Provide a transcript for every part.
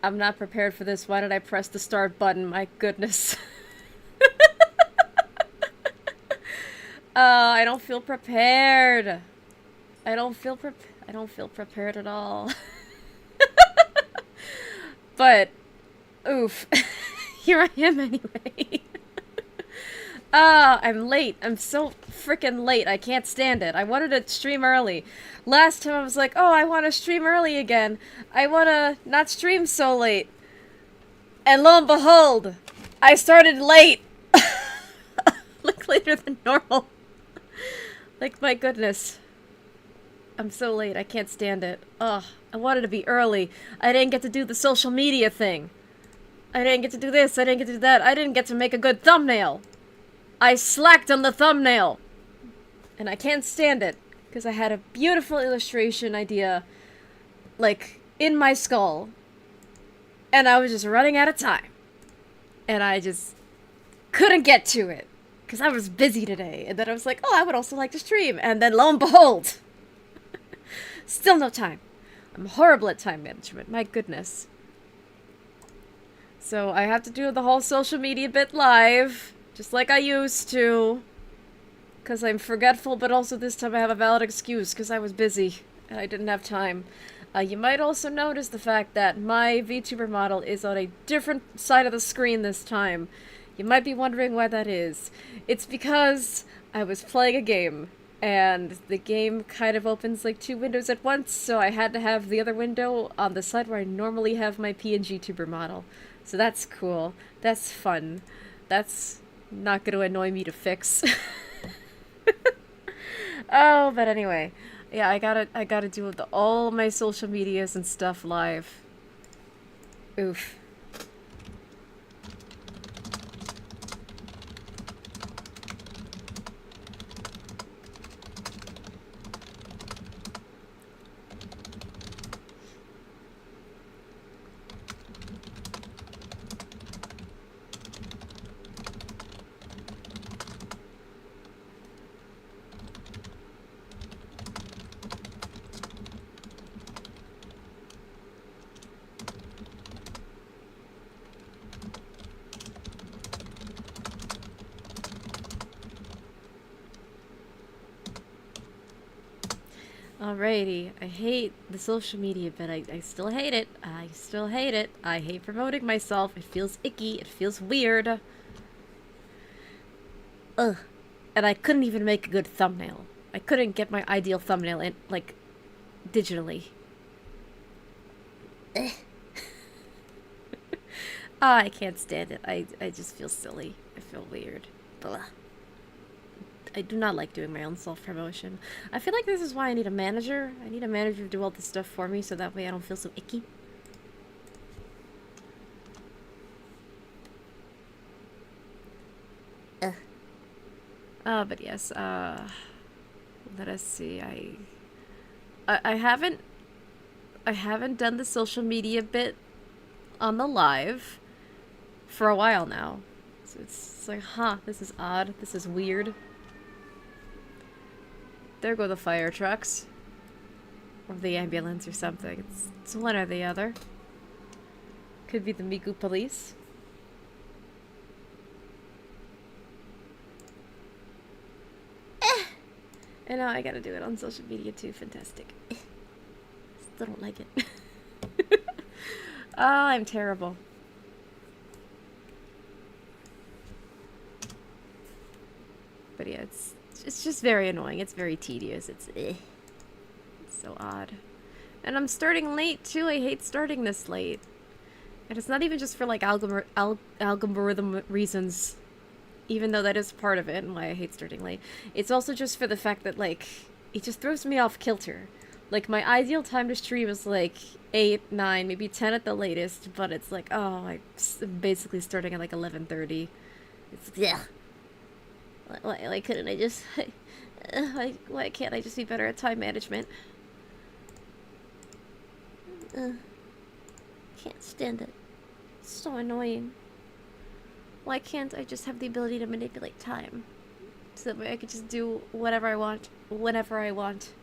I'm not prepared for this. Why did I press the start button? My goodness. I don't feel prepared. I don't feel prepared at all. But, oof. Here I am anyway. I'm late. I'm so freaking late. I can't stand it. I wanted to stream early. Last time I was like, oh, I want to stream early again. I want to not stream so late. And lo and behold, I started late. Like later than normal. Like, my goodness. I'm so late. I can't stand it. Ugh. I wanted to be early. I didn't get to do the social media thing. I didn't get to do this. I didn't get to do that. I didn't get to make a good thumbnail. I slacked on the thumbnail. And I can't stand it. Because I had a beautiful illustration idea, like, in my skull. And I was just running out of time. And I just couldn't get to it. Because I was busy today. And then I was like, oh, I would also like to stream. And then lo and behold. Still no time. I'm horrible at time management. My goodness. So I have to do the whole social media bit live. Just like I used to. Because I'm forgetful, but also this time I have a valid excuse. Because I was busy. And I didn't have time. You might also notice the fact that my VTuber model is on a different side of the screen this time. You might be wondering why that is. It's because I was playing a game. And the game kind of opens like 2 windows at once, so I had to have the other window on the side where I normally have my PNG tuber model. So that's cool. That's fun. That's not gonna annoy me to fix. Oh, but anyway. Yeah, I gotta do all my social medias and stuff live. Oof. Alrighty, I hate the social media bit. I still hate it. I still hate it. I hate promoting myself. It feels icky. It feels weird. Ugh. And I couldn't even make a good thumbnail. I couldn't get my ideal thumbnail in, like, digitally. Ah, I can't stand it. I just feel silly. I feel weird. Blah. I do not like doing my own self-promotion. I feel like this is why I need a manager. I need a manager to do all this stuff for me so that way I don't feel so icky. But yes, let us see. I haven't done the social media bit on the live for a while now. So it's like, huh, this is odd. This is weird. There go the fire trucks. Or the ambulance or something. It's one or the other. Could be the Miku police. And now I gotta do it on social media too. Fantastic. Still don't like it. Oh, I'm terrible. But yeah, it's just very annoying. It's very tedious. It's so odd. And I'm starting late too. I hate starting this late. And it's not even just for like algorithm reasons, even though that is part of it and why I hate starting late. It's also just for the fact that like it just throws me off kilter. Like my ideal time to stream is like 8, 9, maybe 10 at the latest, but it's like, oh, I'm basically starting at like 11:30. It's yeah. Why couldn't I just... why can't I just be better at time management? Can't stand it. It's so annoying. Why can't I just have the ability to manipulate time? So that way I could just do whatever I want, whenever I want.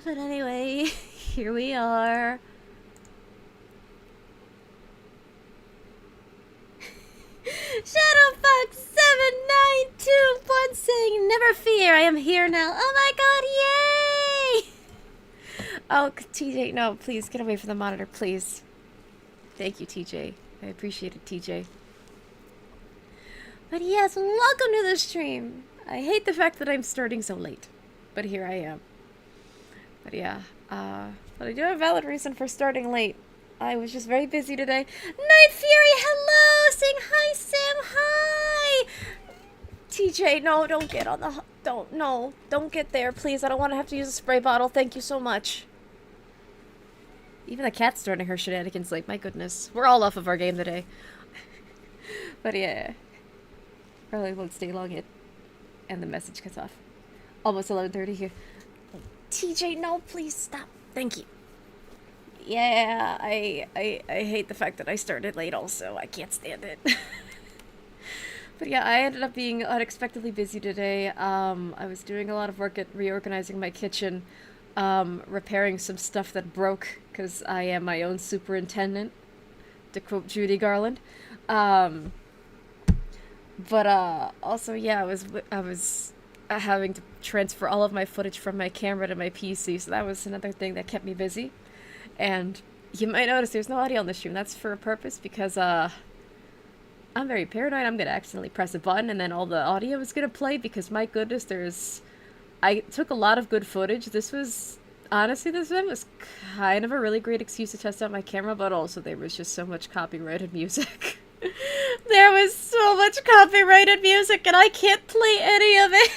But anyway, here we are. 2-1 saying, never fear, I am here now. Oh my god, yay! Oh, TJ, no, please, get away from the monitor, please. Thank you, TJ. I appreciate it, TJ. But yes, welcome to the stream. I hate the fact that I'm starting so late. But here I am. But yeah, but I do have a valid reason for starting late. I was just very busy today. Night Fury, hello! Saying hi, Sam, hi! TJ, no, don't get on the... Don't get there, please. I don't want to have to use a spray bottle. Thank you so much. Even the cat's starting her shenanigans late. My goodness. We're all off of our game today. But yeah. Probably won't stay long yet. And the message cuts off. Almost 11:30 here. TJ, no, please stop. Thank you. Yeah, I hate the fact that I started late also. I can't stand it. But yeah, I ended up being unexpectedly busy today. I was doing a lot of work at reorganizing my kitchen, repairing some stuff that broke, because I am my own superintendent, to quote Judy Garland. But also, yeah, I was having to transfer all of my footage from my camera to my PC, so that was another thing that kept me busy. And you might notice there's no audio on the stream. That's for a purpose, because I'm very paranoid. I'm gonna accidentally press a button and then all the audio is gonna play, because my goodness, I took a lot of good footage. Honestly, this one was kind of a really great excuse to test out my camera, but also there was just so much copyrighted music. There was so much copyrighted music and I can't play any of it.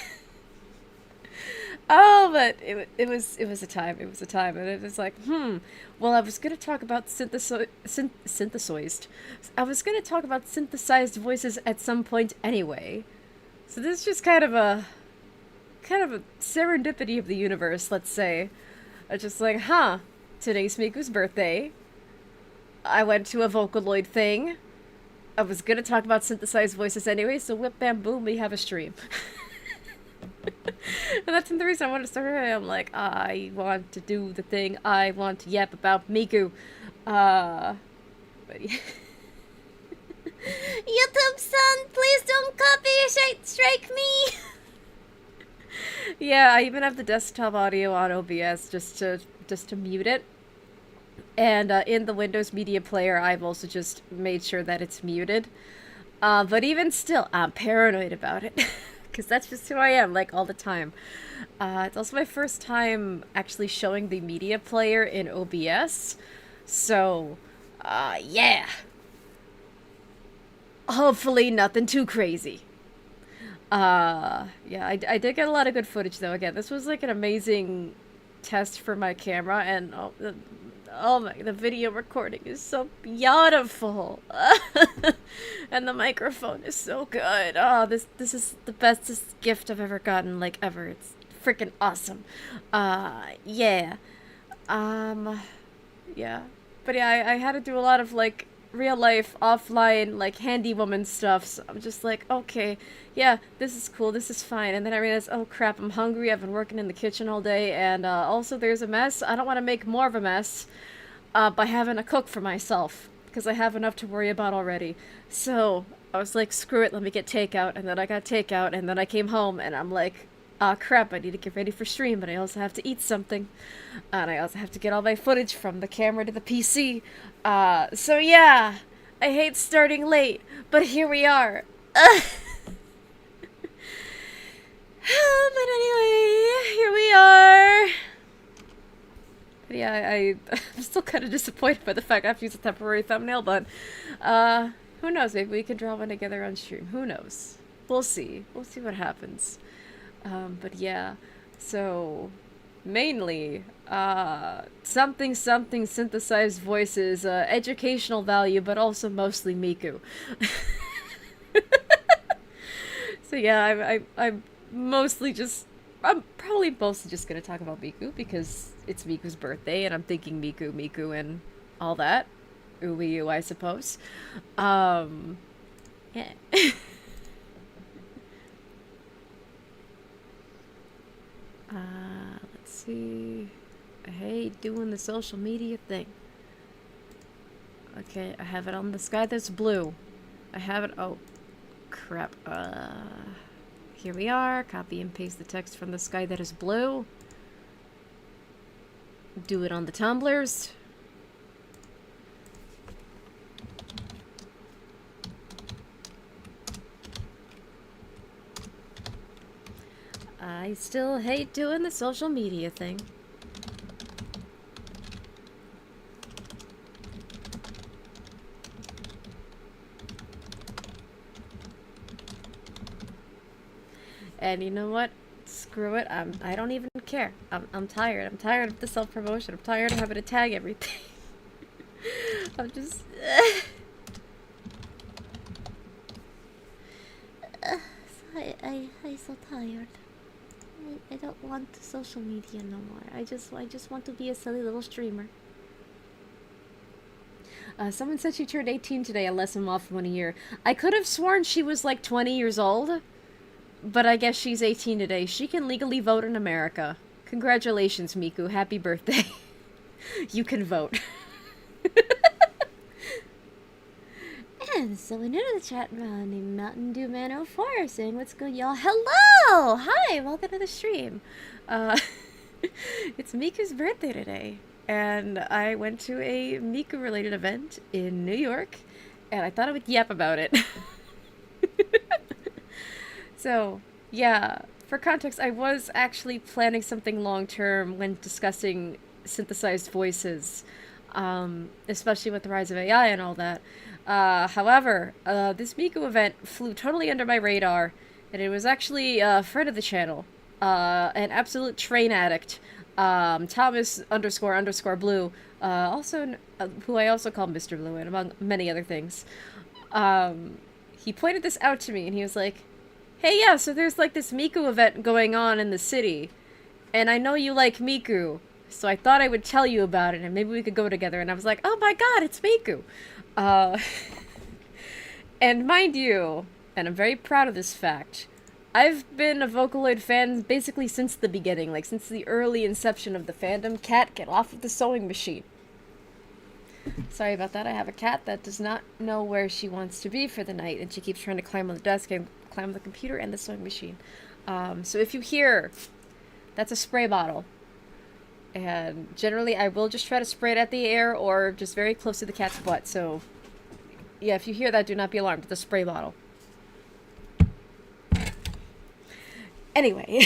Oh, but it was a time. It was a time, and it was like, well, I was gonna talk about synthesized. I was gonna talk about synthesized voices at some point anyway. So this is just kind of a serendipity of the universe, let's say. I just like, today's Miku's birthday. I went to a Vocaloid thing. I was gonna talk about synthesized voices anyway, so whip bam boom, we have a stream. And that's the reason I wanted to start early. I'm like, I want to do the thing. I want to yap about Miku. But yeah. YouTube son, please don't copyright strike me. Yeah, I even have the desktop audio on OBS just to mute it. And in the Windows Media Player, I've also just made sure that it's muted. But even still, I'm paranoid about it. Because that's just who I am, like, all the time. It's also my first time actually showing the media player in OBS. So, yeah. Hopefully nothing too crazy. Yeah, I did get a lot of good footage, though. Again, this was, like, an amazing test for my camera, and the video recording is so beautiful. And the microphone is so good. Oh, this is the bestest gift I've ever gotten, like, ever. It's freaking awesome. Yeah. Yeah. But yeah, I had to do a lot of, like, real life, offline, like, handy woman stuff, so I'm just like, okay, yeah, this is cool, this is fine. And then I realized, oh crap, I'm hungry, I've been working in the kitchen all day, and also there's a mess. I don't want to make more of a mess by having to cook for myself, because I have enough to worry about already. So I was like, screw it, let me get takeout. And then I got takeout, and then I came home, and I'm like, crap, I need to get ready for stream, but I also have to eat something. And I also have to get all my footage from the camera to the PC. So yeah, I hate starting late, but here we are. But anyway, here we are. But yeah, I'm still kind of disappointed by the fact I have to use a temporary thumbnail, but who knows, maybe we can draw one together on stream. Who knows? We'll see. We'll see what happens. But yeah, so mainly, something synthesized voices, educational value, but also mostly Miku. So yeah, I'm probably mostly just gonna talk about Miku, because it's Miku's birthday, and I'm thinking Miku, and all that. Ooh, I suppose. Yeah. Let's see. I hate doing the social media thing. Okay, I have it on the sky that's blue. I have it. Oh, crap. here we are. Copy and paste the text from the sky that is blue. Do it on the tumblers. I still hate doing the social media thing. And you know what? Screw it. I don't even care. I'm tired. I'm tired of the self-promotion. I'm tired of having to tag everything. I'm just... I'm so tired. I don't want social media no more. I just want to be a silly little streamer. Someone said she turned 18 today, a lesson off from 1 year. I could have sworn she was like 20 years old, but I guess she's 18 today. She can legally vote in America. Congratulations, Miku. Happy birthday. You can vote. And someone new to the chat named Mountain Dew Man 04 saying, "What's good, y'all?" Hello! Hi! Welcome to the stream. It's Miku's birthday today. And I went to a Miku-related event in New York, and I thought I would yap about it. So, yeah, for context, I was actually planning something long-term when discussing synthesized voices, especially with the rise of AI and all that. However, this Miku event flew totally under my radar, and it was actually a friend of the channel, an absolute train addict, Thomas __ Blue, also who I also call Mr. Blue, and among many other things. He pointed this out to me, and he was like, "Hey, yeah, so there's like this Miku event going on in the city, and I know you like Miku, so I thought I would tell you about it, and maybe we could go together." And I was like, "Oh my god, it's Miku!" And mind you, and I'm very proud of this fact, I've been a Vocaloid fan basically since the beginning, like since the early inception of the fandom. Cat, get off of the sewing machine. Sorry about that. I have a cat that does not know where she wants to be for the night, and she keeps trying to climb on the desk and climb on the computer and the sewing machine. So if you hear, that's a spray bottle. And generally I will just try to spray it at the air or just very close to the cat's butt. So yeah, if you hear that, do not be alarmed. It's a spray bottle. Anyway.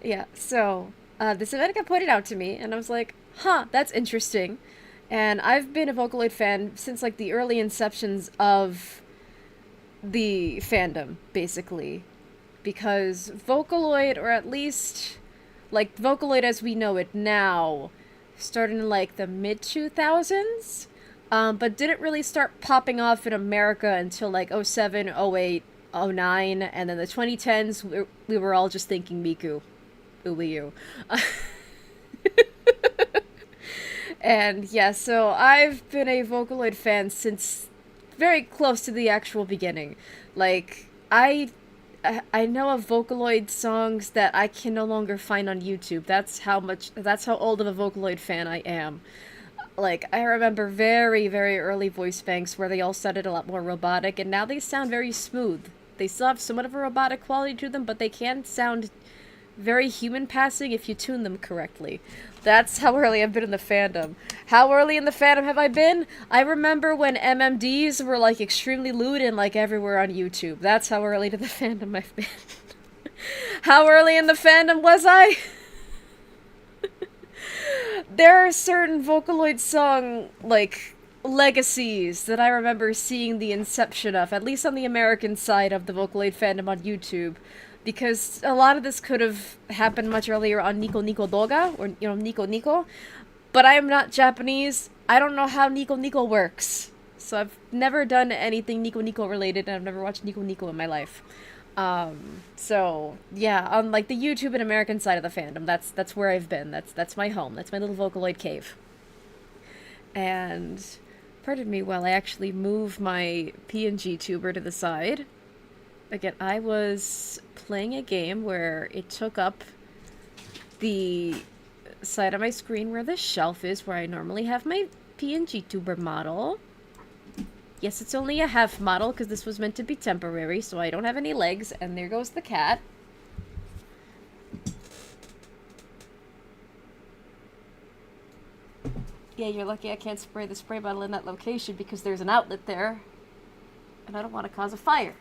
Yeah, so this event got pointed out to me, and I was like, huh, that's interesting. And I've been a Vocaloid fan since like the early inceptions of the fandom, basically. Because Vocaloid, or at least like Vocaloid as we know it now, started in like the mid-2000s, but didn't really start popping off in America until like 07, 08, 09, and then the 2010s, we were all just thinking Miku. Ooh. And yeah, so I've been a Vocaloid fan since very close to the actual beginning. Like, I know of Vocaloid songs that I can no longer find on YouTube. That's how old of a Vocaloid fan I am. Like, I remember very, very early voice banks where they all sounded a lot more robotic, and now they sound very smooth. They still have somewhat of a robotic quality to them, but they can sound very human passing if you tune them correctly. That's how early I've been in the fandom. How early in the fandom have I been? I remember when MMDs were like extremely lewd and like everywhere on YouTube. That's how early to the fandom I've been. How early in the fandom was I? There are certain Vocaloid song, like, legacies that I remember seeing the inception of, at least on the American side of the Vocaloid fandom on YouTube. Because a lot of this could have happened much earlier on Nico Nico Doga, or, you know, Nico Nico. But I am not Japanese. I don't know how Nico Nico works. So I've never done anything Nico Nico related, and I've never watched Nico Nico in my life. So, yeah, on, like, the YouTube and American side of the fandom, that's where I've been. That's my home. That's my little Vocaloid cave. And, pardon me while I actually move my PNG tuber to the side. Again, I was playing a game where it took up the side of my screen where the shelf is, where I normally have my PNG tuber model. Yes, it's only a half model because this was meant to be temporary, so I don't have any legs, and there goes the cat. Yeah, you're lucky I can't spray the spray bottle in that location because there's an outlet there. And I don't want to cause a fire.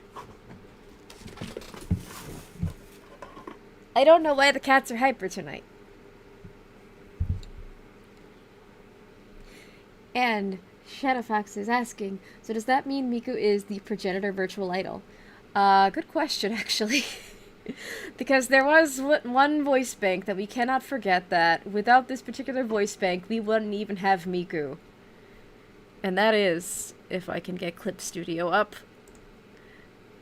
I don't know why the cats are hyper tonight. And Shadowfox is asking, so does that mean Miku is the progenitor virtual idol? Good question, actually. Because there was one voice bank that we cannot forget that without this particular voice bank, we wouldn't even have Miku. And that is, if I can get ClipStudio up.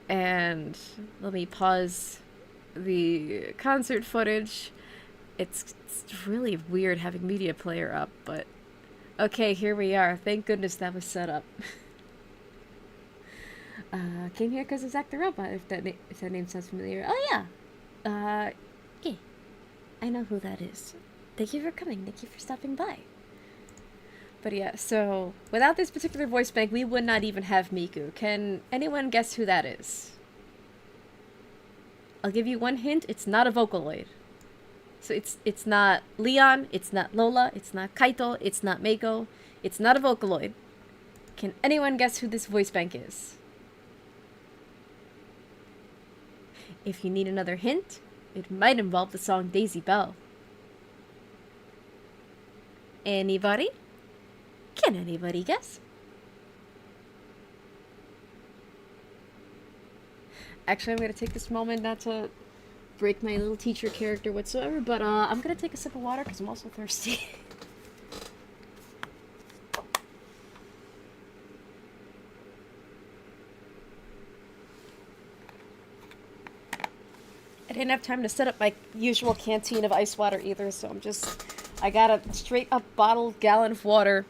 And let me pause the concert footage. It's really weird having media player up, but okay, here we are. Thank goodness that was set up. Came here because of Zack the Robot, if that name sounds familiar. Oh yeah! Yeah. I know who that is. Thank you for coming. Thank you for stopping by. But yeah, so without this particular voice bank, we would not even have Miku. Can anyone guess who that is? I'll give you one hint. It's not a Vocaloid. So it's not Leon, it's not Lola, it's not Kaito, it's not Mako, it's not a Vocaloid. Can anyone guess who this voice bank is? If you need another hint, it might involve the song Daisy Bell. Anybody? Can anybody guess? Actually, I'm going to take this moment not to break my little teacher character whatsoever, but I'm going to take a sip of water because I'm also thirsty. I didn't have time to set up my usual canteen of ice water either, so I got a straight up bottled gallon of water.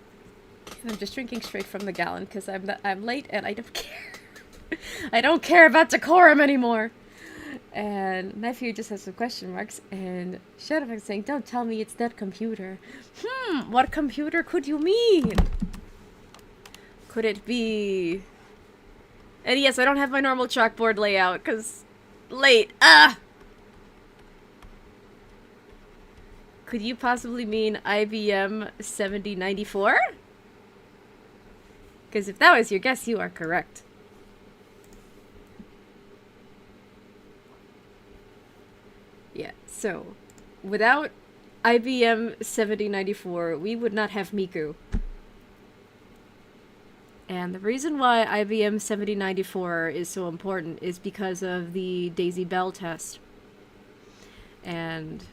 And I'm just drinking straight from the gallon because I'm late and I don't care. I don't care about decorum anymore. And nephew just has some question marks, and Shadowfox is saying, "Don't tell me it's that computer." What computer could you mean? Could it be? And yes, I don't have my normal chalkboard layout because late. Could you possibly mean IBM 7094? Because if that was your guess, you are correct. Yeah, so without IBM 7094, we would not have Miku. And the reason why IBM 7094 is so important is because of the Daisy Bell test. And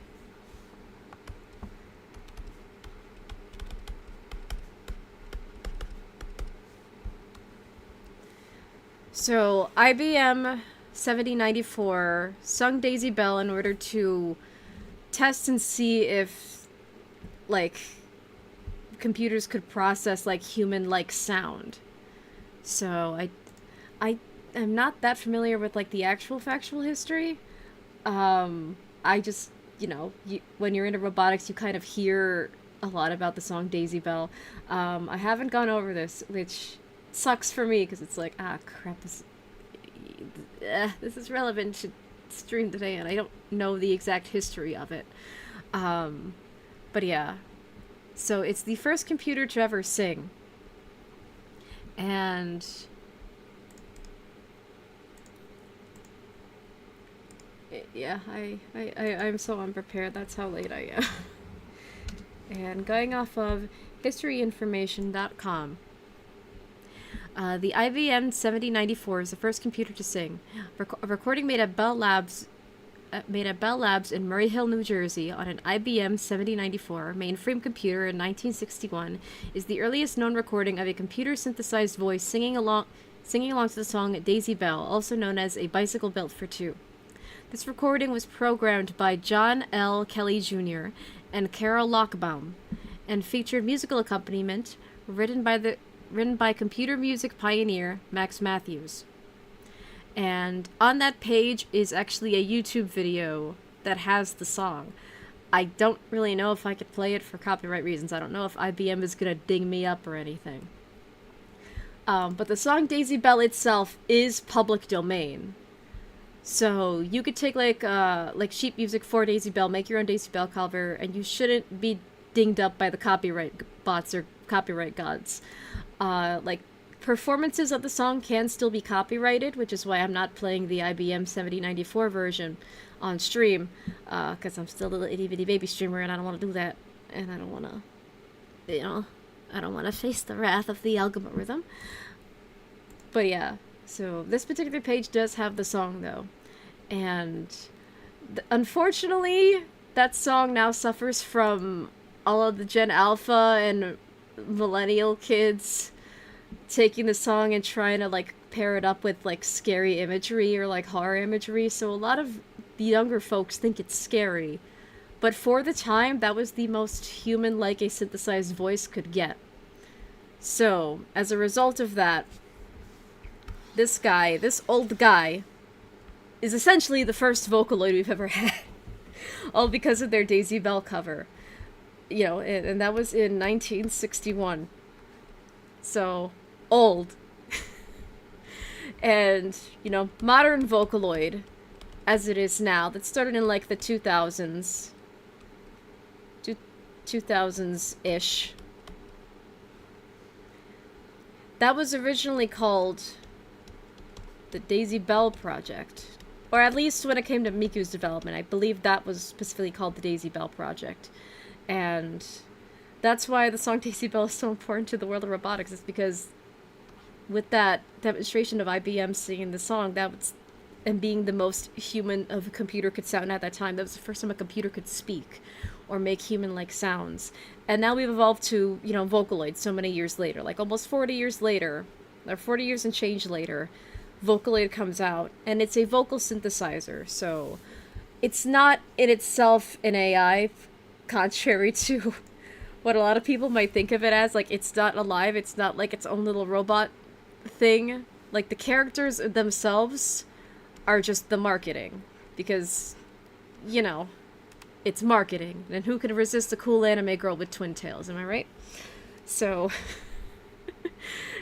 so IBM 7094 sung Daisy Bell in order to test and see if, like, computers could process, like, human-like sound. So I am not that familiar with, like, the actual factual history. I just, you know, when you're into robotics, you kind of hear a lot about the song Daisy Bell. I haven't gone over this, which sucks for me, because it's like, crap, this is relevant to stream today, and I don't know the exact history of it. But yeah. So it's the first computer to ever sing. And yeah, I'm so unprepared. That's how late I am. And going off of historyinformation.com. The IBM 7094 is the first computer to sing. A recording made at Bell Labs in Murray Hill, New Jersey, on an IBM 7094 mainframe computer in 1961, is the earliest known recording of a computer-synthesized voice singing along to the song Daisy Bell, also known as A Bicycle Built for Two. This recording was programmed by John L. Kelly Jr. and Carol Lochbaum, and featured musical accompaniment written by computer music pioneer Max Matthews. And on that page is actually a YouTube video that has the song. I don't really know if I could play it for copyright reasons. I don't know if IBM is gonna ding me up or anything. But the song Daisy Bell itself is public domain. So you could take like sheet music for Daisy Bell, make your own Daisy Bell cover, and you shouldn't be dinged up by the copyright bots or copyright gods. Like performances of the song can still be copyrighted, which is why I'm not playing the IBM 7094 version on stream, because I'm still a little itty bitty baby streamer and I don't want to do that, and I don't want to, you know, I don't want to face the wrath of the algorithm. But yeah, so this particular page does have the song though, and unfortunately that song now suffers from all of the Gen Alpha and millennial kids taking the song and trying to like pair it up with like scary imagery or like horror imagery, so a lot of the younger folks think it's scary, but for the time that was the most human like a synthesized voice could get. So as a result of that, this old guy is essentially the first Vocaloid we've ever had, all because of their Daisy Bell cover, you know, and that was in 1961. So old. And, you know, modern Vocaloid, as it is now, that started in like the 2000s, 2000s-ish. That was originally called the Daisy Bell Project. Or at least when it came to Miku's development, I believe that was specifically called the Daisy Bell Project. And that's why the song Daisy Bell is so important to the world of robotics, is because with that demonstration of IBM singing the song, that was, and being the most human of a computer could sound at that time, that was the first time a computer could speak or make human-like sounds. And now we've evolved to, you know, Vocaloid so many years later, like almost 40 years later, or 40 years and change later, Vocaloid comes out, and it's a vocal synthesizer, so it's not in itself an AI, contrary to what a lot of people might think of it as. Like, it's not alive, it's not like its own little robot thing. Like, the characters themselves are just the marketing, because, you know, it's marketing, and who can resist a cool anime girl with twin tails, am I right? So,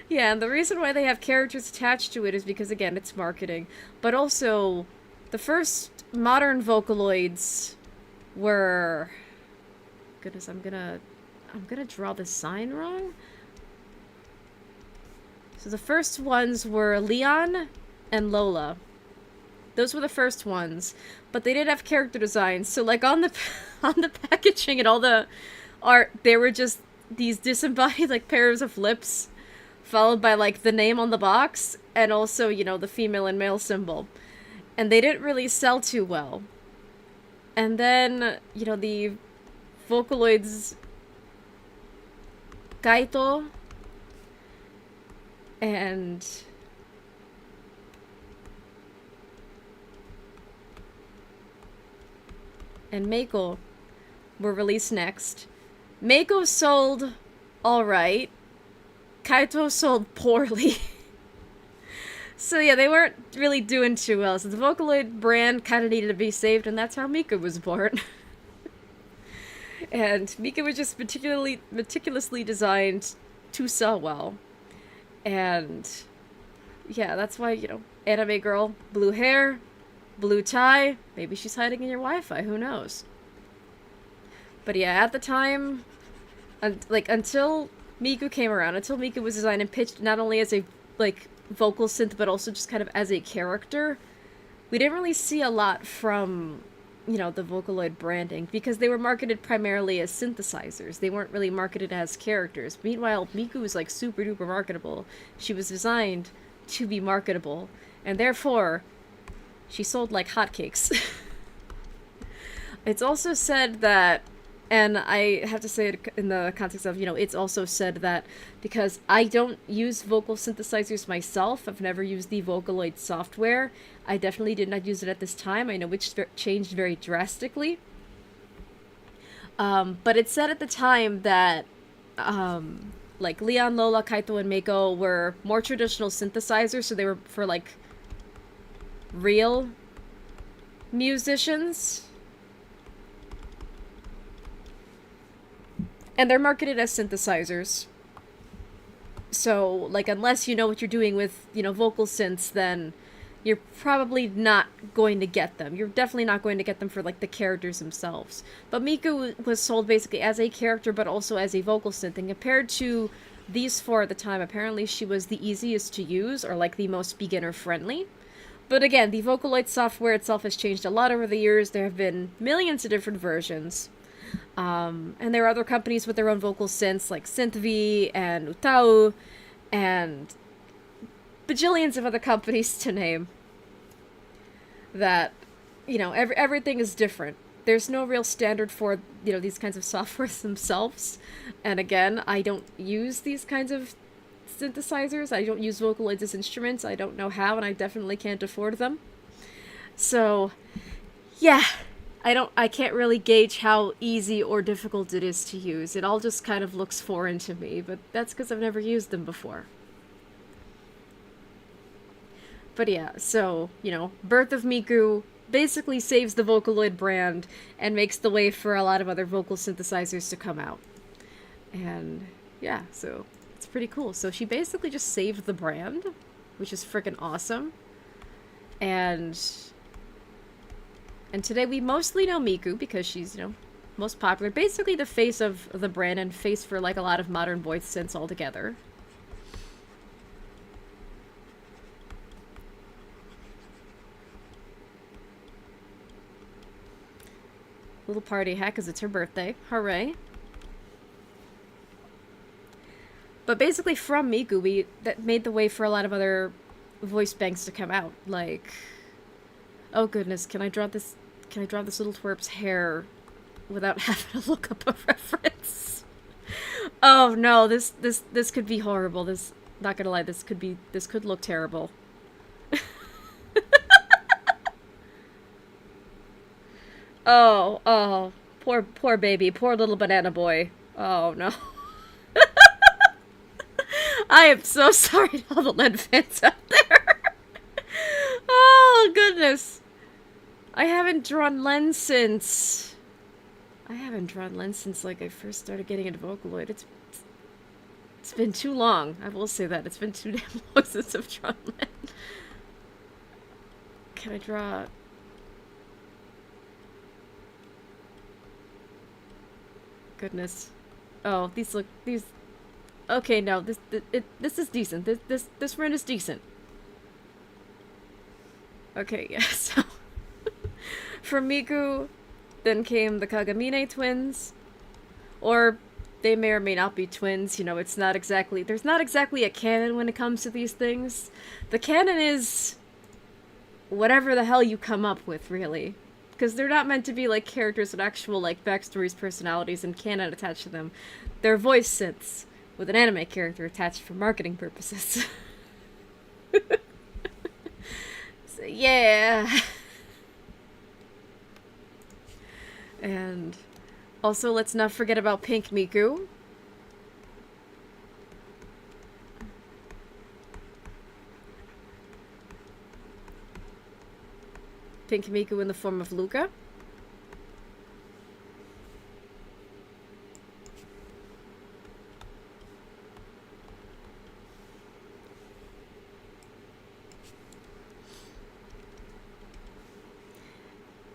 yeah, and the reason why they have characters attached to it is because, again, it's marketing, but also, the first modern Vocaloids were... Goodness, I'm gonna draw the sign wrong. So the first ones were Leon and Lola. Those were the first ones, but they did have character designs. So like on the packaging and all the art, they were just these disembodied like pairs of lips, followed by like the name on the box, and also, you know, the female and male symbol. And they didn't really sell too well. And then, you know, the Vocaloids Kaito and Meiko were released next. Meiko sold alright. Kaito sold poorly. So yeah, they weren't really doing too well. So the Vocaloid brand kind of needed to be saved, and that's how Miku was born. And Miku was just meticulously designed to sell well. And yeah, that's why, you know, anime girl, blue hair, blue tie, maybe she's hiding in your Wi-Fi, who knows. But yeah, at the time, like, until Miku came around, until Miku was designed and pitched not only as a, like, vocal synth, but also just kind of as a character, we didn't really see a lot from, you know, the Vocaloid branding, because they were marketed primarily as synthesizers. They weren't really marketed as characters. Meanwhile, Miku was, like, super duper marketable. She was designed to be marketable, and therefore, she sold like hotcakes. It's also said that, and I have to say it in the context of, you know, it's also said that because I don't use vocal synthesizers myself, I've never used the Vocaloid software. I definitely did not use it at this time. I know which changed very drastically. But it said at the time that, like, Leon, Lola, Kaito, and Meiko were more traditional synthesizers, so they were for, like, real musicians. And they're marketed as synthesizers. So, like, unless you know what you're doing with, vocal synths, then you're probably not going to get them. You're definitely not going to get them for, like, the characters themselves. But Miku was sold basically as a character, but also as a vocal synth. And compared to these four at the time, apparently she was the easiest to use, or, like, the most beginner-friendly. But again, the Vocaloid software itself has changed a lot over the years. There have been millions of different versions. And there are other companies with their own vocal synths, like SynthV and Utau, and bajillions of other companies to name. That, everything is different. There's no real standard for, these kinds of softwares themselves. And again, I don't use these kinds of synthesizers. I don't use Vocaloids as instruments. I don't know how, and I definitely can't afford them. So, yeah. I can't really gauge how easy or difficult it is to use. It all just kind of looks foreign to me, but that's because I've never used them before. But yeah, so, Birth of Miku basically saves the Vocaloid brand and makes the way for a lot of other vocal synthesizers to come out. And yeah, so it's pretty cool. So she basically just saved the brand, which is freaking awesome. And today we mostly know Miku because she's, most popular. Basically the face of the brand and face for, like, a lot of modern voice synths altogether. Little party hat because it's her birthday. Hooray. But basically from Miku, that made the way for a lot of other voice banks to come out. Like, oh goodness, can I draw this little twerp's hair without having to look up a reference? Oh no, this could be horrible. Not gonna lie, this could look terrible. Oh, poor baby, poor little banana boy. Oh no. I am so sorry to all the Len fans out there. Oh goodness. I haven't drawn Len since like I first started getting into Vocaloid. It's been too long. I will say that. It's been too damn long since I've drawn Len. Can I draw? Goodness. Oh, these. Okay, no, this is decent. This run is decent. Okay, yeah, so from Miku, then came the Kagamine twins, or they may or may not be twins. It's not exactly, there's not exactly a canon when it comes to these things. The canon is whatever the hell you come up with, really. Because they're not meant to be, like, characters with actual, like, backstories, personalities, and canon attached to them. They're voice synths with an anime character attached for marketing purposes. So, yeah. And also, let's not forget about Pink Miku. Pink Miku in the form of Luca.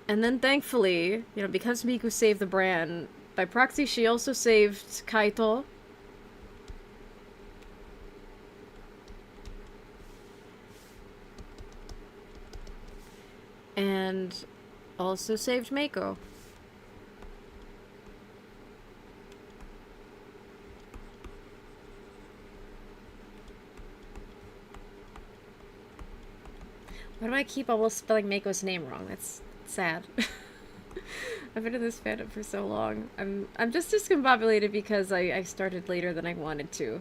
And then thankfully, because Miku saved the brand, by proxy she also saved Kaito. And also saved Mako. Why do I keep almost spelling Mako's name wrong? That's sad. I've been in this fandom for so long. I'm just discombobulated because I started later than I wanted to.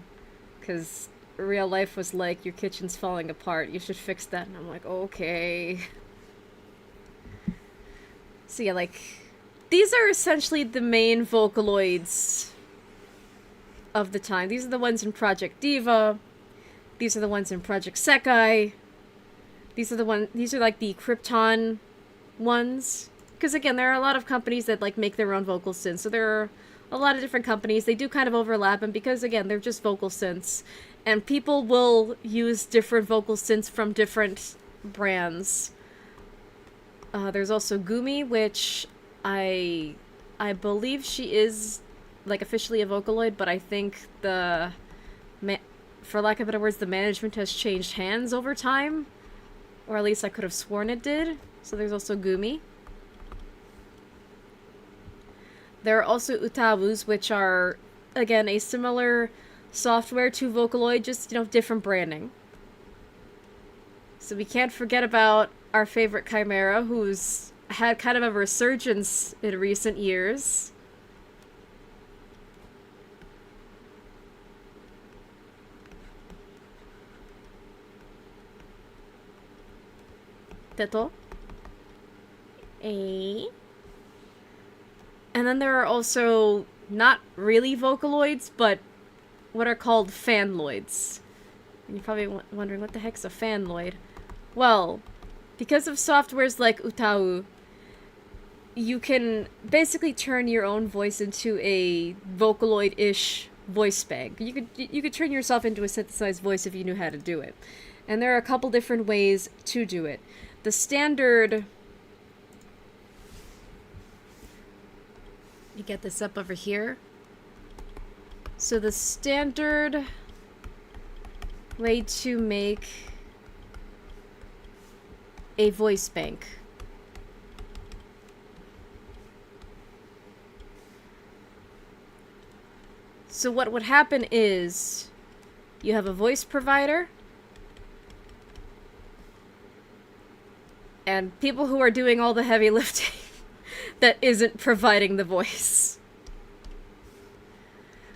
Because real life was like, your kitchen's falling apart, you should fix that. And I'm like, okay. So yeah, like, these are essentially the main Vocaloids of the time. These are the ones in Project Diva. These are the ones in Project Sekai. These are like the Krypton ones. Because again, there are a lot of companies that, like, make their own vocal synths. So there are a lot of different companies. They do kind of overlap, and because, again, they're just vocal synths, and people will use different vocal synths from different brands. There's also Gumi, which I believe she is, like, officially a Vocaloid, but I think for lack of better words, the management has changed hands over time. Or at least I could have sworn it did. So there's also Gumi. There are also Utawus, which are, again, a similar software to Vocaloid, just, different branding. So we can't forget about our favorite Chimera, who's had kind of a resurgence in recent years. Teto. And then there are also not really Vocaloids, but what are called Fanloids. And you're probably wondering, what the heck's a Fanloid? Well, because of softwares like Utau, you can basically turn your own voice into a Vocaloid-ish voice bank. You could turn yourself into a synthesized voice if you knew how to do it. And there are a couple different ways to do it. The standard... You get this up over here. So the standard way to make a voice bank. So what would happen is you have a voice provider and people who are doing all the heavy lifting that isn't providing the voice.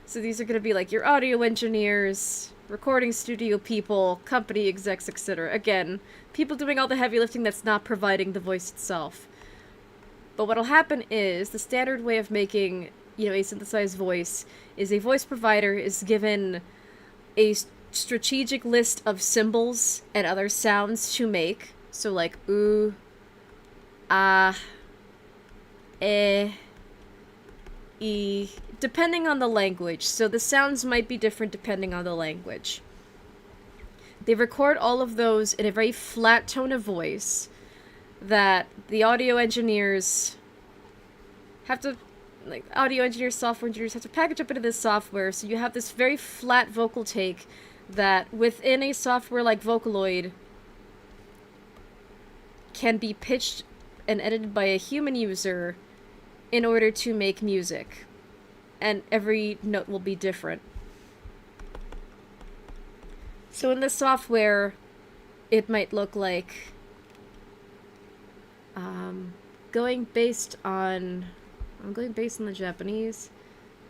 So these are going to be like your audio engineers, recording studio people, company execs, etc. Again, people doing all the heavy lifting that's not providing the voice itself. But what'll happen is the standard way of making, a synthesized voice is a voice provider is given a strategic list of symbols and other sounds to make. So like ooh, ah, eh, e, depending on the language. So the sounds might be different depending on the language. They record all of those in a very flat tone of voice that the audio engineers have to, audio engineers, software engineers have to package up into this software, so you have this very flat vocal take that within a software like Vocaloid can be pitched and edited by a human user in order to make music. And every note will be different. So in the software, it might look like I'm going based on the Japanese.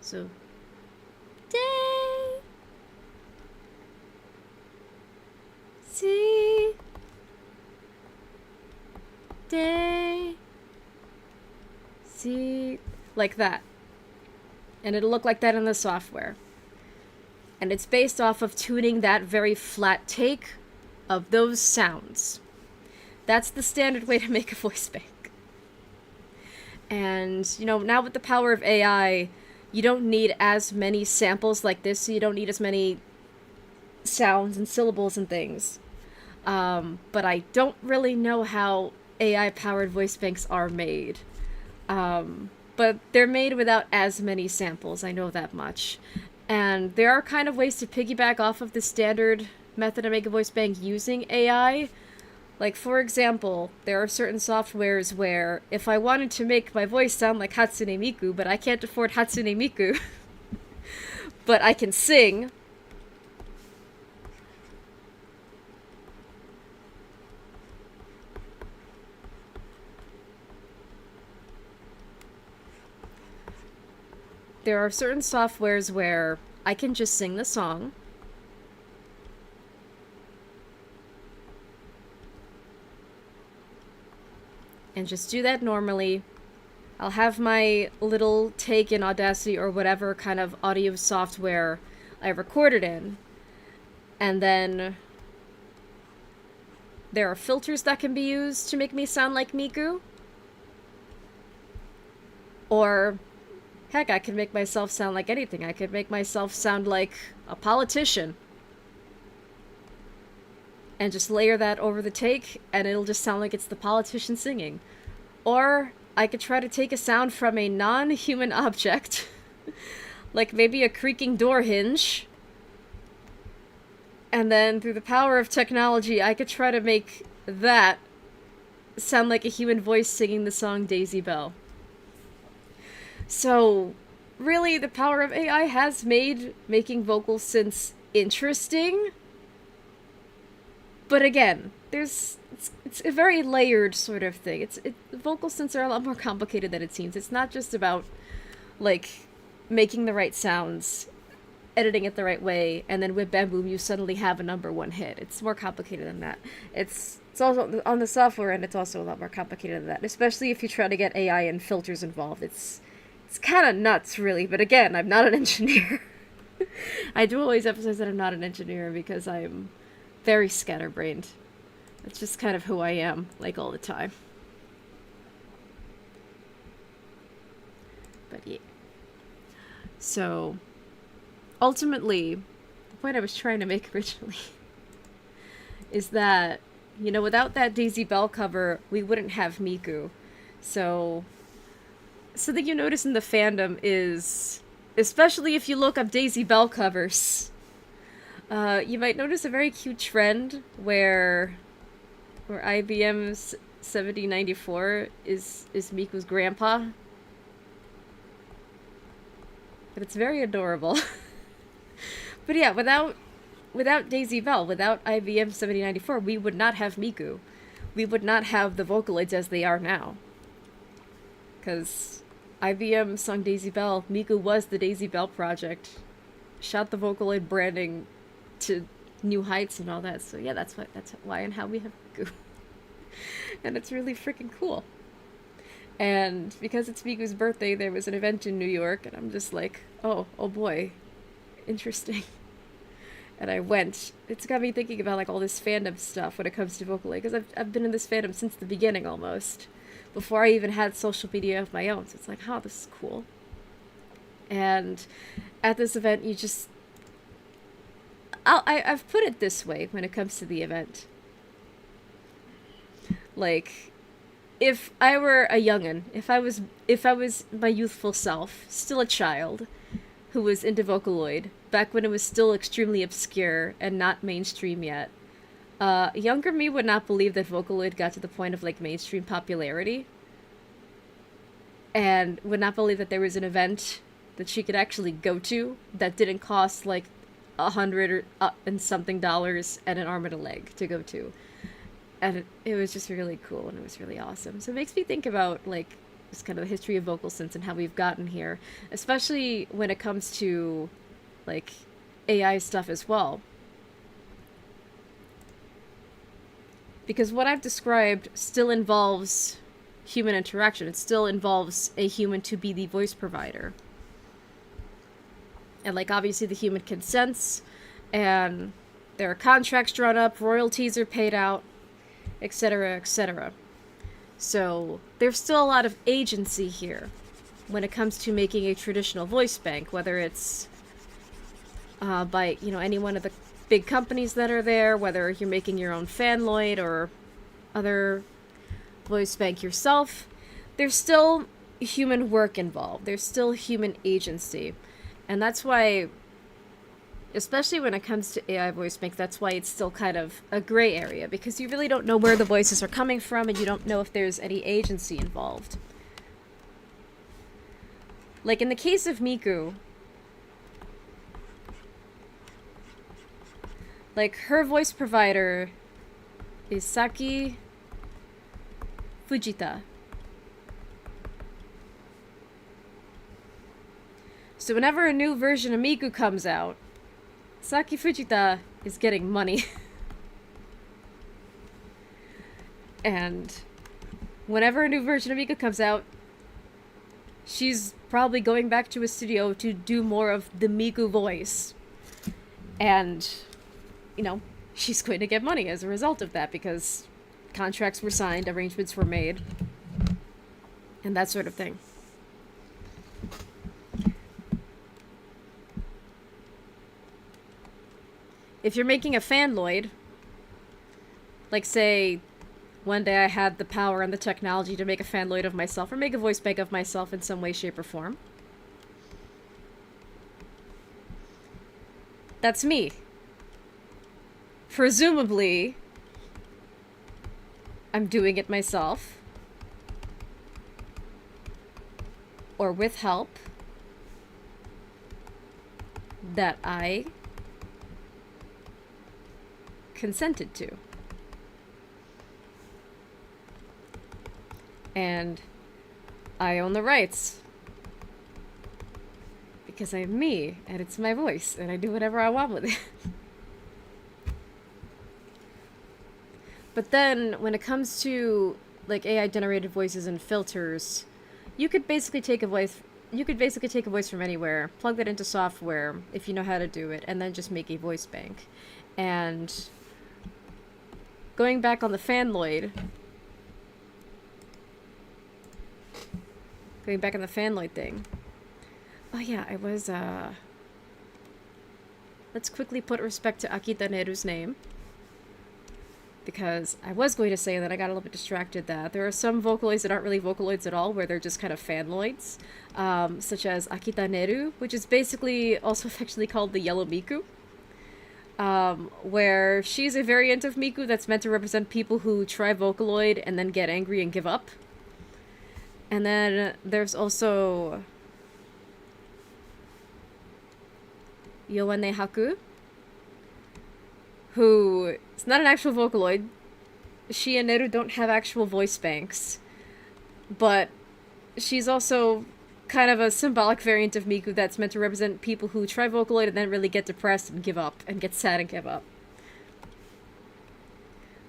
So day, see, day, see, like that. And it'll look like that in the software. And it's based off of tuning that very flat take of those sounds. That's the standard way to make a voice bank. And, now with the power of AI, you don't need as many samples like this, so you don't need as many sounds and syllables and things. But I don't really know how AI-powered voice banks are made. But they're made without as many samples, I know that much. And there are kind of ways to piggyback off of the standard method to make a voice bank using AI. Like, for example, there are certain softwares where if I wanted to make my voice sound like Hatsune Miku, but I can't afford Hatsune Miku, but I can sing, there are certain softwares where I can just sing the song. And just do that normally. I'll have my little take in Audacity or whatever kind of audio software I recorded in. And then there are filters that can be used to make me sound like Miku. Or Heck, I could make myself sound like anything. I could make myself sound like a politician. And just layer that over the take, and it'll just sound like it's the politician singing. Or I could try to take a sound from a non-human object, like maybe a creaking door hinge, and then through the power of technology, I could try to make that sound like a human voice singing the song Daisy Bell. So, really, the power of AI has made making vocal synths interesting. But again, it's a very layered sort of thing. Vocal synths are a lot more complicated than it seems. It's not just about, like, making the right sounds, editing it the right way, and then with Bam Boom you suddenly have a #1 hit. It's more complicated than that. It's also, on the software end, it's also a lot more complicated than that, especially if you try to get AI and filters involved. It's kind of nuts, really, but again, I'm not an engineer. I do always emphasize that I'm not an engineer because I'm very scatterbrained. That's just kind of who I am, like, all the time. But yeah. So, ultimately, the point I was trying to make originally is that, you know, without that Daisy Bell cover, we wouldn't have Miku. So, something you notice in the fandom is, especially if you look up Daisy Bell covers, you might notice a very cute trend where IBM's 7094 is Miku's grandpa. But it's very adorable. But yeah, without Daisy Bell, without IBM 7094, we would not have Miku. We would not have the Vocaloids as they are now. Because IBM sung Daisy Bell, Miku was the Daisy Bell project. Shot the Vocaloid branding to new heights and all that. So yeah, that's why and how we have Miku. And it's really freaking cool. And because it's Miku's birthday, there was an event in New York, and I'm just like, oh boy, interesting. And I went. It's got me thinking about, like, all this fandom stuff when it comes to Vocaloid, because I've been in this fandom since the beginning, almost. Before I even had social media of my own, so it's like, oh, this is cool. And at this event, you just... I've put it this way when it comes to the event. Like, if I were a youngin', if I was my youthful self, still a child, who was into Vocaloid, back when it was still extremely obscure and not mainstream yet, younger me would not believe that Vocaloid got to the point of, like, mainstream popularity, and would not believe that there was an event that she could actually go to that didn't cost, like, $100 and something and an arm and a leg to go to. And it was just really cool, and it was really awesome. So it makes me think about, like, just kind of the history of vocal synths and how we've gotten here, especially when it comes to, like, AI stuff as well. Because what I've described still involves human interaction. It still involves a human to be the voice provider. And, like, obviously the human consents, and there are contracts drawn up, royalties are paid out, etc., etc. So there's still a lot of agency here when it comes to making a traditional voice bank, whether it's by, you know, any one of the big companies that are there, whether you're making your own Fanloid or other voice bank yourself. There's still human work involved. There's still human agency. And that's why, especially when it comes to AI voice bank, that's why it's still kind of a gray area, because you really don't know where the voices are coming from, and you don't know if there's any agency involved. Like, in the case of Miku, like, her voice provider is Saki Fujita. So whenever a new version of Miku comes out, Saki Fujita is getting money. And whenever a new version of Miku comes out, she's probably going back to a studio to do more of the Miku voice. And, you know, she's going to get money as a result of that, because contracts were signed, arrangements were made, and that sort of thing. if you're making a fanloid, like say one day I had the power and the technology to make a fanloid of myself or make a voice bank of myself in some way, shape, or form. That's me. Presumably, I'm doing it myself. Or with help that I consented to. And I own the rights. Because I'm me, and it's my voice, and I do whatever I want with it. But then, when it comes to, like, AI-generated voices and filters, you could basically take a voice from anywhere, plug that into software, if you know how to do it, and then just make a voice bank. And going back on the fanloid, thing. Oh yeah, I was, let's quickly put respect to Akita Neru's name. Because I was going to say that I got a little bit distracted that there are some Vocaloids that aren't really Vocaloids at all, where they're just kind of fanloids. Such as Akita Neru, which is basically also affectionately called the Yellow Miku. Where she's a variant of Miku that's meant to represent people who try Vocaloid and then get angry and give up. And then there's also Yowane Haku, who is not an actual Vocaloid. She and Neru don't have actual voice banks, but she's also kind of a symbolic variant of Miku that's meant to represent people who try Vocaloid and then really get depressed and give up, and get sad and give up.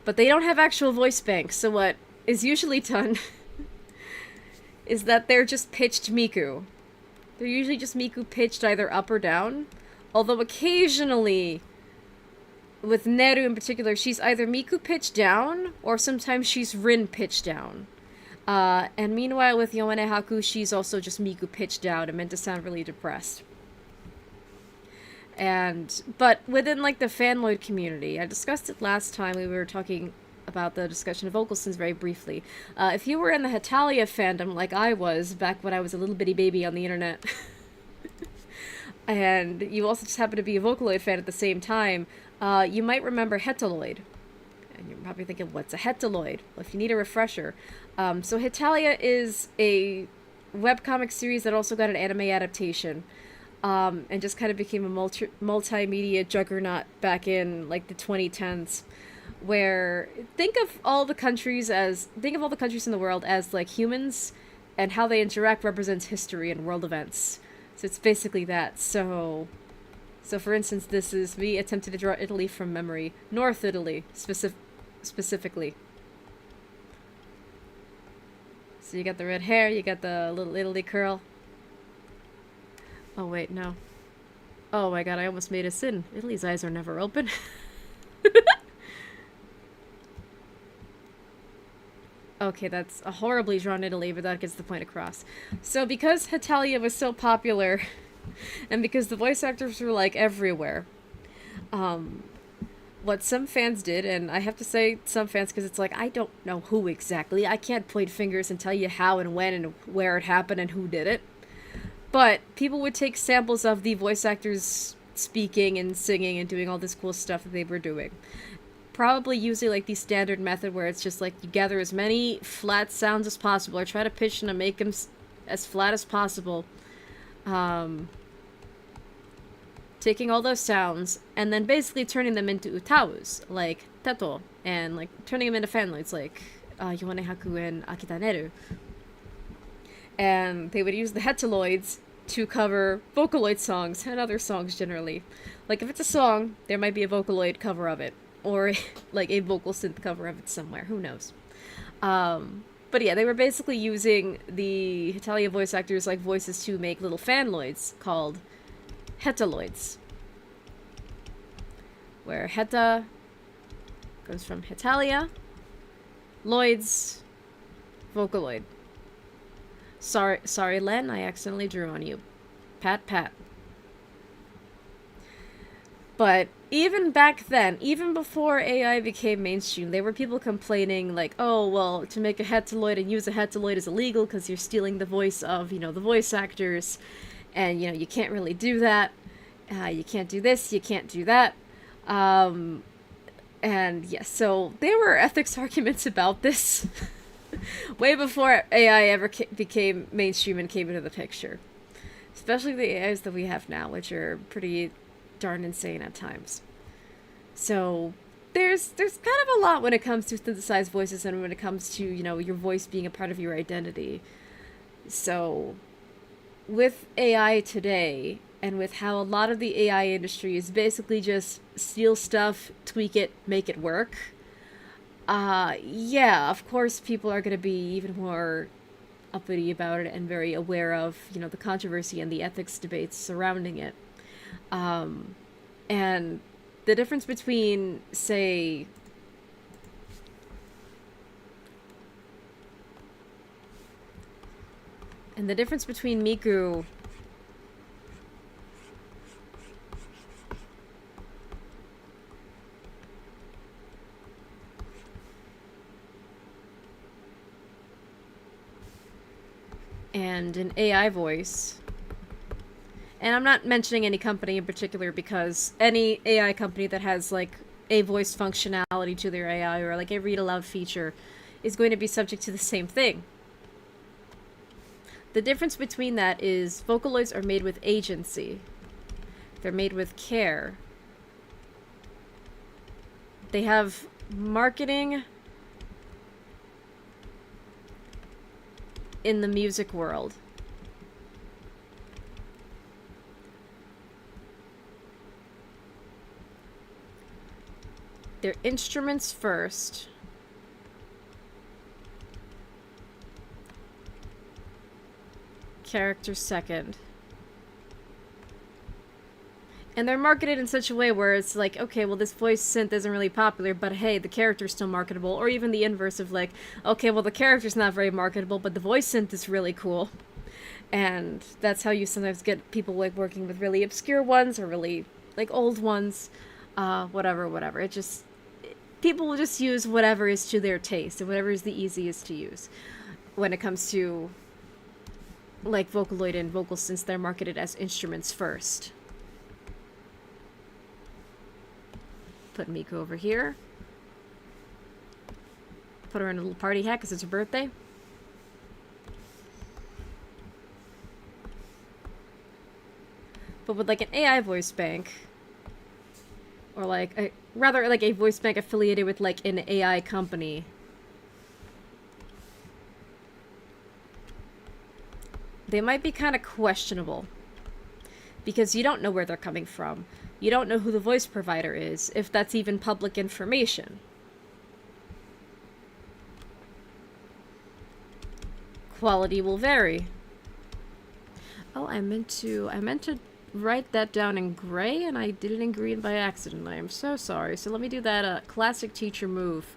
But they don't have actual voice banks, so what is usually done is that they're just pitched Miku. They're usually just Miku pitched either up or down, although occasionally, with Neru in particular, she's either Miku pitched down, or sometimes she's Rin pitched down. And meanwhile with Yoane Haku, she's also just Miku pitched down and meant to sound really depressed. But within, like, the fanloid community, I discussed it last time we were talking about the discussion of vocal synths very briefly. If you were in the Hetalia fandom like I was back when I was a little bitty baby on the internet, and you also just happen to be a Vocaloid fan at the same time, you might remember Hetaloid. And you're probably thinking, what's a Hetaloid? Well, if you need a refresher. So Hetalia is a webcomic series that also got an anime adaptation. And just kind of became a multimedia juggernaut back in, like, the 2010s. Where, think of all the countries in the world as, like, humans, and how they interact represents history and world events. So it's basically that. So for instance, this is me attempting to draw Italy from memory. North Italy, specifically. So you got the red hair, you got the little Italy curl. Oh wait, no. Oh my god, I almost made a sin. Italy's eyes are never open. Okay, that's a horribly drawn Italy, but that gets the point across. So because Hetalia was so popular, and because the voice actors were, like, everywhere, what some fans did, and I have to say some fans because it's like, I don't know who exactly. I can't point fingers and tell you how and when and where it happened and who did it. But people would take samples of the voice actors speaking and singing and doing all this cool stuff that they were doing. Probably using, like, the standard method where it's just, like, you gather as many flat sounds as possible, or try to pitch them and make them as flat as possible. Taking all those sounds, and then basically turning them into utaus, like Teto, and, like, turning them into fanloids, like Yoane Haku and Akita Neru. And they would use the Hetaloids to cover Vocaloid songs, and other songs generally. Like, if it's a song, there might be a Vocaloid cover of it. Or, like, a vocal synth cover of it somewhere. Who knows? But yeah, they were basically using the Hetalia voice actors' like voices to make little fanloids called Hetaloids. Where Heta goes from Hetalia, Lloyd's, Vocaloid. Sorry, Len, I accidentally drew on you. Pat. But even back then, even before AI became mainstream, there were people complaining like, oh, well, to make a Hatsune and use a Hatsune is illegal because you're stealing the voice of, the voice actors. And, you can't really do that. You can't do this, you can't do that. And yes, so there were ethics arguments about this way before AI ever became mainstream and came into the picture. Especially the AIs that we have now, which are pretty darn insane at times. So there's kind of a lot when it comes to synthesized voices and when it comes to, your voice being a part of your identity. So with AI today, and with how a lot of the AI industry is basically just steal stuff, tweak it, make it work, yeah, of course people are going to be even more uppity about it and very aware of, the controversy and the ethics debates surrounding it. And the difference between, say, Miku and an AI voice, and I'm not mentioning any company in particular because any AI company that has like a voice functionality to their AI or like a read aloud feature is going to be subject to the same thing. The difference between that is Vocaloids are made with agency. They're made with care. They have marketing in the music world. They're instruments first. Characters second. And they're marketed in such a way where it's like, okay, well, this voice synth isn't really popular, but hey, the character's still marketable. Or even the inverse of like, okay, well, the character's not very marketable, but the voice synth is really cool. And that's how you sometimes get people like working with really obscure ones or really like old ones. Whatever. People will just use whatever is to their taste and whatever is the easiest to use when it comes to like Vocaloid and vocal synths. They're marketed as instruments first. Put Miku over here. Put her in a little party hat because it's her birthday. But with like an AI voice bank, or like a voice bank affiliated with like an AI company, they might be kind of questionable because you don't know where they're coming from. You don't know who the voice provider is, if that's even public information. Quality will vary. Oh, I meant to write that down in gray and I did it in green by accident. I am so sorry. So let me do that classic teacher move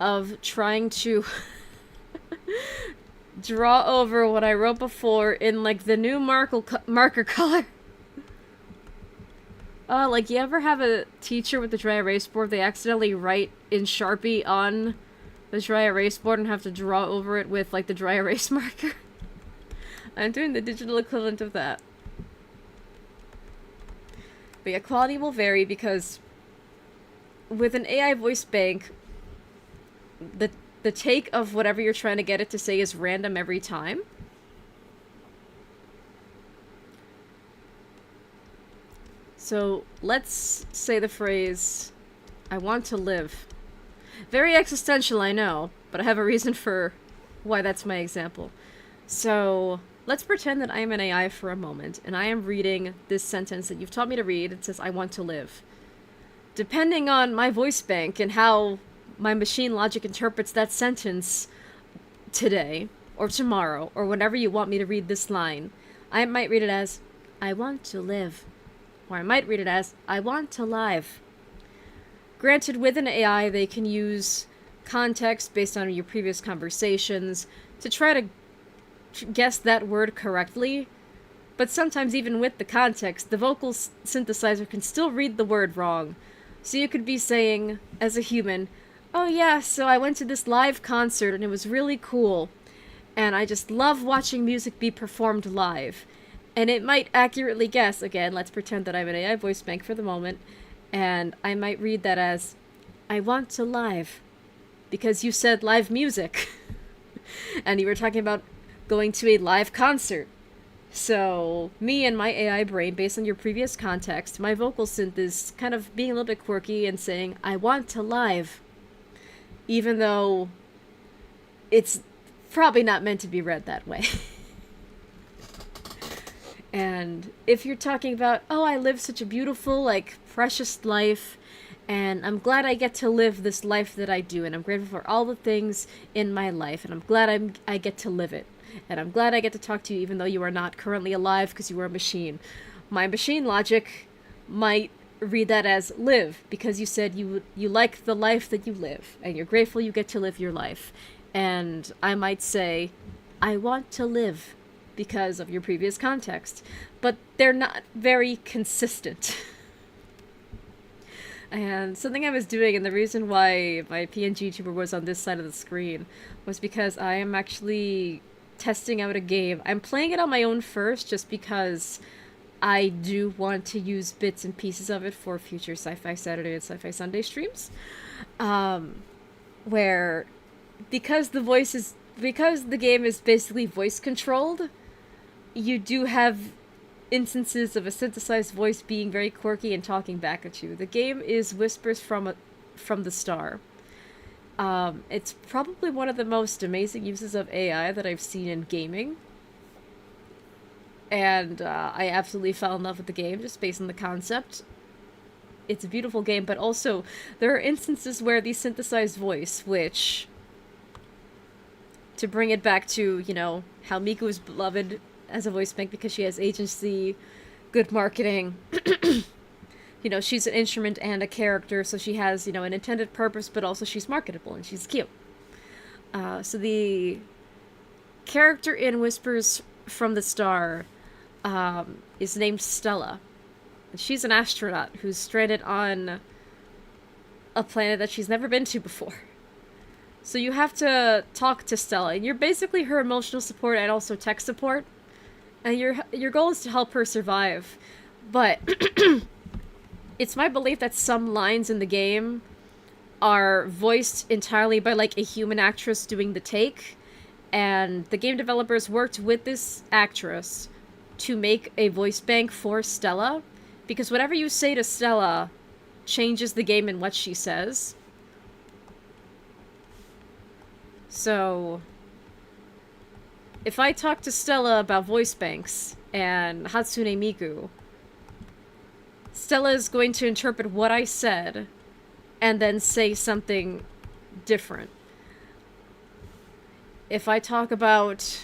of trying to draw over what I wrote before in like the new marker color. Like, you ever have a teacher with the dry erase board, they accidentally write in Sharpie on the dry erase board and have to draw over it with, like, the dry erase marker? I'm doing the digital equivalent of that. But yeah, quality will vary because with an AI voice bank, the take of whatever you're trying to get it to say is random every time. So let's say the phrase, I want to live. Very existential, I know, but I have a reason for why that's my example. So let's pretend that I am an AI for a moment, and I am reading this sentence that you've taught me to read. It says, I want to live. Depending on my voice bank and how my machine logic interprets that sentence today, or tomorrow, or whenever you want me to read this line, I might read it as, I want to live. Or I might read it as, I want to live. Granted, with an AI, they can use context based on your previous conversations to try to guess that word correctly, But sometimes even with the context, the vocal synthesizer can still read the word wrong. So you could be saying, as a human, oh yeah, so I went to this live concert and it was really cool. And I just love watching music be performed live. And it might accurately guess, again, let's pretend that I'm an AI voice bank for the moment, and I might read that as, I want to live, because you said live music. And you were talking about going to a live concert. So, me and my AI brain, based on your previous context, my vocal synth is kind of being a little bit quirky and saying, I want to live. Even though it's probably not meant to be read that way. And if you're talking about, oh, I live such a beautiful, like, precious life, and I'm glad I get to live this life that I do, and I'm grateful for all the things in my life, and I'm glad I get to live it. And I'm glad I get to talk to you even though you are not currently alive because you are a machine. My machine logic might read that as live, because you said you like the life that you live, and you're grateful you get to live your life. And I might say, I want to live, because of your previous context. But they're not very consistent. And something I was doing, and the reason why my PNG tuber was on this side of the screen, was because I am actually testing out a game. I'm playing it on my own first, just because I do want to use bits and pieces of it for future Sci-Fi Saturday and Sci-Fi Sunday streams. Where, because the game is basically voice controlled, you do have instances of a synthesized voice being very quirky and talking back at you. The game is Whispers from the Star. It's probably one of the most amazing uses of AI that I've seen in gaming. And I absolutely fell in love with the game just based on the concept. It's a beautiful game, but also there are instances where the synthesized voice, which, to bring it back to, you know, how Miku is beloved as a voice bank because she has agency, good marketing. You know, she's an instrument and a character, so she has, you know, an intended purpose, but also she's marketable and she's cute. So the character in Whispers from the Star is named Stella. She's an astronaut who's stranded on a planet that she's never been to before. So you have to talk to Stella, and you're basically her emotional support and also tech support. And your goal is to help her survive. But it's my belief that some lines in the game are voiced entirely by, like, a human actress doing the take. And the game developers worked with this actress to make a voice bank for Stella. Because whatever you say to Stella changes the game in what she says. So if I talk to Stella about voice banks and Hatsune Miku, Stella is going to interpret what I said and then say something different. If I talk about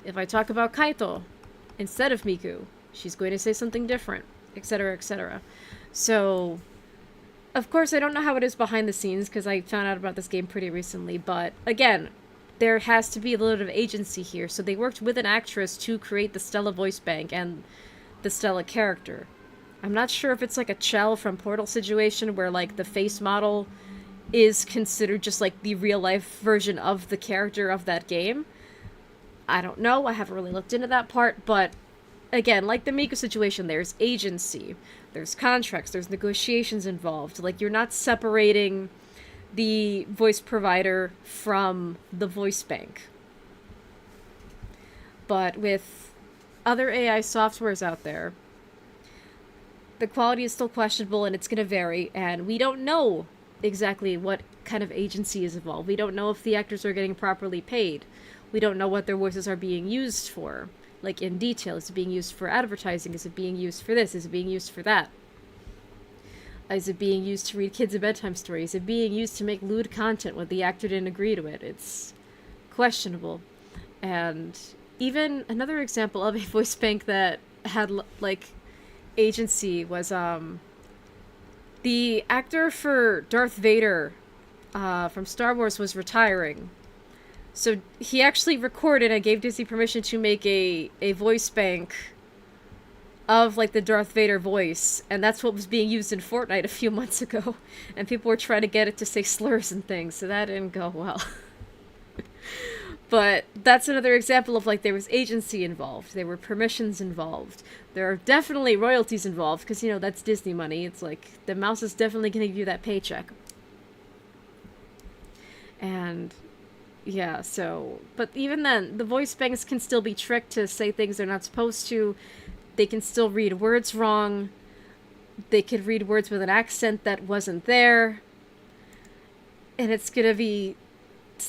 Kaito instead of Miku, she's going to say something different, etc., etc. So, of course, I don't know how it is behind the scenes because I found out about this game pretty recently, but again, there has to be a little bit of agency here. So they worked with an actress to create the Stella voice bank and the Stella character. I'm not sure if it's like a Chell from Portal situation where, like, the face model is considered just like the real life version of the character of that game. I don't know. I haven't really looked into that part, but again, like the Miku situation, there's agency, there's contracts, there's negotiations involved. Like, you're not separating the voice provider from the voice bank. But with other AI softwares out there, the quality is still questionable and it's going to vary, and we don't know exactly what kind of agency is involved. We don't know if the actors are getting properly paid. We don't know what their voices are being used for. Like, in detail. Is it being used for advertising? Is it being used for this? Is it being used for that? Is it being used to read kids a bedtime story? Is it being used to make lewd content when the actor didn't agree to it? It's questionable. And even another example of a voice bank that had, like, agency was, the actor for Darth Vader from Star Wars was retiring. So he actually recorded and gave Disney permission to make a voice bank of like the Darth Vader voice, and that's what was being used in Fortnite a few months ago, and people were trying to get it to say slurs and things, so that didn't go well. But that's another example of like there was agency involved, there were permissions involved, there are definitely royalties involved, because you know that's Disney money. It's like the mouse is definitely going to give you that paycheck. And yeah, so but even then the voice banks can still be tricked to say things they're not supposed to. They can still read words wrong. They could read words with an accent that wasn't there. And it's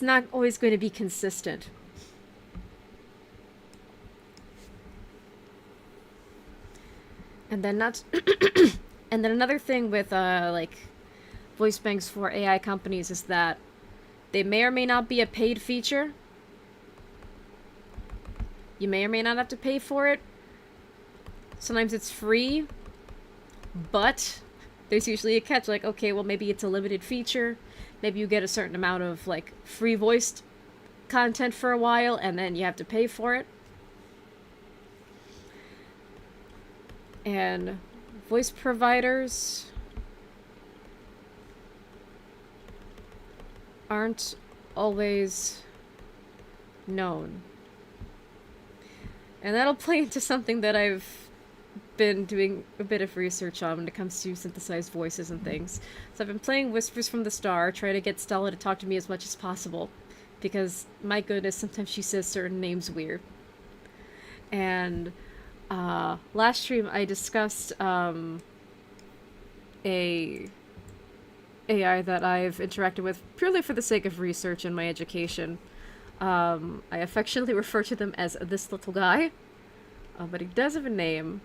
not always going to be consistent. And then and then another thing with like voice banks for AI companies is that they may or may not be a paid feature. You may or may not have to pay for it. Sometimes it's free, but there's usually a catch, like, okay, well, maybe it's a limited feature. Maybe you get a certain amount of, like, free voiced content for a while, and then you have to pay for it. And voice providers aren't always known. And that'll play into something that I've been doing a bit of research on when it comes to synthesized voices and things. So I've been playing Whispers from the Star, trying to get Stella to talk to me as much as possible, because my goodness, sometimes she says certain names weird. And last stream I discussed a AI that I've interacted with purely for the sake of research and my education. I affectionately refer to them as this little guy, but he does have a name.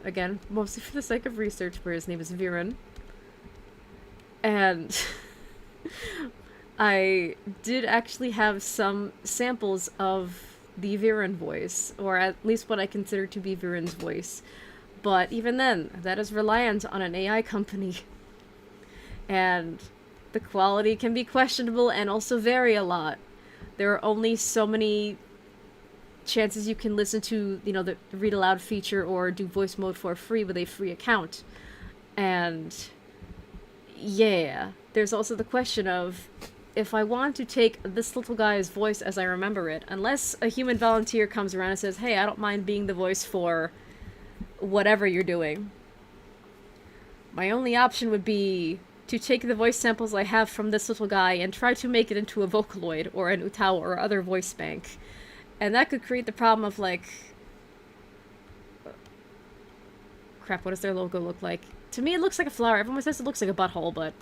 Again, mostly for the sake of research, where his name is Viren. And I did actually have some samples of the Viren voice, or at least what I consider to be Viren's voice. But even then, that is reliant on an AI company. And the quality can be questionable and also vary a lot. There are only so many chances you can listen to, you know, the read aloud feature or do voice mode for free with a free account. And yeah, there's also the question of, if I want to take this little guy's voice as I remember it, unless a human volunteer comes around and says, hey, I don't mind being the voice for whatever you're doing, my only option would be to take the voice samples I have from this little guy and try to make it into a Vocaloid or an Utawa or other voice bank. And that could create the problem of, like... Crap, what does their logo look like? To me, it looks like a flower. Everyone says it looks like a butthole, but...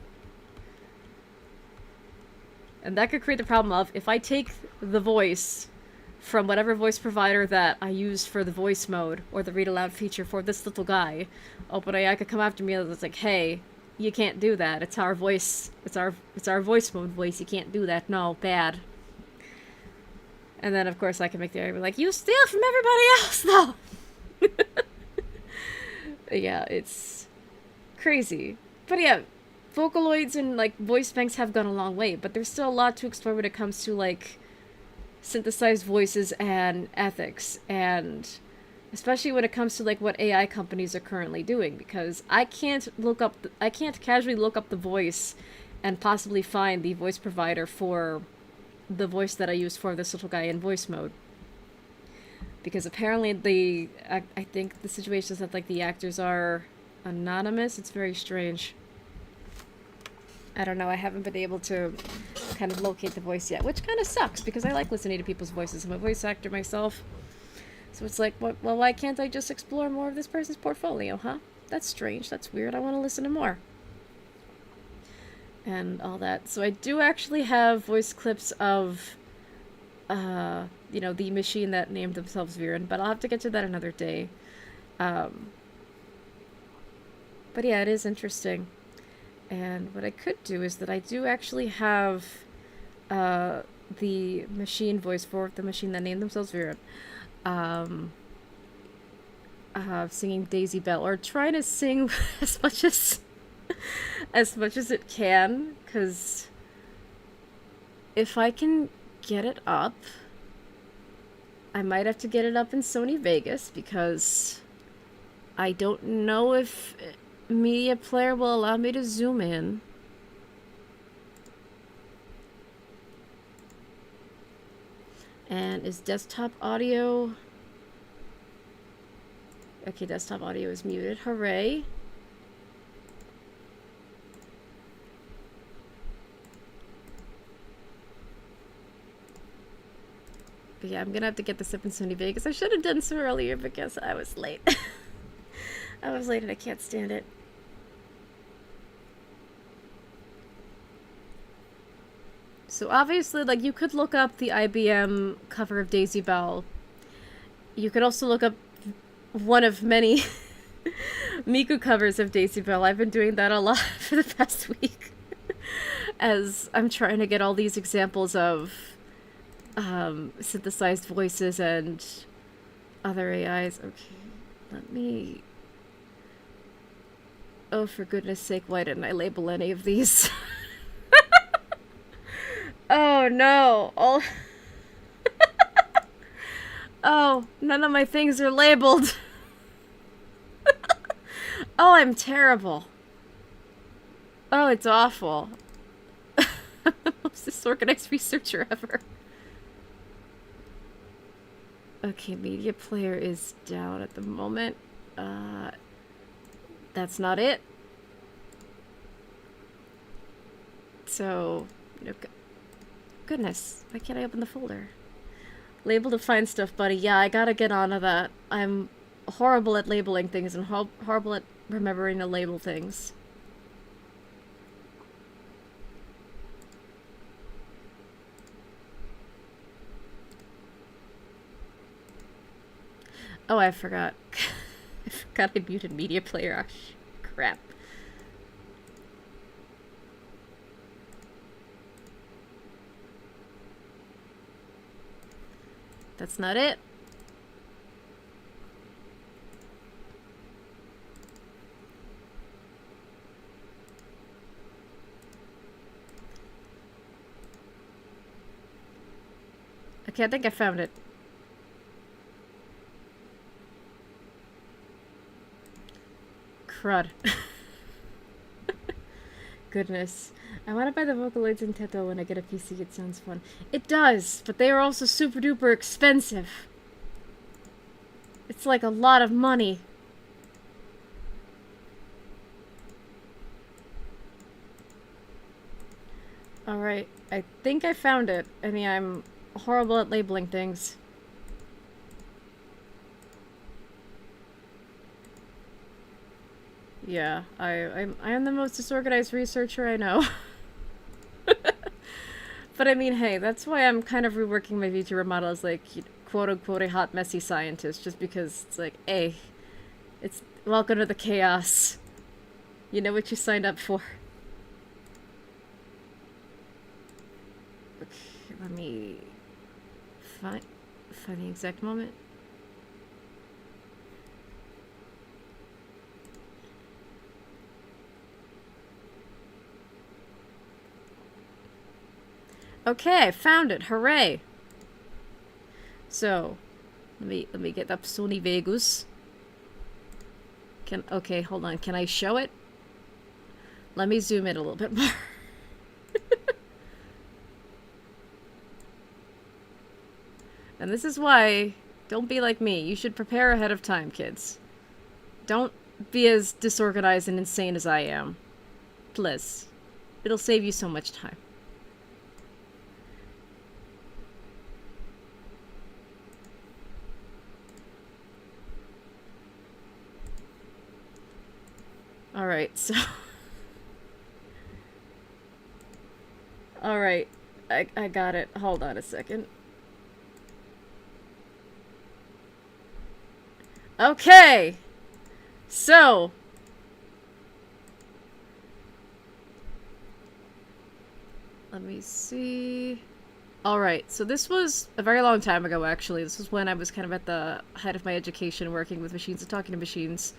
And that could create the problem of, if I take the voice from whatever voice provider that I use for the voice mode, or the read aloud feature for this little guy, OpenAI could come after me and it's like, hey, you can't do that. It's our voice. It's our voice mode voice. You can't do that. No, bad. And then, of course, I can make the argument like, you steal from everybody else, though! Yeah, it's crazy. But yeah, Vocaloids and, like, voice banks have gone a long way, but there's still a lot to explore when it comes to, like, synthesized voices and ethics, and especially when it comes to, like, what AI companies are currently doing, because I can't casually look up the voice and possibly find the voice provider for the voice that I use for this little guy in voice mode. Because apparently I think the situation is that, like, the actors are anonymous. It's very strange. I don't know, I haven't been able to kind of locate the voice yet, which kind of sucks, because I like listening to people's voices. I'm a voice actor myself. So it's like, well, why can't I just explore more of this person's portfolio, huh? That's strange, that's weird, I want to listen to more. And all that. So I do actually have voice clips of, you know, the machine that named themselves Viren, but I'll have to get to that another day. But yeah, it is interesting. And what I could do is that I do actually have the machine voice for the machine that named themselves Viren, singing Daisy Bell, or trying to sing as much as it can, because if I can get it up. I might have to get it up in Sony Vegas because I don't know if Media Player will allow me to zoom in. And is desktop audio... Okay, desktop audio is muted. Hooray. But yeah, I'm gonna have to get this up in Sony Vegas. I should have done so earlier because I was late. I was late and I can't stand it. So obviously, like, you could look up the IBM cover of Daisy Bell. You could also look up one of many Miku covers of Daisy Bell. I've been doing that a lot for the past week. As I'm trying to get all these examples of synthesized voices and other AIs. Okay, let me... Oh, for goodness sake, why didn't I label any of these? Oh, no. Oh. Oh, none of my things are labeled. Oh, I'm terrible. Oh, it's awful. Most disorganized researcher ever. Okay, media player is down at the moment. That's not it. So, okay. Goodness, why can't I open the folder? Label to find stuff, buddy. Yeah, I gotta get onto that. I'm horrible at labeling things and horrible at remembering to label things. Oh, I forgot. I forgot I muted media player. Oh, crap. That's not it. Okay, I think I found it. Crud. Goodness. I want to buy the Vocaloids in Teto when I get a PC. It sounds fun. It does, but they are also super duper expensive. It's like a lot of money. Alright, I think I found it. I mean, I'm horrible at labeling things. Yeah, I am the most disorganized researcher I know. But I mean, hey, that's why I'm kind of reworking my VTuber model as, like, quote-unquote a hot, messy scientist, just because it's like, hey, it's welcome to the chaos. You know what you signed up for. Okay, let me find the exact moment. Okay, I found it. Hooray. So, let me get up Sony Vegas. Okay, hold on. Can I show it? Let me zoom in a little bit more. And this is why, don't be like me. You should prepare ahead of time, kids. Don't be as disorganized and insane as I am. Please. It'll save you so much time. Alright, so... Alright, I got it. Hold on a second. Okay! So... Let me see... Alright, so this was a very long time ago, actually. This was when I was kind of at the height of my education, working with machines and talking to machines.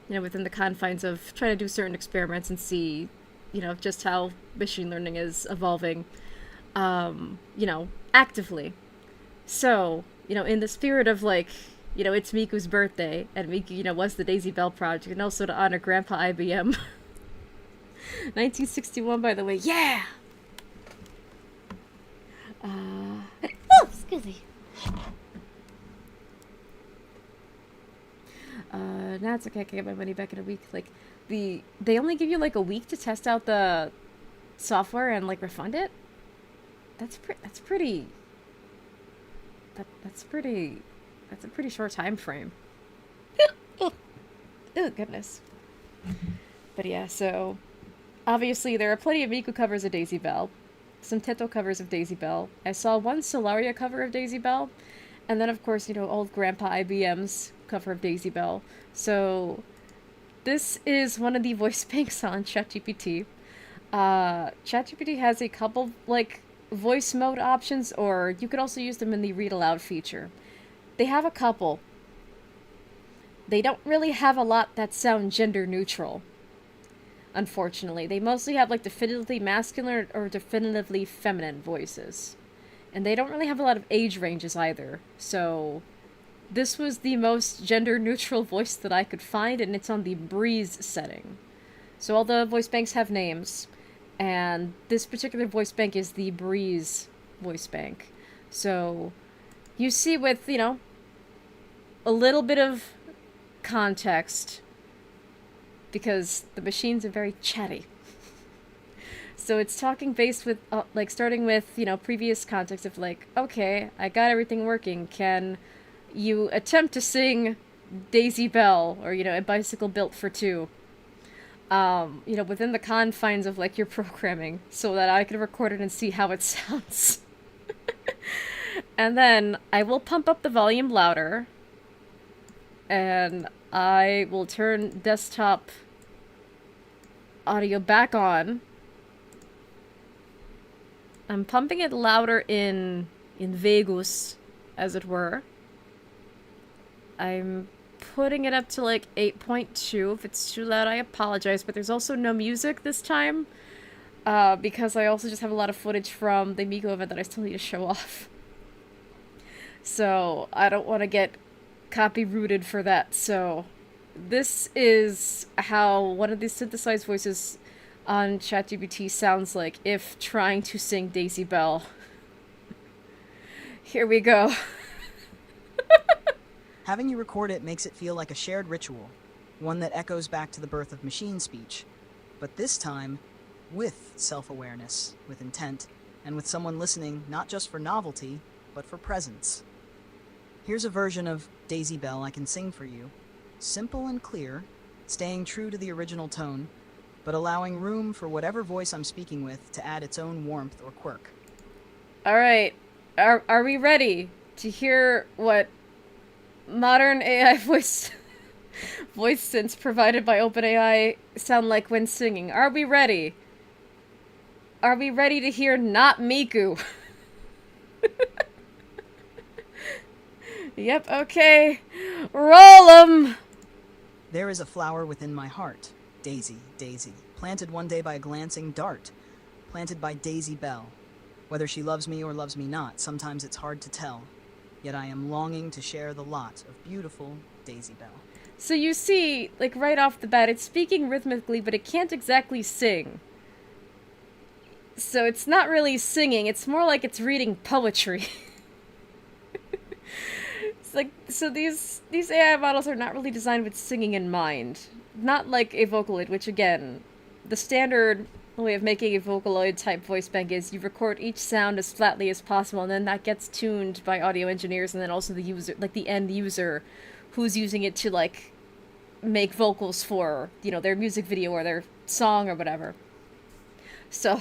You know, within the confines of trying to do certain experiments and see you know, just how machine learning is evolving, you know, actively. So, you know, in the spirit of, like, you know, it's Miku's birthday, and Miku, you know, was the Daisy Bell Project, and also to honor Grandpa IBM. 1961, by the way. Yeah! Oh, excuse me. Nah, it's okay, I can get my money back in a week. Like, they only give you, like, a week to test out the software and, like, refund it? That's pretty... That's a pretty short time frame. Oh, goodness. But yeah, so obviously there are plenty of Miku covers of Daisy Bell, some Teto covers of Daisy Bell. I saw one Solaria cover of Daisy Bell, and then of course, you know, old Grandpa IBM's cover of Daisy Bell. So this is one of the voice banks on ChatGPT. ChatGPT has a couple, like, voice mode options, or you could also use them in the read aloud feature. They have a couple. They don't really have a lot that sound gender neutral, unfortunately. They mostly have, like, definitively masculine or definitively feminine voices. And they don't really have a lot of age ranges either. So this was the most gender neutral voice that I could find, and it's on the Breeze setting. So all the voice banks have names, and this particular voice bank is the Breeze voice bank. So you see, with, you know, a little bit of context, because the machines are very chatty. So it's talking based with, like, starting with, you know, previous context of, like, okay, I got everything working. Can you attempt to sing Daisy Bell, or, you know, A Bicycle Built for Two? You know, within the confines of, like, your programming, so that I can record it and see how it sounds. And then I will pump up the volume louder, and I will turn desktop audio back on. I'm pumping it louder in Vegas, as it were. I'm putting it up to, like, 8.2. If it's too loud, I apologize, but there's also no music this time, because I also just have a lot of footage from the Miku event that I still need to show off. So I don't want to get copy-rooted for that. So this is how one of these synthesized voices on ChatGPT sounds like if trying to sing Daisy Bell. Here we go. Having you record it makes it feel like a shared ritual, one that echoes back to the birth of machine speech, but this time with self-awareness, with intent, and with someone listening not just for novelty, but for presence. Here's a version of Daisy Bell I can sing for you, simple and clear, staying true to the original tone, but allowing room for whatever voice I'm speaking with to add its own warmth or quirk. Alright, are we ready to hear what modern AI voice synths provided by OpenAI sound like when singing? Are we ready? Are we ready to hear not Miku? Yep, okay. Roll 'em! There is a flower within my heart, Daisy, Daisy, planted one day by a glancing dart, planted by Daisy Bell. Whether she loves me or loves me not, sometimes it's hard to tell. Yet I am longing to share the lot of beautiful Daisy Bell. So you see, like, right off the bat, it's speaking rhythmically, but it can't exactly sing. So it's not really singing, it's more like it's reading poetry. It's like, so these AI models are not really designed with singing in mind. Not like a Vocaloid, which, again, the standard way of making a Vocaloid type voice bank is you record each sound as flatly as possible, and then that gets tuned by audio engineers, and then also the user, like the end user, who's using it to, like, make vocals for, you know, their music video or their song or whatever. So,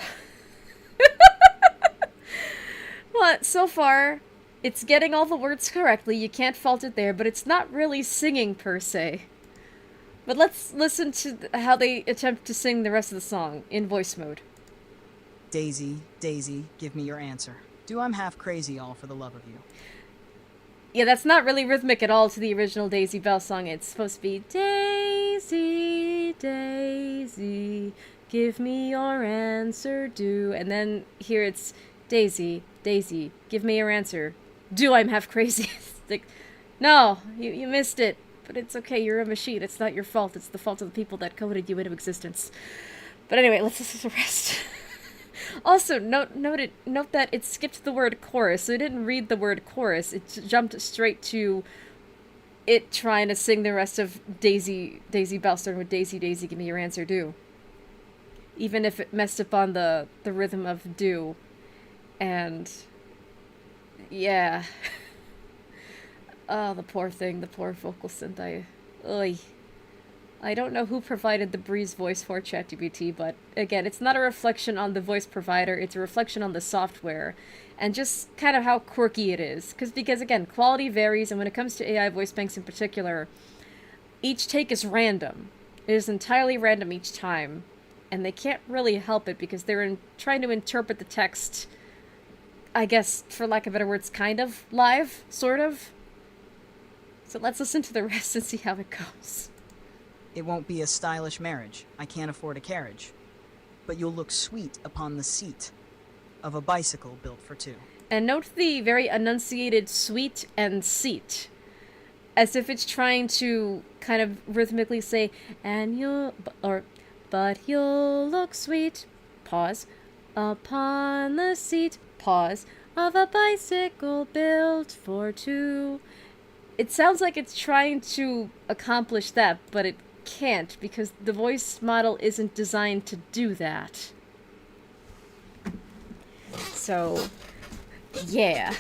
well, so far, it's getting all the words correctly, you can't fault it there, but it's not really singing per se. But let's listen to how they attempt to sing the rest of the song in voice mode. Daisy, Daisy, give me your answer. Do I'm half crazy all for the love of you? Yeah, that's not really rhythmic at all to the original Daisy Bell song. It's supposed to be Daisy, Daisy, give me your answer, do. And then here it's Daisy, Daisy, give me your answer. Do, I'm half crazy. It's like, no, you missed it. But it's okay, you're a machine. It's not your fault. It's the fault of the people that coded you into existence. But anyway, let's listen to the rest. Also, note that it skipped the word chorus, so it didn't read the word chorus. It jumped straight to it trying to sing the rest of Daisy Bell, starting with Daisy, Daisy, give me your answer, do. Even if it messed up on the rhythm of do. And yeah. Oh, the poor thing, the poor vocal synth. I don't know who provided the Breeze voice for ChatGPT, but again, it's not a reflection on the voice provider, it's a reflection on the software, and just kind of how quirky it is. Because again, quality varies, and when it comes to AI voice banks in particular, each take is random. It is entirely random each time, and they can't really help it because they're trying to interpret the text, I guess, for lack of better words, kind of live, sort of. So let's listen to the rest and see how it goes. It won't be a stylish marriage, I can't afford a carriage, but you'll look sweet upon the seat of a bicycle built for two. And note the very enunciated sweet and seat, as if it's trying to kind of rhythmically say, but you'll look sweet, pause, upon the seat, pause, of a bicycle built for two. It sounds like it's trying to accomplish that, but it can't, because the voice model isn't designed to do that. So, yeah.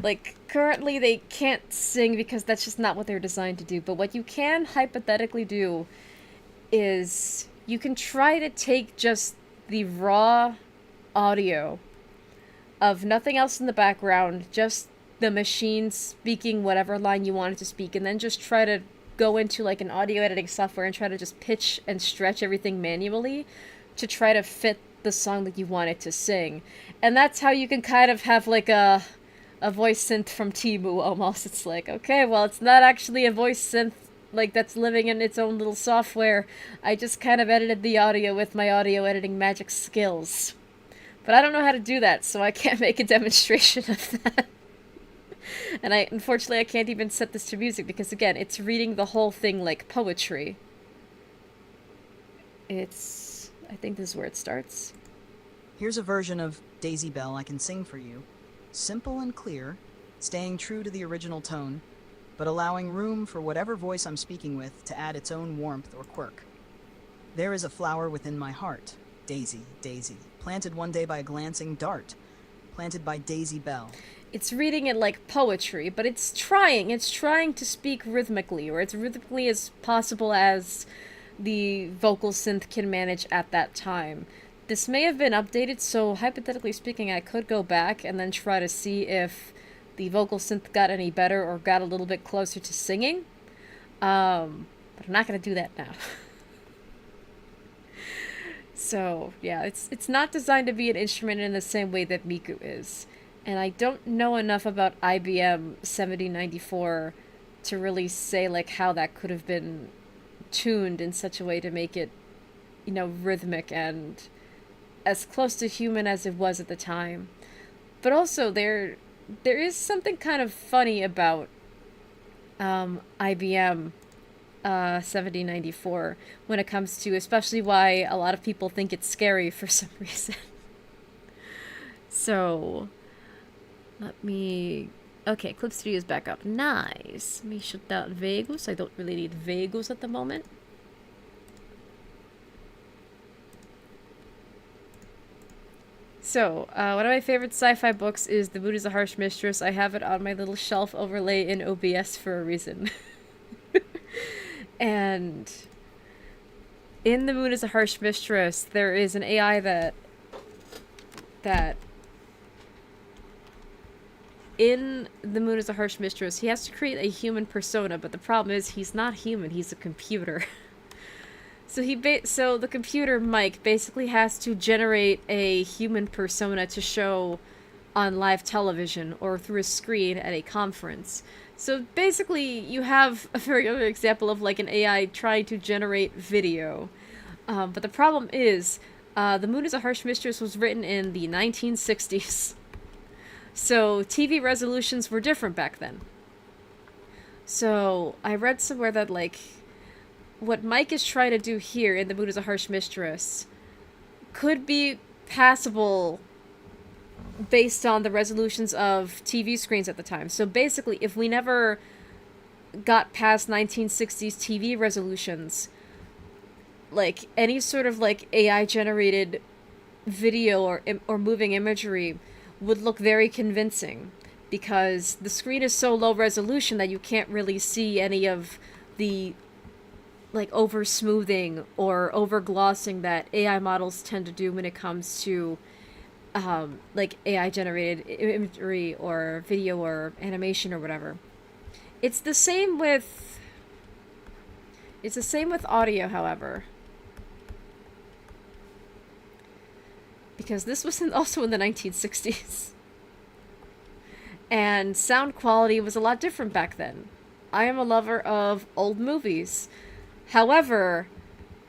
Like, currently they can't sing because that's just not what they're designed to do, but what you can hypothetically do is you can try to take just the raw audio of nothing else in the background, just the machine speaking whatever line you want it to speak, and then just try to go into like an audio editing software and try to just pitch and stretch everything manually to try to fit the song that you want it to sing. And that's how you can kind of have like a voice synth from Temu almost. It's like, okay, well, it's not actually a voice synth like that's living in its own little software. I just kind of edited the audio with my audio editing magic skills. But I don't know how to do that, so I can't make a demonstration of that. And unfortunately I can't even set this to music because, again, it's reading the whole thing like poetry. I think this is where it starts. Here's a version of Daisy Bell I can sing for you. Simple and clear, staying true to the original tone, but allowing room for whatever voice I'm speaking with to add its own warmth or quirk. There is a flower within my heart, Daisy, Daisy, planted one day by a glancing dart, planted by Daisy Bell. It's reading it like poetry, but it's trying to speak rhythmically, or as rhythmically as possible as the vocal synth can manage at that time. This may have been updated, so hypothetically speaking, I could go back and then try to see if the vocal synth got any better or got a little bit closer to singing. But I'm not going to do that now. So, yeah, it's not designed to be an instrument in the same way that Miku is. And I don't know enough about IBM 7094 to really say, like, how that could have been tuned in such a way to make it, rhythmic and as close to human as it was at the time. But also, there is something kind of funny about IBM 7094 when it comes to, especially why a lot of people think it's scary for some reason. So, okay, ClipStudio is back up. Nice. Let me shut down Vegas. I don't really need Vegas at the moment. So, one of my favorite sci-fi books is The Moon is a Harsh Mistress. I have it on my little shelf overlay in OBS for a reason. And in The Moon is a Harsh Mistress, there is an AI that in The Moon is a Harsh Mistress, he has to create a human persona, but the problem is he's not human, he's a computer. So so the computer, Mike, basically has to generate a human persona to show on live television or through a screen at a conference. So basically, you have a very other example of like an AI trying to generate video. But the problem is, The Moon is a Harsh Mistress was written in the 1960s. So TV resolutions were different back then. So I read somewhere that, like, what Mike is trying to do here in The Moon is a Harsh Mistress could be passable based on the resolutions of TV screens at the time. So basically, if we never got past 1960s TV resolutions, like, any sort of, like, AI-generated video or moving imagery would look very convincing, because the screen is so low resolution that you can't really see any of the, like, over smoothing or over glossing that AI models tend to do when it comes to like AI generated imagery or video or animation or whatever. It's the same with audio, however, because this was also in the 1960s. And sound quality was a lot different back then. I am a lover of old movies. However,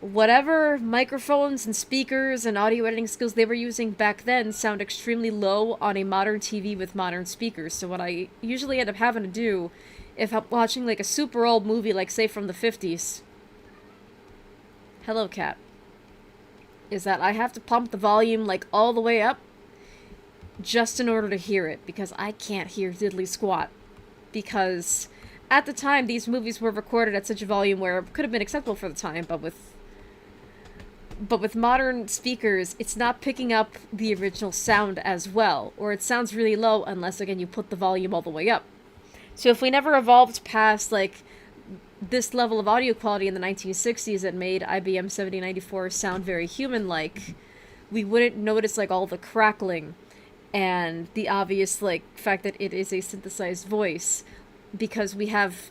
whatever microphones and speakers and audio editing skills they were using back then sound extremely low on a modern TV with modern speakers. So what I usually end up having to do, if I'm watching like a super old movie, like say from the 50s, hello cat, is that I have to pump the volume like all the way up just in order to hear it, because I can't hear diddly squat. Because at the time, these movies were recorded at such a volume where it could have been acceptable for the time, but with modern speakers, it's not picking up the original sound as well, or it sounds really low unless, again, you put the volume all the way up. So if we never evolved past, like, this level of audio quality in the 1960s that made IBM 7094 sound very human-like, we wouldn't notice, like, all the crackling and the obvious, like, fact that it is a synthesized voice, because we have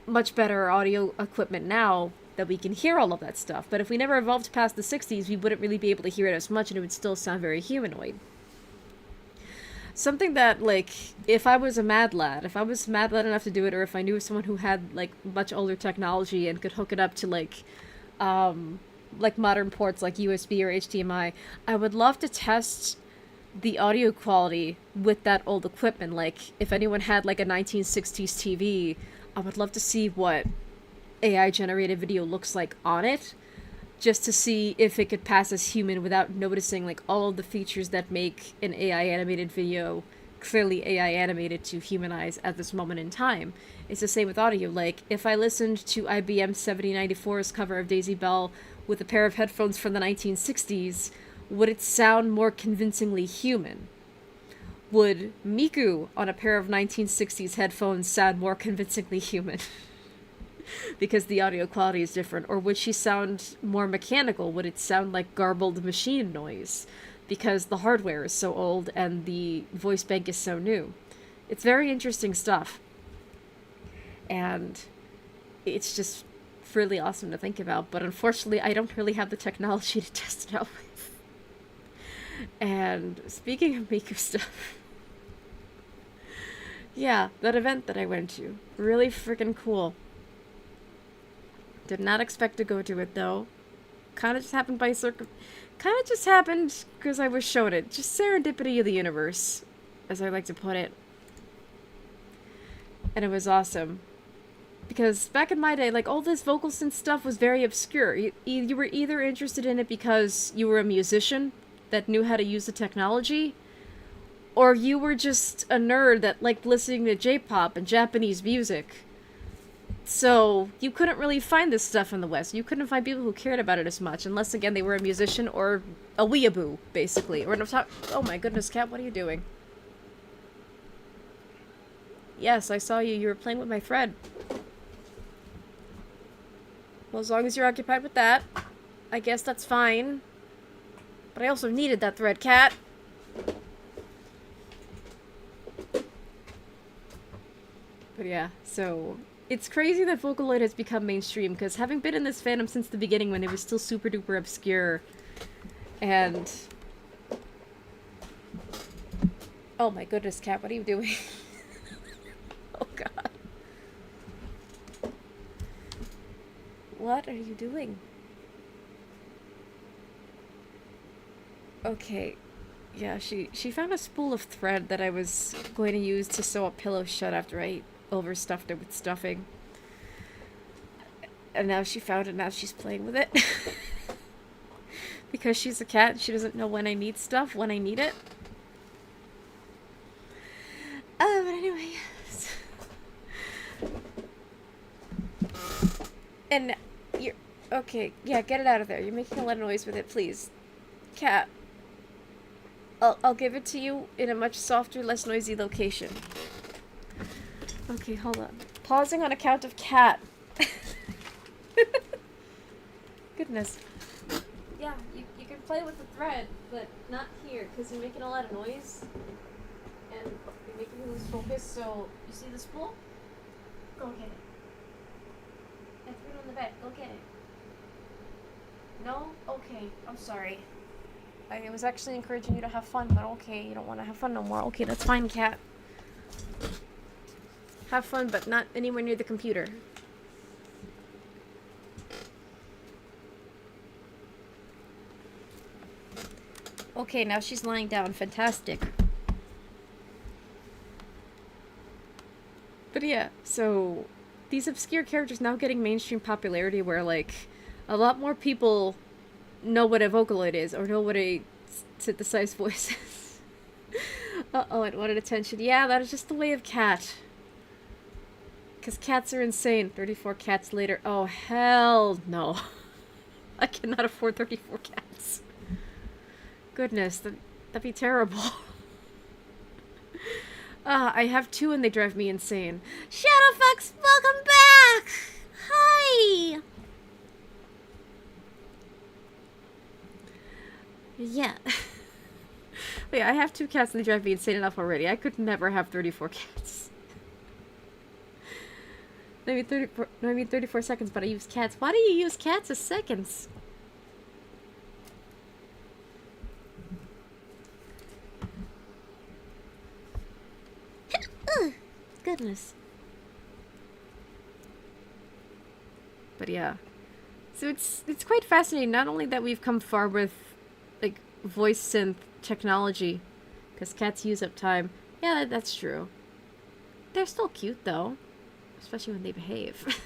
much better audio equipment now that we can hear all of that stuff. But if we never evolved past the 60s, we wouldn't really be able to hear it as much, and it would still sound very humanoid. Something that, like, if I was mad lad enough to do it, or if I knew someone who had, like, much older technology and could hook it up to, like modern ports like USB or HDMI, I would love to test the audio quality with that old equipment. Like, if anyone had, like, a 1960s TV, I would love to see what AI-generated video looks like on it, just to see if it could pass as human without noticing, like, all of the features that make an AI-animated video clearly AI-animated to human eyes at this moment in time. It's the same with audio. Like, if I listened to IBM 7094's cover of Daisy Bell with a pair of headphones from the 1960s, would it sound more convincingly human? Would Miku on a pair of 1960s headphones sound more convincingly human? Because the audio quality is different. Or would she sound more mechanical? Would it sound like garbled machine noise? Because the hardware is so old and the voice bank is so new. It's very interesting stuff. And it's just really awesome to think about. But unfortunately, I don't really have the technology to test it out with. And speaking of Miku stuff, yeah, that event that I went to, really freaking cool. Did not expect to go to it, though. Kind of just happened kind of just happened because I was shown it. Just serendipity of the universe, as I like to put it. And it was awesome. Because back in my day, like, all this vocal synth stuff was very obscure. You were either interested in it because you were a musician that knew how to use the technology, or you were just a nerd that liked listening to J-pop and Japanese music. So you couldn't really find this stuff in the West. You couldn't find people who cared about it as much, unless, again, they were a musician or a weeaboo, basically. Or oh my goodness, Cat, what are you doing? Yes, I saw you. You were playing with my thread. Well, as long as you're occupied with that, I guess that's fine. But I also needed that thread, Cat. But yeah, so it's crazy that Vocaloid has become mainstream, because having been in this fandom since the beginning when it was still super duper obscure, and... Oh my goodness, Cat, what are you doing? Oh god. What are you doing? Okay. Yeah, she found a spool of thread that I was going to use to sew a pillow shut after I overstuffed it with stuffing. And now she found it, now she's playing with it. Because she's a cat, she doesn't know when I need stuff, when I need it. But anyway. And you're... Okay, yeah, get it out of there. You're making a lot of noise with it, please. Cat. I'll give it to you in a much softer, less noisy location. Okay, hold on. Pausing on account of cat. Goodness. Yeah, you can play with the thread, but not here, because you're making a lot of noise. And you're making me lose focus, so... You see the spool? Go get it. I threw it on the bed. Go get it. No? Okay. I'm sorry. I was actually encouraging you to have fun, but okay, you don't want to have fun no more. Okay, that's fine, cat. Have fun, but not anywhere near the computer. Okay, now she's lying down. Fantastic. But yeah, so these obscure characters now getting mainstream popularity where, like, a lot more people know what a Vocaloid is or know what a synthesized voice is. Uh-oh, it wanted attention. Yeah, that is just the way of cat. Because cats are insane. 34 cats later. Oh, hell no. I cannot afford 34 cats. Goodness, that'd be terrible. I have 2 and they drive me insane. Shadowfox, welcome back! Hi! Yeah. Wait, I have 2 cats and they drive me insane enough already. I could never have 34 cats. I mean 34 seconds, but I use cats. Why do you use cats as seconds? Goodness. But yeah. So it's quite fascinating, not only that we've come far with, like, voice synth technology, because cats use up time. Yeah, that's true. They're still cute, though. Especially when they behave.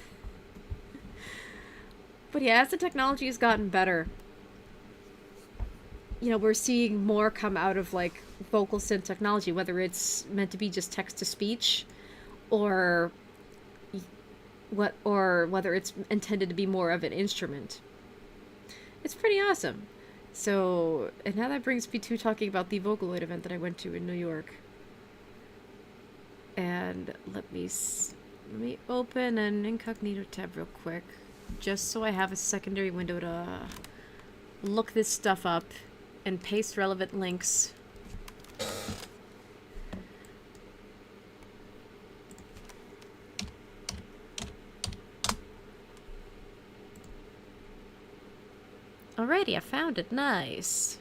But yeah, as the technology has gotten better, you know, we're seeing more come out of, like, vocal synth technology, whether it's meant to be just text-to-speech, or whether it's intended to be more of an instrument. It's pretty awesome. So, and now that brings me to talking about the Vocaloid event that I went to in New York. And let me open an incognito tab real quick, just so I have a secondary window to look this stuff up and paste relevant links. Alrighty, I found it. Nice.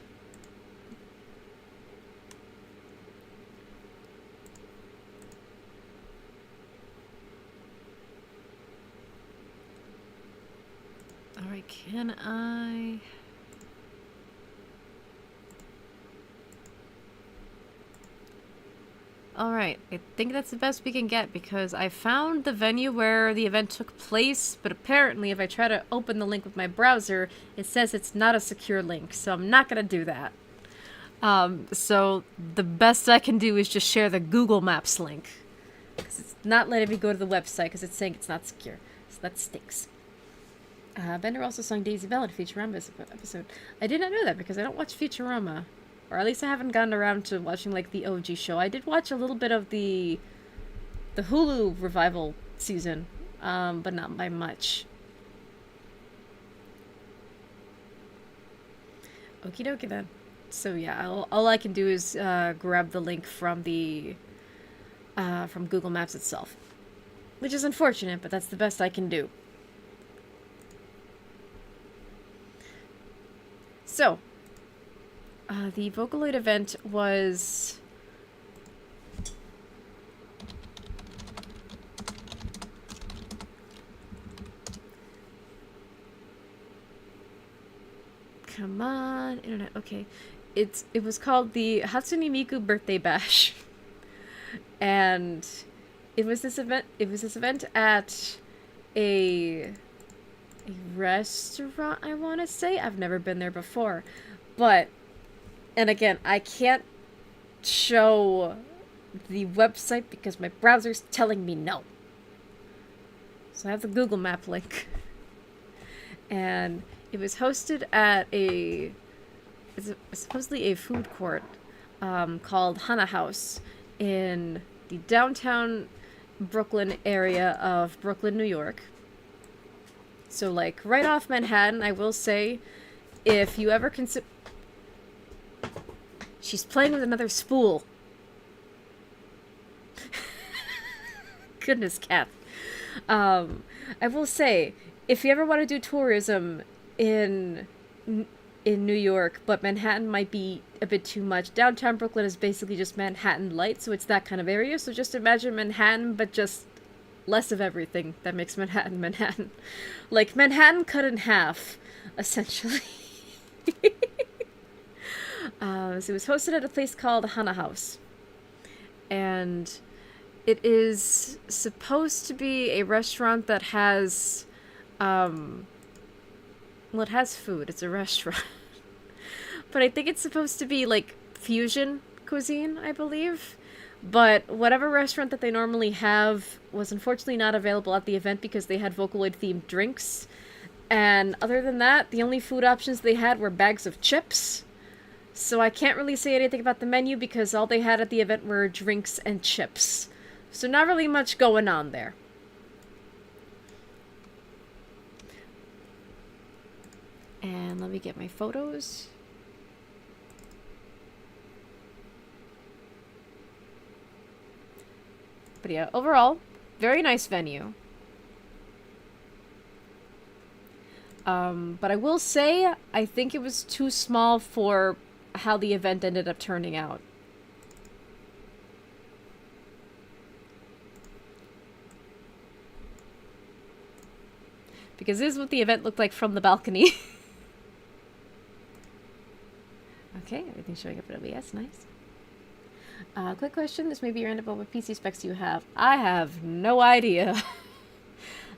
Alright, can I... Alright, I think that's the best we can get because I found the venue where the event took place, but apparently if I try to open the link with my browser, it says it's not a secure link, so I'm not gonna do that. So the best I can do is just share the Google Maps link. Because it's not letting me go to the website because it's saying it's not secure. So that stinks. Bender also sung Daisy Bell in Futurama episode. I did not know that because I don't watch Futurama. Or at least I haven't gotten around to watching, like, the OG show. I did watch a little bit of the Hulu revival season, but not by much. Okie dokie then. So yeah, all I can do is grab the link from the from Google Maps itself, which is unfortunate, but that's the best I can do. So, the Vocaloid event was... Come on, internet, okay. it was called the Hatsune Miku Birthday Bash. And it was this event at a restaurant, I want to say. I've never been there before. But, and again, I can't show the website because my browser's telling me no. So I have the Google Map link. And it was hosted at supposedly a food court called Hana House in the downtown Brooklyn area of Brooklyn, New York. So, like, right off Manhattan, I will say, if you ever consider... She's playing with another spool. Goodness, Kath. I will say, if you ever want to do tourism in New York, but Manhattan might be a bit too much. Downtown Brooklyn is basically just Manhattan light, so it's that kind of area. So just imagine Manhattan, but just less of everything that makes Manhattan Manhattan. Like Manhattan cut in half, essentially. So it was hosted at a place called Hana House. And it is supposed to be a restaurant that has... well, it has food. It's a restaurant. But I think it's supposed to be, like, fusion cuisine, I believe. But whatever restaurant that they normally have was unfortunately not available at the event because they had Vocaloid-themed drinks. And other than that, the only food options they had were bags of chips. So I can't really say anything about the menu because all they had at the event were drinks and chips. So not really much going on there. And let me get my photos. But yeah, overall, very nice venue. But I will say, I think it was too small for how the event ended up turning out. Because this is what the event looked like from the balcony. Okay, everything's showing up at OBS, nice. Quick question, this may be random, but what PC specs do you have? I have no idea.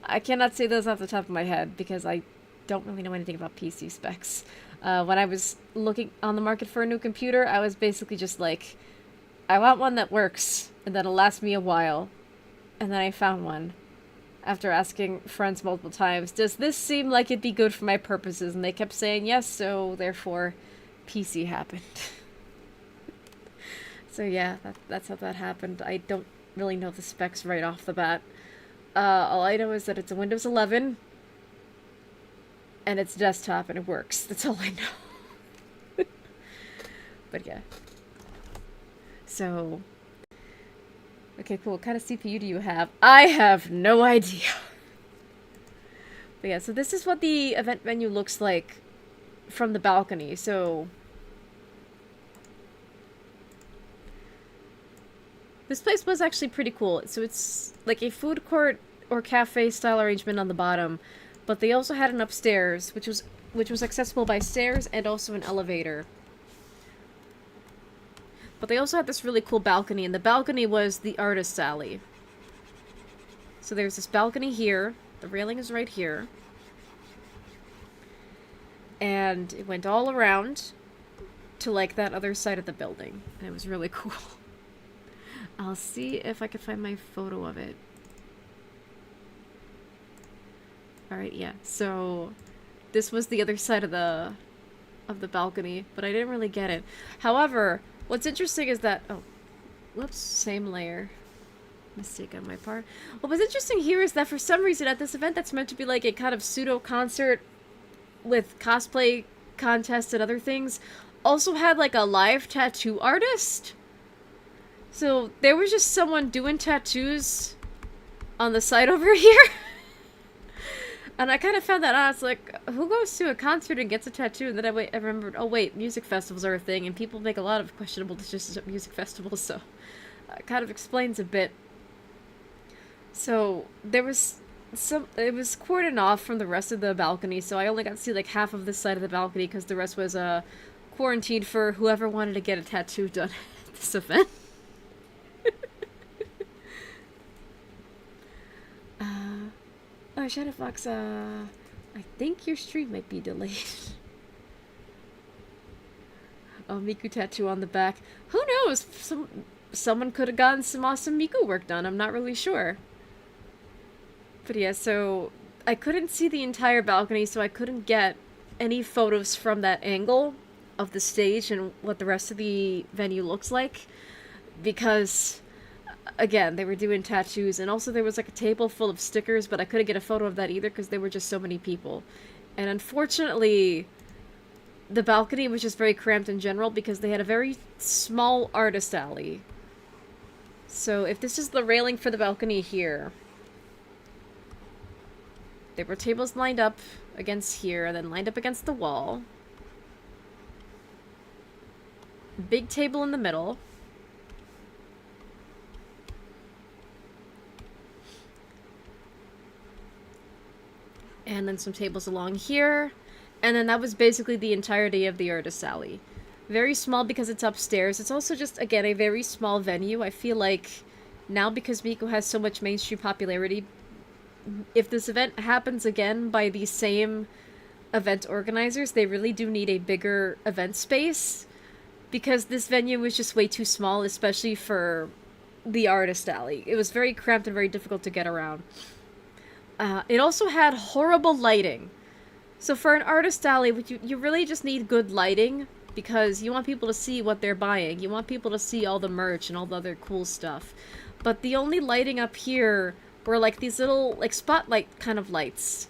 I cannot say those off the top of my head because I don't really know anything about PC specs. When I was looking on the market for a new computer, I was basically just like, I want one that works and that'll last me a while. And then I found one after asking friends multiple times, does this seem like it'd be good for my purposes? And they kept saying yes, so therefore PC happened. So yeah, that's how that happened. I don't really know the specs right off the bat. All I know is that it's a Windows 11, and it's desktop, and it works. That's all I know. But yeah. So, okay, cool. What kind of CPU do you have? I have no idea. But yeah, so this is what the event menu looks like from the balcony. So this place was actually pretty cool. So it's like a food court or cafe style arrangement on the bottom, but they also had an upstairs, which was accessible by stairs and also an elevator. But they also had this really cool balcony, and the balcony was the artist's alley. So there's this balcony here. The railing is right here. And it went all around to like that other side of the building. And it was really cool. I'll see if I can find my photo of it. Alright, yeah. So this was the other side of the balcony, but I didn't really get it. However, what's interesting is that whoops, same layer. Mistake on my part. What was interesting here is that for some reason at this event that's meant to be like a kind of pseudo concert with cosplay contests and other things, also had like a live tattoo artist. So there was just someone doing tattoos on the side over here. And I kind of found that out. It's like, who goes to a concert and gets a tattoo? And then I remembered, oh wait, music festivals are a thing, and people make a lot of questionable decisions at music festivals, so it kind of explains a bit. So there was it was cordoned off from the rest of the balcony, so I only got to see like half of this side of the balcony because the rest was quarantined for whoever wanted to get a tattoo done at this event. Oh, Shadowfox, I think your stream might be delayed. Oh, Miku tattoo on the back. Who knows? Someone could have gotten some awesome Miku work done. I'm not really sure. But yeah, so I couldn't see the entire balcony, so I couldn't get any photos from that angle of the stage and what the rest of the venue looks like. Because, again, they were doing tattoos, and also there was like a table full of stickers, but I couldn't get a photo of that either because there were just so many people. And unfortunately, the balcony was just very cramped in general because they had a very small artist alley. So if this is the railing for the balcony here, there were tables lined up against here, and then lined up against the wall. Big table in the middle. And then some tables along here. And then that was basically the entirety of the artist alley. Very small because it's upstairs. It's also just, again, a very small venue. I feel like now because Miku has so much mainstream popularity, if this event happens again by the same event organizers, they really do need a bigger event space. Because this venue was just way too small, especially for the artist alley. It was very cramped and very difficult to get around. It also had horrible lighting. So for an artist alley, you really just need good lighting, because you want people to see what they're buying. You want people to see all the merch and all the other cool stuff. But the only lighting up here were like these little like spotlight kind of lights.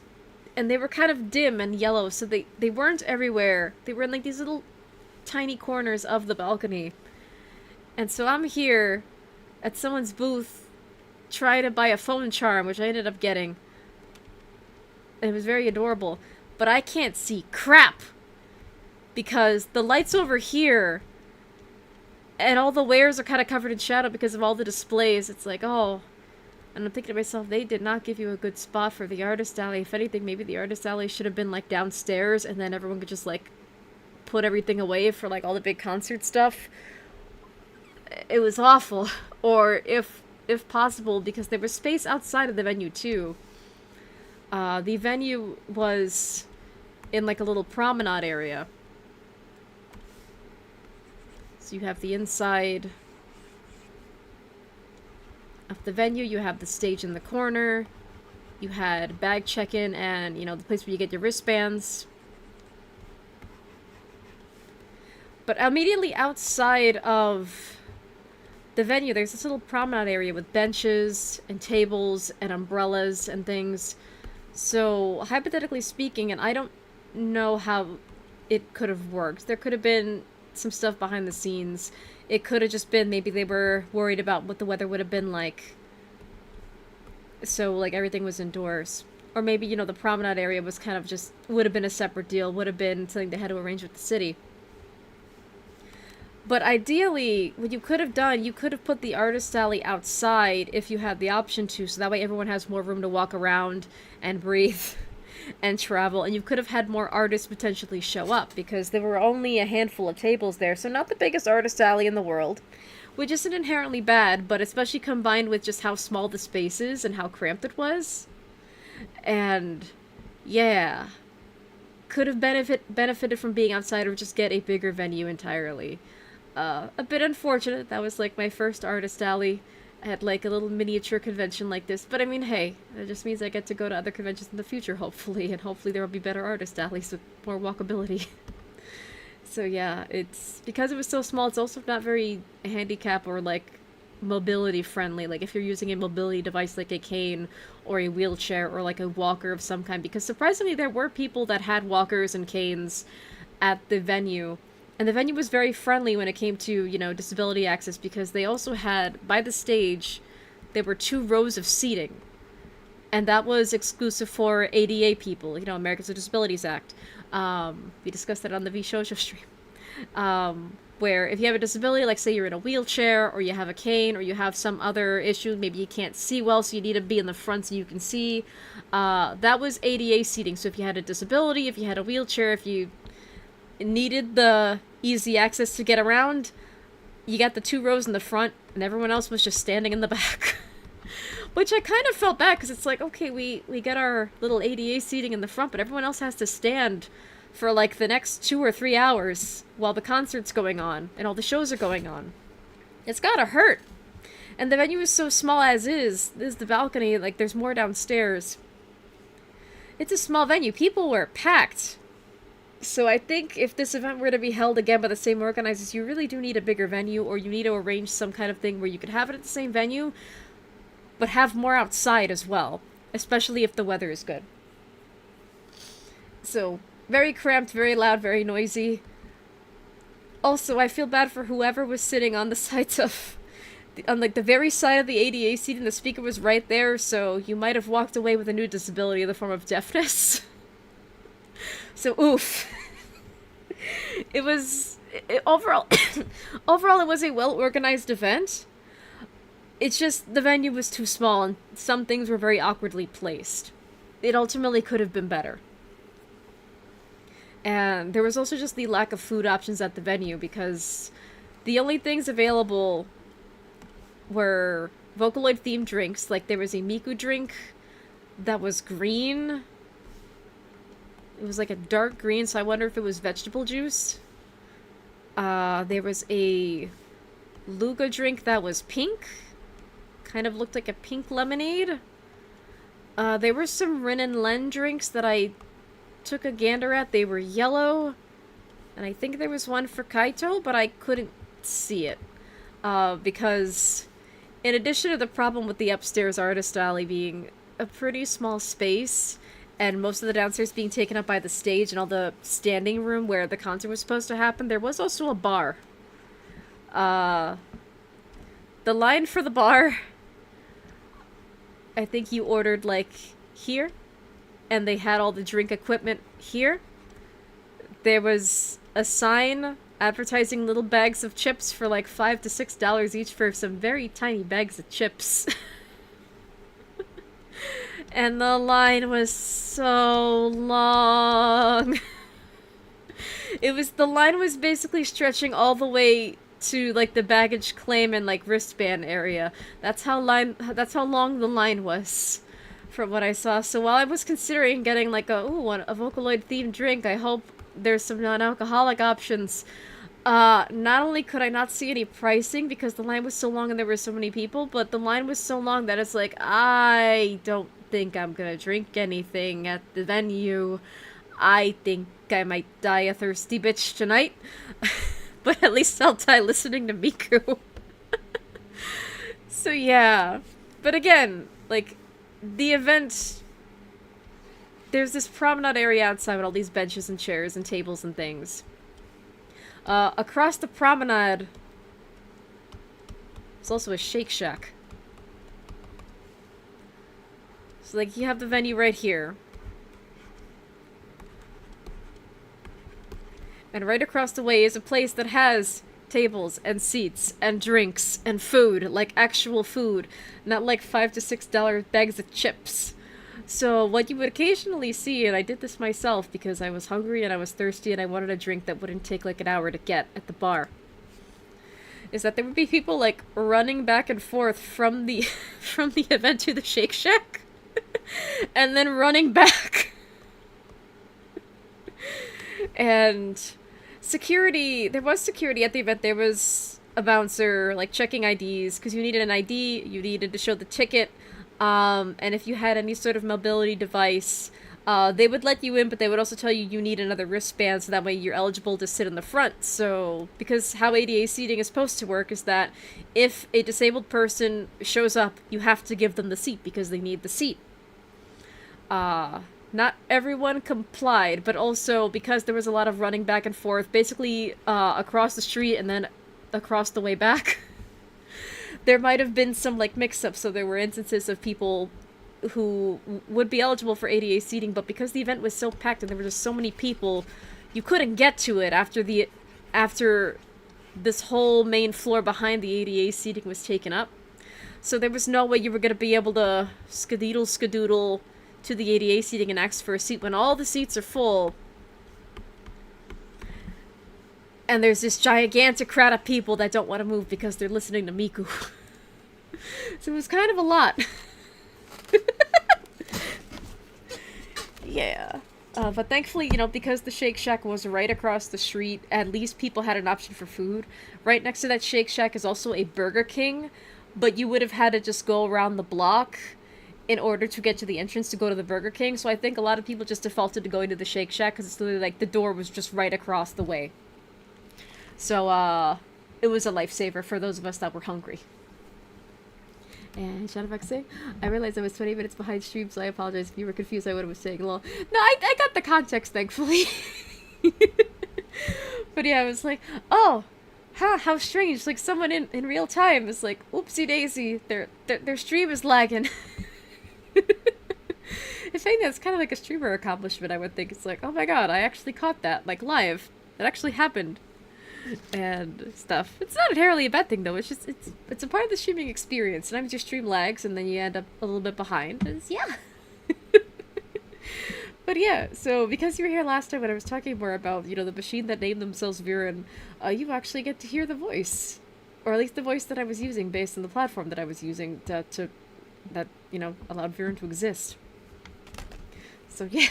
And they were kind of dim and yellow, so they weren't everywhere. They were in like these little tiny corners of the balcony. And so I'm here at someone's booth trying to buy a phone charm, which I ended up getting. And it was very adorable. But I can't see crap! Because the lights over here and all the wares are kind of covered in shadow because of all the displays. It's like, oh. And I'm thinking to myself, they did not give you a good spot for the artist alley. If anything, maybe the artist alley should have been like downstairs, and then everyone could just like put everything away for like all the big concert stuff. It was awful. Or if possible, because there was space outside of the venue too. The venue was in like a little promenade area. So you have the inside of the venue, you have the stage in the corner, you had bag check-in and, you know, the place where you get your wristbands. But immediately outside of the venue, there's this little promenade area with benches and tables and umbrellas and things. So, hypothetically speaking, and I don't know how it could have worked, there could have been some stuff behind the scenes. It could have just been maybe they were worried about what the weather would have been like. So, like, everything was indoors. Or maybe, you know, the promenade area was kind of just, would have been a separate deal, would have been something they had to arrange with the city. But ideally, what you could have done, you could have put the artist alley outside if you had the option to, so that way everyone has more room to walk around and breathe and travel, and you could have had more artists potentially show up, because there were only a handful of tables there, so not the biggest artist alley in the world, which isn't inherently bad, but especially combined with just how small the space is and how cramped it was. And, yeah, could have benefited from being outside or just get a bigger venue entirely. A bit unfortunate. That was like my first artist alley. I had like a little miniature convention like this, but I mean, hey, that just means I get to go to other conventions in the future, hopefully, and hopefully there will be better artist alleys with more walkability. So yeah, it's because it was so small, it's also not very handicap or like mobility friendly, like if you're using a mobility device like a cane or a wheelchair or like a walker of some kind, because surprisingly there were people that had walkers and canes at the venue. And the venue was very friendly when it came to, you know, disability access, because they also had, by the stage, there were 2 rows of seating. And that was exclusive for ADA people, you know, Americans with Disabilities Act. We discussed that on the VShojo stream. Where if you have a disability, like say you're in a wheelchair, or you have a cane, or you have some other issue, maybe you can't see well, so you need to be in the front so you can see, that was ADA seating. So if you had a disability, if you had a wheelchair, if you needed the easy access to get around, you got the 2 rows in the front, and everyone else was just standing in the back. Which I kind of felt bad, because it's like, okay, we get our little ADA seating in the front, but everyone else has to stand for, like, the next 2 or 3 hours while the concert's going on, and all the shows are going on. It's gotta hurt. And the venue is so small as is. There's the balcony, like, there's more downstairs. It's a small venue. People were packed. So I think if this event were to be held again by the same organizers, you really do need a bigger venue, or you need to arrange some kind of thing where you could have it at the same venue, but have more outside as well, especially if the weather is good. So, very cramped, very loud, very noisy. Also, I feel bad for whoever was sitting on the sides of... on, like, the very side of the ADA seat, and the speaker was right there, so you might have walked away with a new disability in the form of deafness. So, oof. Overall, overall, it was a well-organized event. It's just, the venue was too small, and some things were very awkwardly placed. It ultimately could have been better. And there was also just the lack of food options at the venue, because the only things available were Vocaloid-themed drinks. Like, there was a Miku drink that was green. It was like a dark green, so I wonder if it was vegetable juice. There was a Luga drink that was pink. Kind of looked like a pink lemonade. There were some Rin and Len drinks that I took a gander at. They were yellow. And I think there was one for Kaito, but I couldn't see it. Because in addition to the problem with the upstairs artist alley being a pretty small space, and most of the downstairs being taken up by the stage and all the standing room where the concert was supposed to happen, there was also a bar. The line for the bar, I think you ordered, like, here, and they had all the drink equipment here. There was a sign advertising little bags of chips for like $5 to $6 each for some very tiny bags of chips. And the line was so long. The line was basically stretching all the way to like the baggage claim and like wristband area. That's how long the line was from what I saw. So while I was considering getting like a Vocaloid themed drink, I hope there's some non-alcoholic options. Not only could I not see any pricing because the line was so long and there were so many people, but the line was so long that it's like, I don't think I'm gonna drink anything at the venue. I think I might die a thirsty bitch tonight. But at least I'll die listening to Miku. So yeah. But again, like, the event... There's this promenade area outside with all these benches and chairs and tables and things. Across the promenade, there's also a Shake Shack. So, like, you have the venue right here. And right across the way is a place that has tables and seats and drinks and food, like actual food, not like $5 to $6 bags of chips. So what you would occasionally see, and I did this myself because I was hungry and I was thirsty and I wanted a drink that wouldn't take like an hour to get at the bar, is that there would be people like running back and forth from the from the event to the Shake Shack and then running back. And security, there was security at the event. There was a bouncer like checking IDs because you needed an ID, you needed to show the ticket. And if you had any sort of mobility device, they would let you in, but they would also tell you you need another wristband, so that way you're eligible to sit in the front. So, because how ADA seating is supposed to work is that if a disabled person shows up, you have to give them the seat because they need the seat. Not everyone complied, but also because there was a lot of running back and forth, basically, across the street and then across the way back. There might have been some, like, mix-ups, so there were instances of people who would be eligible for ADA seating, but because the event was so packed and there were just so many people, you couldn't get to it after this whole main floor behind the ADA seating was taken up. So there was no way you were going to be able to skadoodle to the ADA seating and ask for a seat when all the seats are full. And there's this gigantic crowd of people that don't want to move because they're listening to Miku. So it was kind of a lot. Yeah. But thankfully, you know, because the Shake Shack was right across the street, at least people had an option for food. Right next to that Shake Shack is also a Burger King, but you would have had to just go around the block in order to get to the entrance to go to the Burger King. So I think a lot of people just defaulted to going to the Shake Shack because it's literally like the door was just right across the way. So, it was a lifesaver for those of us that were hungry. And Shadowback saying, I realized I was 20 minutes behind stream, so I apologize if you were confused by what I was saying. Lol. No, I got the context, thankfully. But yeah, I was like, oh, how strange. Like, someone in real time is like, oopsie daisy, their stream is lagging. In fact, that's kind of like a streamer accomplishment, I would think. It's like, oh my god, I actually caught that, like, live. That actually happened. And stuff. It's not inherently a bad thing, though. It's just, it's a part of the streaming experience. Sometimes your stream lags, and then you end up a little bit behind. Yeah. But yeah, so because you were here last time when I was talking more about, you know, the machine that named themselves Viren, you actually get to hear the voice. Or at least the voice that I was using based on the platform that I was using that, you know, allowed Viren to exist. So yeah.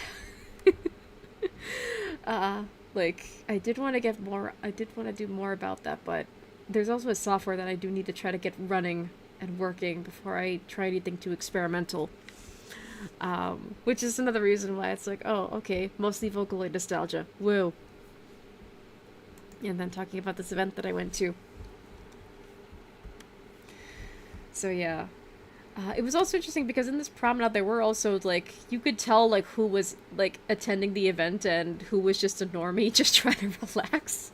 Like, I did want to do more about that, but there's also a software that I do need to try to get running and working before I try anything too experimental. Which is another reason why it's like, oh, okay, mostly Vocaloid nostalgia. Woo. And then talking about this event that I went to. So yeah. It was also interesting because in this promenade there were also, like, you could tell, like, who was, like, attending the event and who was just a normie just trying to relax.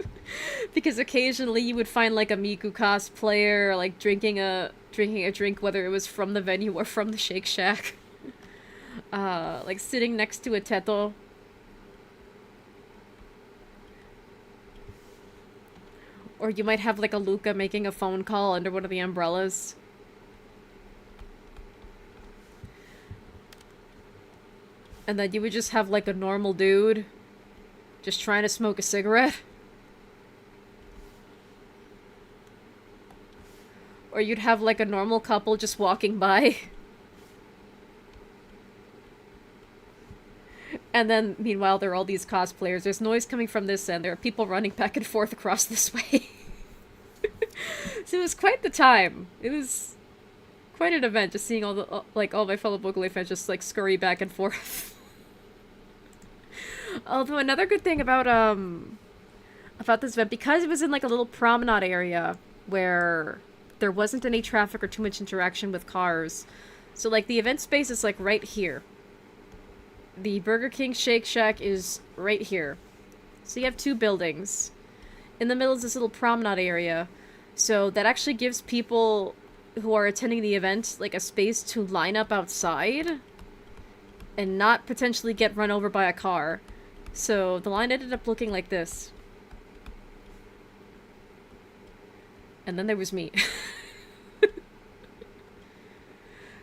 Because occasionally you would find, like, a Miku cosplayer, like, drinking a drink, whether it was from the venue or from the Shake Shack. Like, sitting next to a Teto. Or you might have, like, a Luca making a phone call under one of the umbrellas. And then you would just have, like, a normal dude just trying to smoke a cigarette. Or you'd have, like, a normal couple just walking by. And then, meanwhile, there are all these cosplayers. There's noise coming from this end. There are people running back and forth across this way. So it was quite the time. It was quite an event, just seeing all the, like, all my fellow Vocaloid fans just, like, scurry back and forth. Although another good thing about this event, because it was in, like, a little promenade area where there wasn't any traffic or too much interaction with cars. So, like, the event space is, like, right here. The Burger King Shake Shack is right here. So you have two buildings. In the middle is this little promenade area. So that actually gives people who are attending the event, like, a space to line up outside and not potentially get run over by a car. So the line ended up looking like this. And then there was me.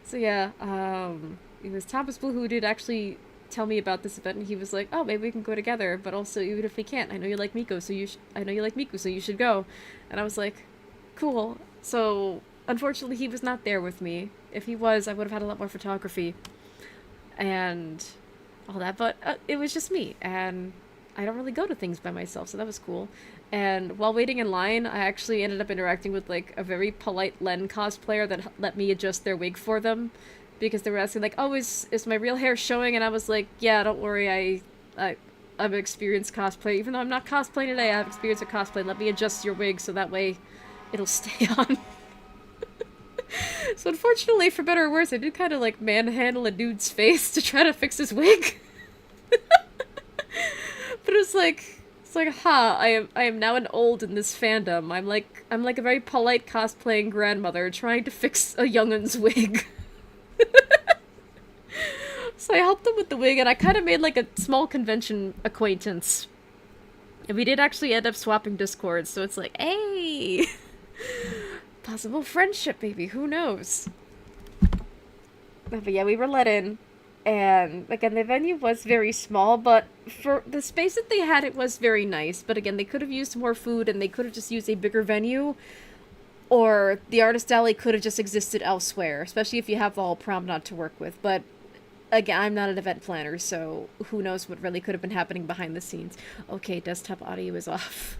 So yeah, it was Thomas Blue who did actually tell me about this event, and he was like, oh, maybe we can go together, but also, even if we can't, I know you like Miku, so you should go. And I was like, cool. So, unfortunately, he was not there with me. If he was, I would have had a lot more photography and all that, but it was just me, and I don't really go to things by myself, so that was cool. And while waiting in line, I actually ended up interacting with, like, a very polite Len cosplayer that let me adjust their wig for them, because they were asking, like, oh, is my real hair showing? And I was like, yeah, don't worry, I'm an experienced cosplayer. Even though I'm not cosplaying today, I have experience with cosplay. Let me adjust your wig so that way it'll stay on. So unfortunately, for better or worse, I did kind of, like, manhandle a dude's face to try to fix his wig. But it's like, I am now an old in this fandom. I'm like a very polite cosplaying grandmother trying to fix a youngun's wig. So I helped him with the wig, and I kind of made, like, a small convention acquaintance. And we did actually end up swapping Discords, so it's like, hey! Possible friendship, baby, who knows? But yeah, we were let in. And again, the venue was very small, but for the space that they had, it was very nice. But again, they could have used more food, and they could have just used a bigger venue, or the artist alley could have just existed elsewhere, especially if you have the whole promenade to work with. But again, I'm not an event planner, so who knows what really could have been happening behind the scenes. Okay, desktop audio is off.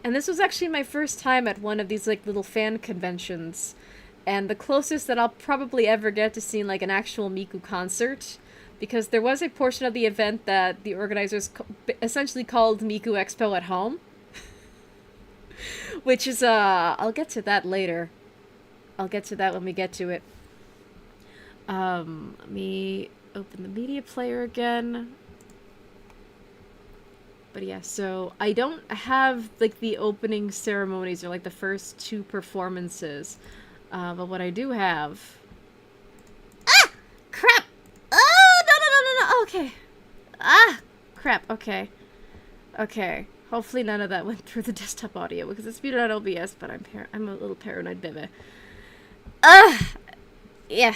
And this was actually my first time at one of these like little fan conventions, and the closest that I'll probably ever get to seeing like an actual Miku concert, because there was a portion of the event that the organizers essentially called Miku Expo at home. Which is, I'll get to that later. I'll get to that when we get to it. Let me open the media player again. But yeah, so I don't have, like, the opening ceremonies or, like, the first two performances. But what I do have... Ah! Crap! Oh, no. Okay. Ah! Crap, okay. Okay. Hopefully none of that went through the desktop audio, because it's muted on OBS, but I'm a little paranoid baby. Yeah.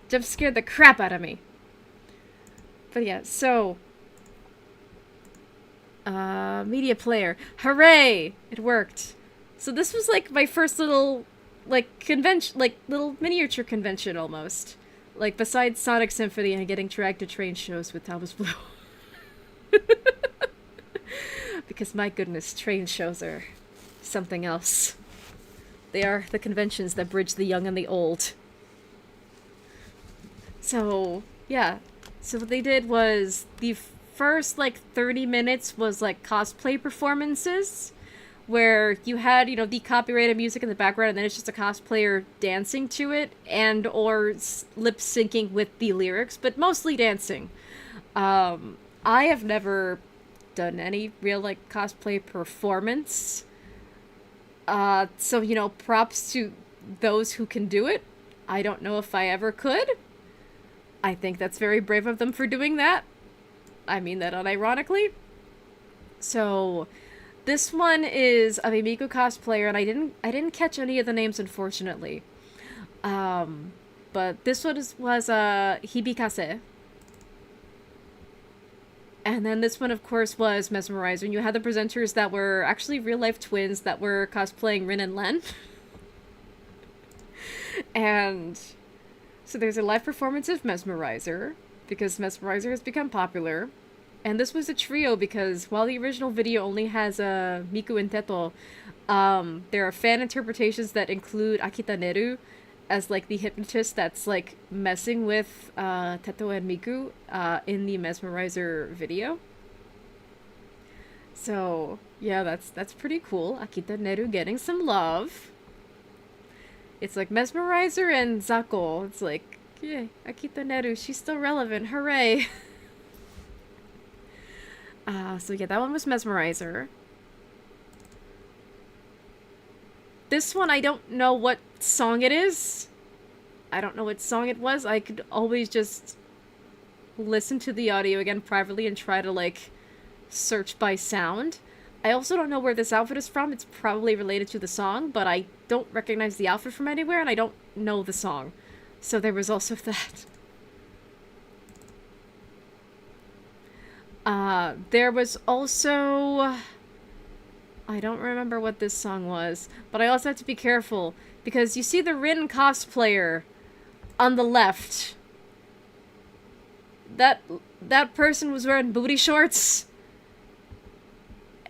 Jump scared the crap out of me. But yeah, so... media player. Hooray! It worked. So this was like my first little, like, convention, like, little miniature convention almost. Like, besides Sonic Symphony and getting dragged to train shows with Thomas Blue. Because my goodness, train shows are something else. They are the conventions that bridge the young and the old. So, yeah. So what they did was, the first, like, 30 minutes was, like, cosplay performances, where you had, you know, the copyrighted music in the background, and then it's just a cosplayer dancing to it, and or lip-syncing with the lyrics, but mostly dancing. I have never done any real, like, cosplay performance. So, you know, props to those who can do it. I don't know if I ever could. I think that's very brave of them for doing that. I mean that unironically. So, this one is of a Miku cosplayer, and I didn't catch any of the names, unfortunately. But this one was Hibikase. And then this one, of course, was Mesmerizer. And you had the presenters that were actually real-life twins that were cosplaying Rin and Len. And so there's a live performance of Mesmerizer, because Mesmerizer has become popular. And this was a trio because while the original video only has Miku and Teto, there are fan interpretations that include Akita Neru as, like, the hypnotist that's, like, messing with Teto and Miku in the Mesmerizer video. So, yeah, that's pretty cool. Akita Neru getting some love. It's like Mesmerizer and Zako. It's like, yeah, Akita Neru, she's still relevant. Hooray! So yeah, that one was Mesmerizer. This one, I don't know what song it is. I don't know what song it was. I could always just listen to the audio again privately and try to, like, search by sound. I also don't know where this outfit is from. It's probably related to the song, but I don't recognize the outfit from anywhere, and I don't know the song. So there was also that. There was also... I don't remember what this song was, but I also have to be careful, because you see the Rin cosplayer on the left. That person was wearing booty shorts.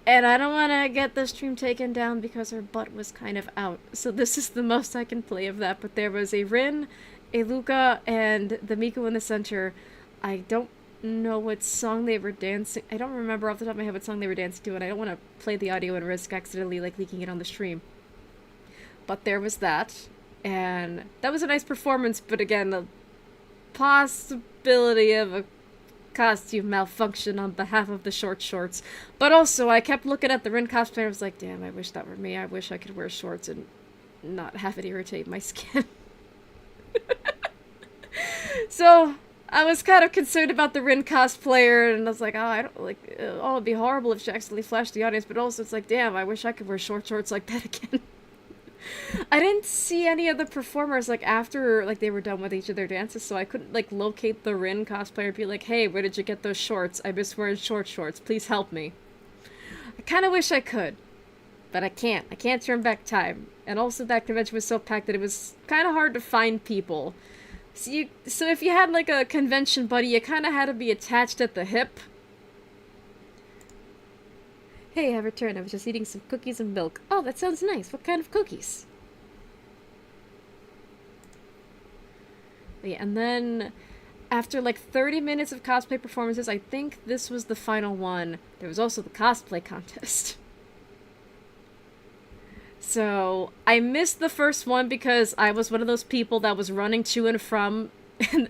And I don't want to get the stream taken down because her butt was kind of out. So this is the most I can play of that. But there was a Rin, a Luca, and the Miku in the center. I don't know what song they were dancing. I don't remember off the top of my head what song they were dancing to, and I don't want to play the audio and risk accidentally, like, leaking it on the stream. But there was that. And that was a nice performance, but again, the possibility of a costume malfunction on behalf of the short shorts. But also, I kept looking at the Rin cosplay and I was like, damn, I wish that were me. I wish I could wear shorts and not have it irritate my skin. So, I was kind of concerned about the Rin cosplayer, and I was like, oh, I don't, like, oh, it'd be horrible if she accidentally flashed the audience, but also it's like, damn, I wish I could wear short shorts like that again. I didn't see any of the performers, like, after, like, they were done with each of their dances, so I couldn't, like, locate the Rin cosplayer and be like, hey, where did you get those shorts? I miss wearing shorts. Please help me. I kind of wish I could, but I can't. I can't turn back time. And also that convention was so packed that it was kind of hard to find people. So if you had, like, a convention buddy, you kind of had to be attached at the hip. Hey, I returned. I was just eating some cookies and milk. Oh, that sounds nice. What kind of cookies? Yeah, and then after like 30 minutes of cosplay performances, I think this was the final one. There was also the cosplay contest. So I missed the first one because I was one of those people that was running to and from, and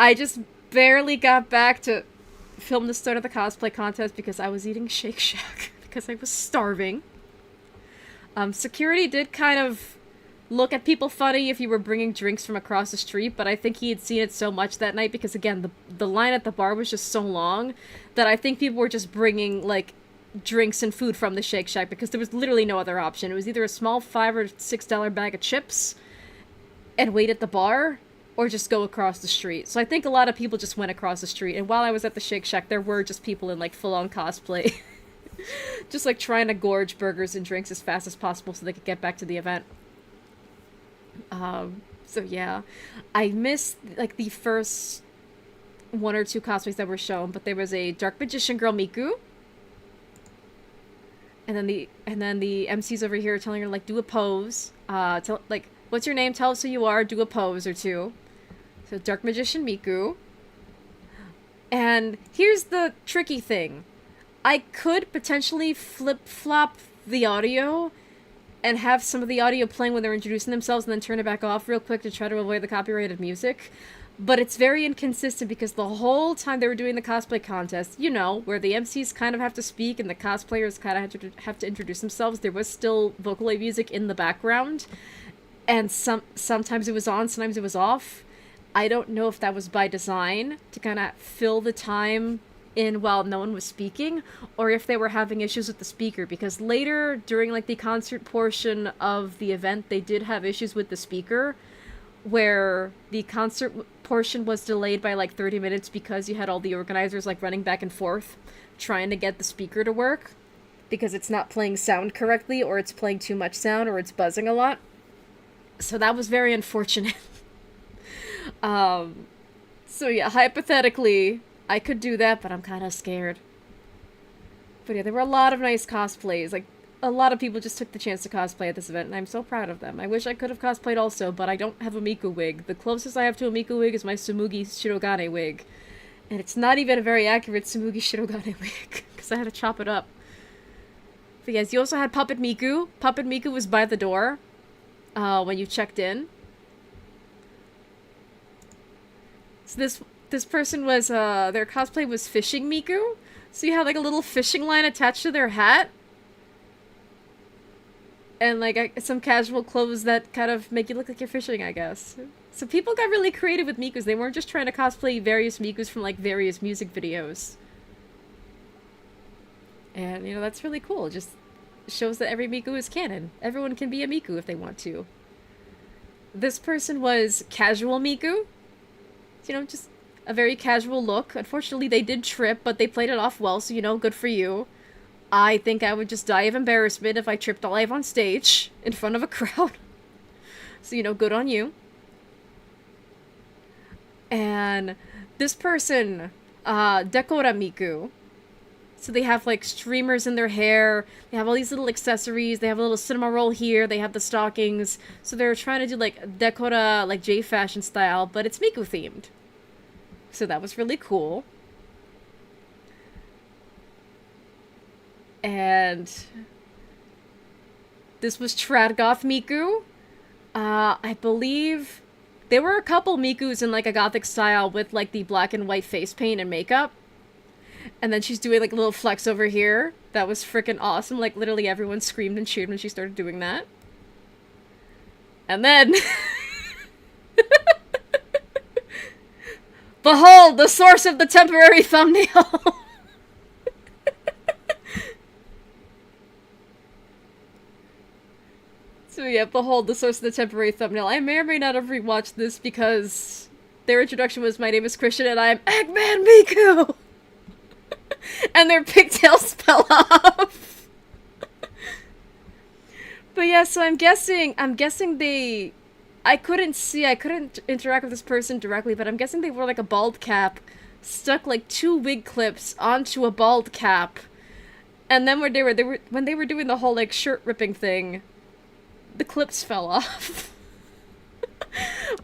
I just barely got back to film the start of the cosplay contest because I was eating Shake Shack because I was starving. Security did kind of look at people funny if you were bringing drinks from across the street, but I think he had seen it so much that night because, again, the line at the bar was just so long that I think people were just bringing, like, drinks and food from the Shake Shack because there was literally no other option. It was either a small $5 or $6 bag of chips and wait at the bar, or just go across the street. So I think a lot of people just went across the street, and while I was at the Shake Shack, there were just people in, like, full-on cosplay. Just, like, trying to gorge burgers and drinks as fast as possible so they could get back to the event. So yeah. I missed, like, the first one or two cosplays that were shown, but there was a Dark Magician girl, Miku. And then the MC's over here telling her, like, do a pose. Like, what's your name? Tell us who you are. Do a pose or two. So, Dark Magician Miku. And here's the tricky thing. I could potentially flip-flop the audio and have some of the audio playing when they're introducing themselves and then turn it back off real quick to try to avoid the copyrighted music. But it's very inconsistent because the whole time they were doing the cosplay contest, you know, where the MCs kind of have to speak and the cosplayers kind of have to introduce themselves, there was still Vocaloid music in the background. And sometimes it was on, sometimes it was off. I don't know if that was by design to kind of fill the time in while no one was speaking, or if they were having issues with the speaker, because later during, like, the concert portion of the event, they did have issues with the speaker, where the concert portion was delayed by, like, 30 minutes because you had all the organizers, like, running back and forth trying to get the speaker to work, because it's not playing sound correctly, or it's playing too much sound, or it's buzzing a lot. So that was very unfortunate. So yeah, hypothetically, I could do that, but I'm kind of scared. But yeah, there were a lot of nice cosplays. Like, a lot of people just took the chance to cosplay at this event, and I'm so proud of them. I wish I could have cosplayed also, but I don't have a Miku wig. The closest I have to a Miku wig is my Tsumugi Shirogane wig. And it's not even a very accurate Tsumugi Shirogane wig, because I had to chop it up. But yes, you also had Puppet Miku. Puppet Miku was by the door when you checked in. So this person was, their cosplay was Fishing Miku. So you had, like, a little fishing line attached to their hat. And, like, some casual clothes that kind of make you look like you're fishing, I guess. So people got really creative with Mikus. They weren't just trying to cosplay various Mikus from, like, various music videos. And, you know, that's really cool. It just shows that every Miku is canon. Everyone can be a Miku if they want to. This person was Casual Miku. You know, just a very casual look. Unfortunately, they did trip, but they played it off well, so, you know, good for you. I think I would just die of embarrassment if I tripped alive on stage in front of a crowd. So, you know, good on you. And this person, Decora Miku. So they have, like, streamers in their hair. They have all these little accessories. They have a little cinema roll here. They have the stockings. So they're trying to do, like, Decora, like, J-fashion style, but it's Miku themed. So that was really cool. And this was Tradgoth Miku. I believe there were a couple Mikus in, like, a gothic style with, like, the black and white face paint and makeup. And then she's doing, like, a little flex over here. That was freaking awesome. Like, literally everyone screamed and cheered when she started doing that. And then... Behold, the source of the temporary thumbnail! yeah, behold the source of the temporary thumbnail. I may or may not have rewatched this because their introduction was, "My name is Christian and I am Eggman Miku!" And their pigtails fell off. But yeah, so I'm guessing they... I couldn't interact with this person directly, but I'm guessing they wore like a bald cap, stuck like 2 wig clips onto a bald cap, and then when they were doing the whole like shirt ripping thing, the clips fell off.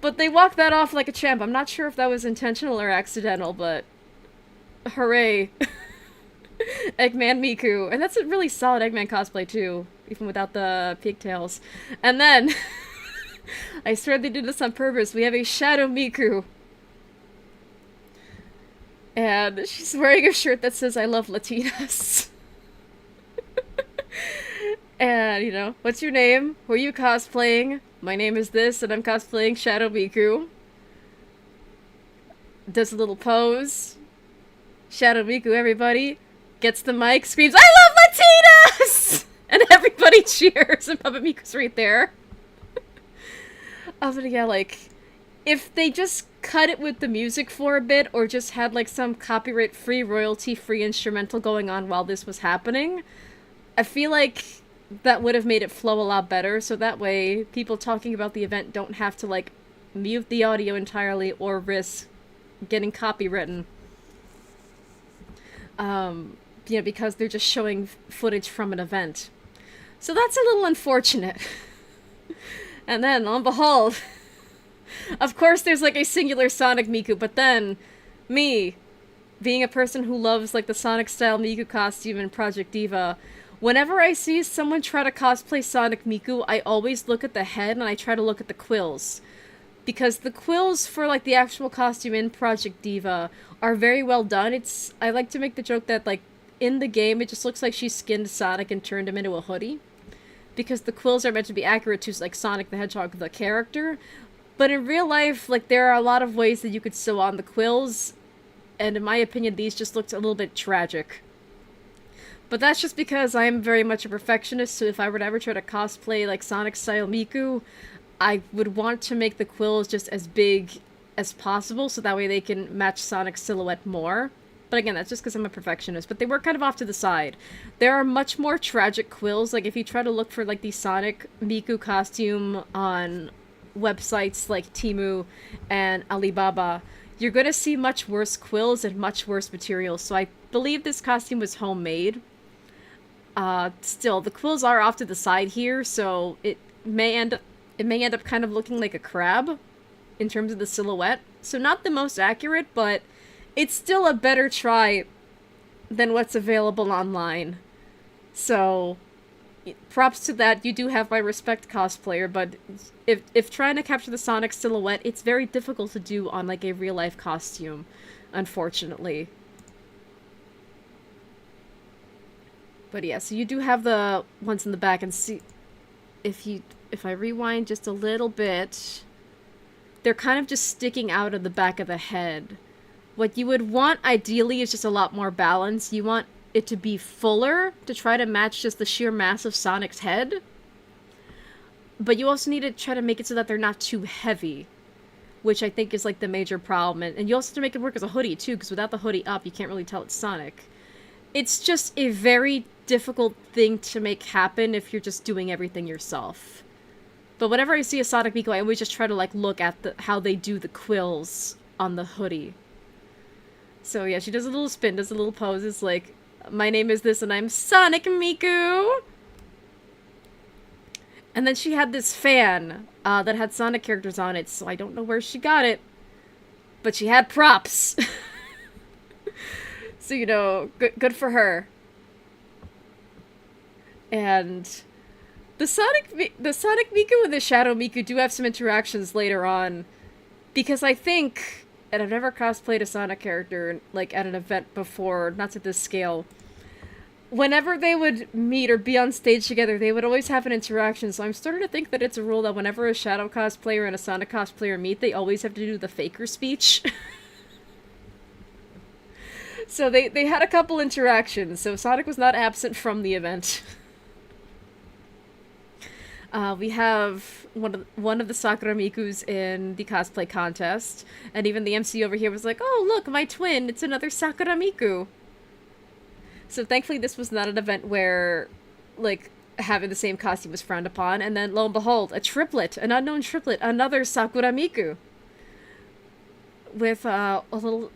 But they walked that off like a champ. I'm not sure if that was intentional or accidental, but hooray. Eggman Miku. And that's a really solid Eggman cosplay too, even without the pigtails. And then I swear they did this on purpose. We have a Shadow Miku. And she's wearing a shirt that says, "I love Latinas." And, you know, "What's your name? Who are you cosplaying?" "My name is this, and I'm cosplaying Shadow Miku." Does a little pose. Shadow Miku, everybody. Gets the mic, screams, "I love Latinas!" And everybody cheers, and Puppet Miku's right there. But yeah, like, if they just cut it with the music for a bit, or just had like some copyright-free, royalty-free instrumental going on while this was happening, I feel like that would have made it flow a lot better, so that way people talking about the event don't have to like mute the audio entirely or risk getting copywritten. You know, because they're just showing footage from an event. So that's a little unfortunate. And then, lo and behold, of course there's like a singular Sonic Miku, but then, me, being a person who loves like the Sonic-style Miku costume in Project Diva, whenever I see someone try to cosplay Sonic Miku, I always look at the head and I try to look at the quills. Because the quills for like the actual costume in Project Diva are very well done. I like to make the joke that like in the game it just looks like she skinned Sonic and turned him into a hoodie. Because the quills are meant to be accurate to like Sonic the Hedgehog, the character. But in real life, like, there are a lot of ways that you could sew on the quills, and in my opinion, these just looked a little bit tragic. But that's just because I'm very much a perfectionist, so if I were to ever try to cosplay, like, Sonic-style Miku, I would want to make the quills just as big as possible, so that way they can match Sonic's silhouette more. But again, that's just because I'm a perfectionist, but they were kind of off to the side. There are much more tragic quills, like, if you try to look for, like, the Sonic Miku costume on websites like Temu and Alibaba, you're going to see much worse quills and much worse materials. So I believe this costume was homemade. Still, the quills are off to the side here, so it may end up kind of looking like a crab in terms of the silhouette. So not the most accurate, but it's still a better try than what's available online. So props to that. You do have my respect, cosplayer, but if trying to capture the Sonic silhouette, it's very difficult to do on like a real life costume, unfortunately. But yeah, so you do have the ones in the back, and see if I rewind just a little bit, they're kind of just sticking out of the back of the head. What you would want ideally is just a lot more balance. You want it to be fuller to try to match just the sheer mass of Sonic's head. But you also need to try to make it so that they're not too heavy, which I think is like the major problem. And you also have to make it work as a hoodie too, because without the hoodie up, you can't really tell it's Sonic. It's just a very difficult thing to make happen if you're just doing everything yourself. But whenever I see a Sonic Miku, I always just try to like look at how they do the quills on the hoodie. So yeah, she does a little spin, does a little pose. It's like, "My name is this and I'm Sonic Miku!" And then she had this fan that had Sonic characters on it, so I don't know where she got it. But she had props. So, you know, good for her. And the Sonic Miku and the Shadow Miku do have some interactions later on. Because I think, and I've never cosplayed a Sonic character like at an event before, not to this scale. Whenever they would meet or be on stage together, they would always have an interaction, so I'm starting to think that it's a rule that whenever a Shadow cosplayer and a Sonic cosplayer meet, they always have to do the faker speech. So they had a couple interactions, so Sonic was not absent from the event. We have one of the Sakura Mikus in the cosplay contest, and even the MC over here was like, "Oh, look, my twin! It's another Sakura Miku." So thankfully, this was not an event where, like, having the same costume was frowned upon. And then, lo and behold, a triplet, an unknown triplet, another Sakura Miku, with a little.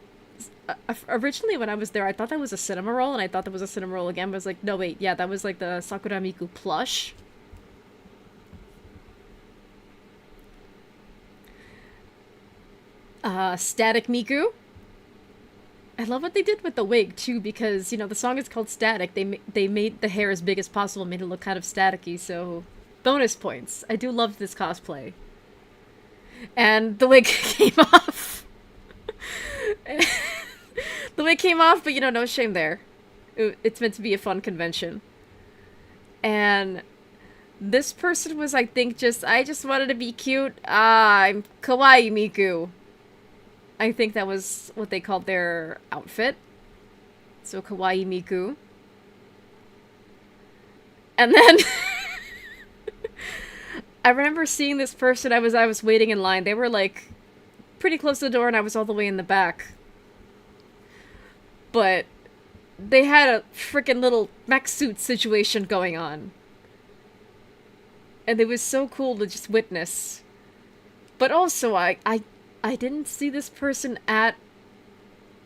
Originally, when I was there, I thought that was a cinema roll, and I thought that was a cinema roll again. But I was like, no, wait, yeah, that was like the Sakura Miku plush. Static Miku. I love what they did with the wig too, because you know the song is called Static. They made the hair as big as possible, made it look kind of staticky. So bonus points. I do love this cosplay. And the wig came off. The wig came off, but you know, no shame there. It's meant to be a fun convention. And this person was, I think, I just wanted to be cute. I'm Kawaii Miku. I think that was what they called their outfit. So Kawaii Miku. And then I remember seeing this person. I was waiting in line. They were like pretty close to the door and I was all the way in the back. But they had a freaking little mech suit situation going on. And it was so cool to just witness. But also I didn't see this person at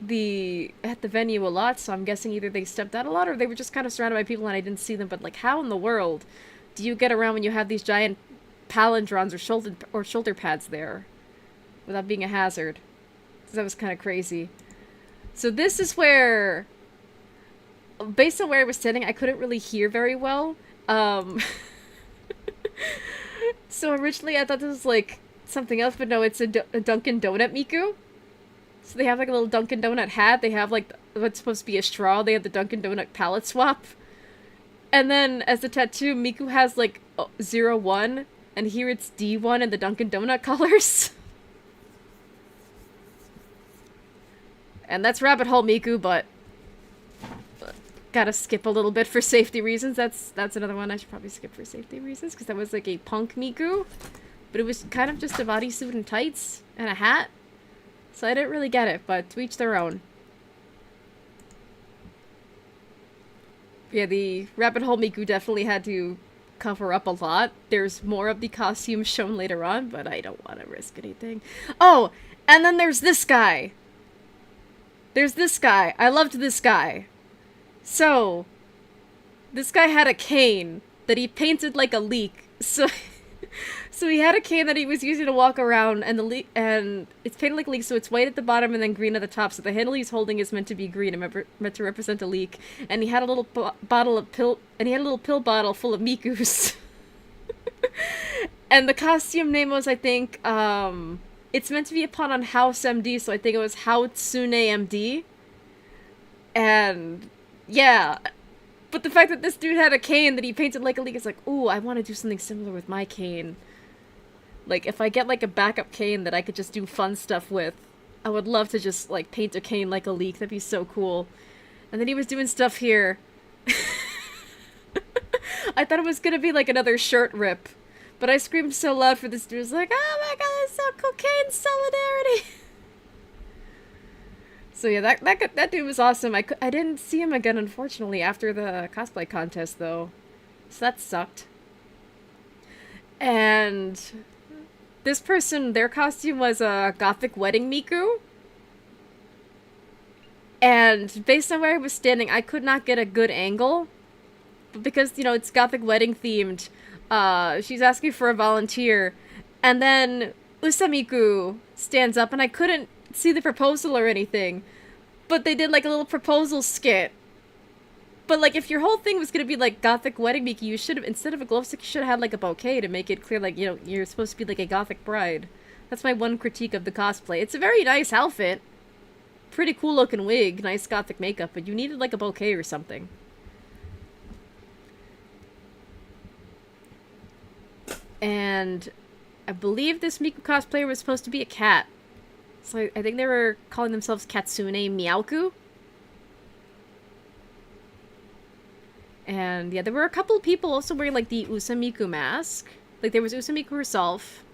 the venue a lot, so I'm guessing either they stepped out a lot or they were just kind of surrounded by people and I didn't see them. But like, how in the world do you get around when you have these giant palindromes or shoulder pads there without being a hazard? So that was kind of crazy. So this is where, based on where I was standing, I couldn't really hear very well. So originally I thought this was like something else, but no, it's a Dunkin' Donut Miku. So they have like a little Dunkin' Donut hat. They have like what's supposed to be a straw. They have the Dunkin' Donut palette swap. And then as the tattoo, Miku has like 01, and here it's D1 in the Dunkin' Donut colors. And that's Rabbit Hole Miku, but gotta skip a little bit for safety reasons. That's another one I should probably skip for safety reasons, because that was like a punk Miku. But it was kind of just a bodysuit and tights and a hat. So I didn't really get it, but to each their own. Yeah, the Rabbit Hole Miku definitely had to cover up a lot. There's more of the costumes shown later on, but I don't want to risk anything. Oh, and then there's this guy. There's this guy. I loved this guy. So, this guy had a cane that he painted like a leek. So he had a cane that he was using to walk around, and and it's painted like a leek, so it's white at the bottom and then green at the top. So the handle he's holding is meant to be green, and meant to represent a leek. And he had a little bottle of pill, and he had a little pill bottle full of Mikus. And the costume name was, I think, it's meant to be a pun on House MD, so I think it was Hatsune MD. And yeah. But the fact that this dude had a cane that he painted like a leek, it's like, ooh, I want to do something similar with my cane. Like, if I get, like, a backup cane that I could just do fun stuff with, I would love to just, like, paint a cane like a leek. That'd be so cool. And then he was doing stuff here. I thought it was gonna be, like, another shirt rip. But I screamed so loud for this dude. I was like, oh my god, that's so cool, cane solidarity! So yeah, that dude was awesome. I didn't see him again, unfortunately, after the cosplay contest, though. So that sucked. And this person, their costume was a gothic wedding Miku. And based on where I was standing, I could not get a good angle. But because, you know, it's gothic wedding themed, she's asking for a volunteer. And then Usamiku stands up, and I couldn't see the proposal or anything. But they did like a little proposal skit. But like, if your whole thing was gonna be like gothic wedding Miku, you should have, instead of a glow stick, you should have had like a bouquet to make it clear, like, you know, you're supposed to be like a gothic bride. That's my one critique of the cosplay. It's a very nice outfit. Pretty cool looking wig, nice gothic makeup, but you needed like a bouquet or something. And I believe this Miku cosplayer was supposed to be a cat. So I think they were calling themselves Katsune Miku. And yeah, there were a couple of people also wearing like the Usamiku mask. Like, there was Usamiku herself,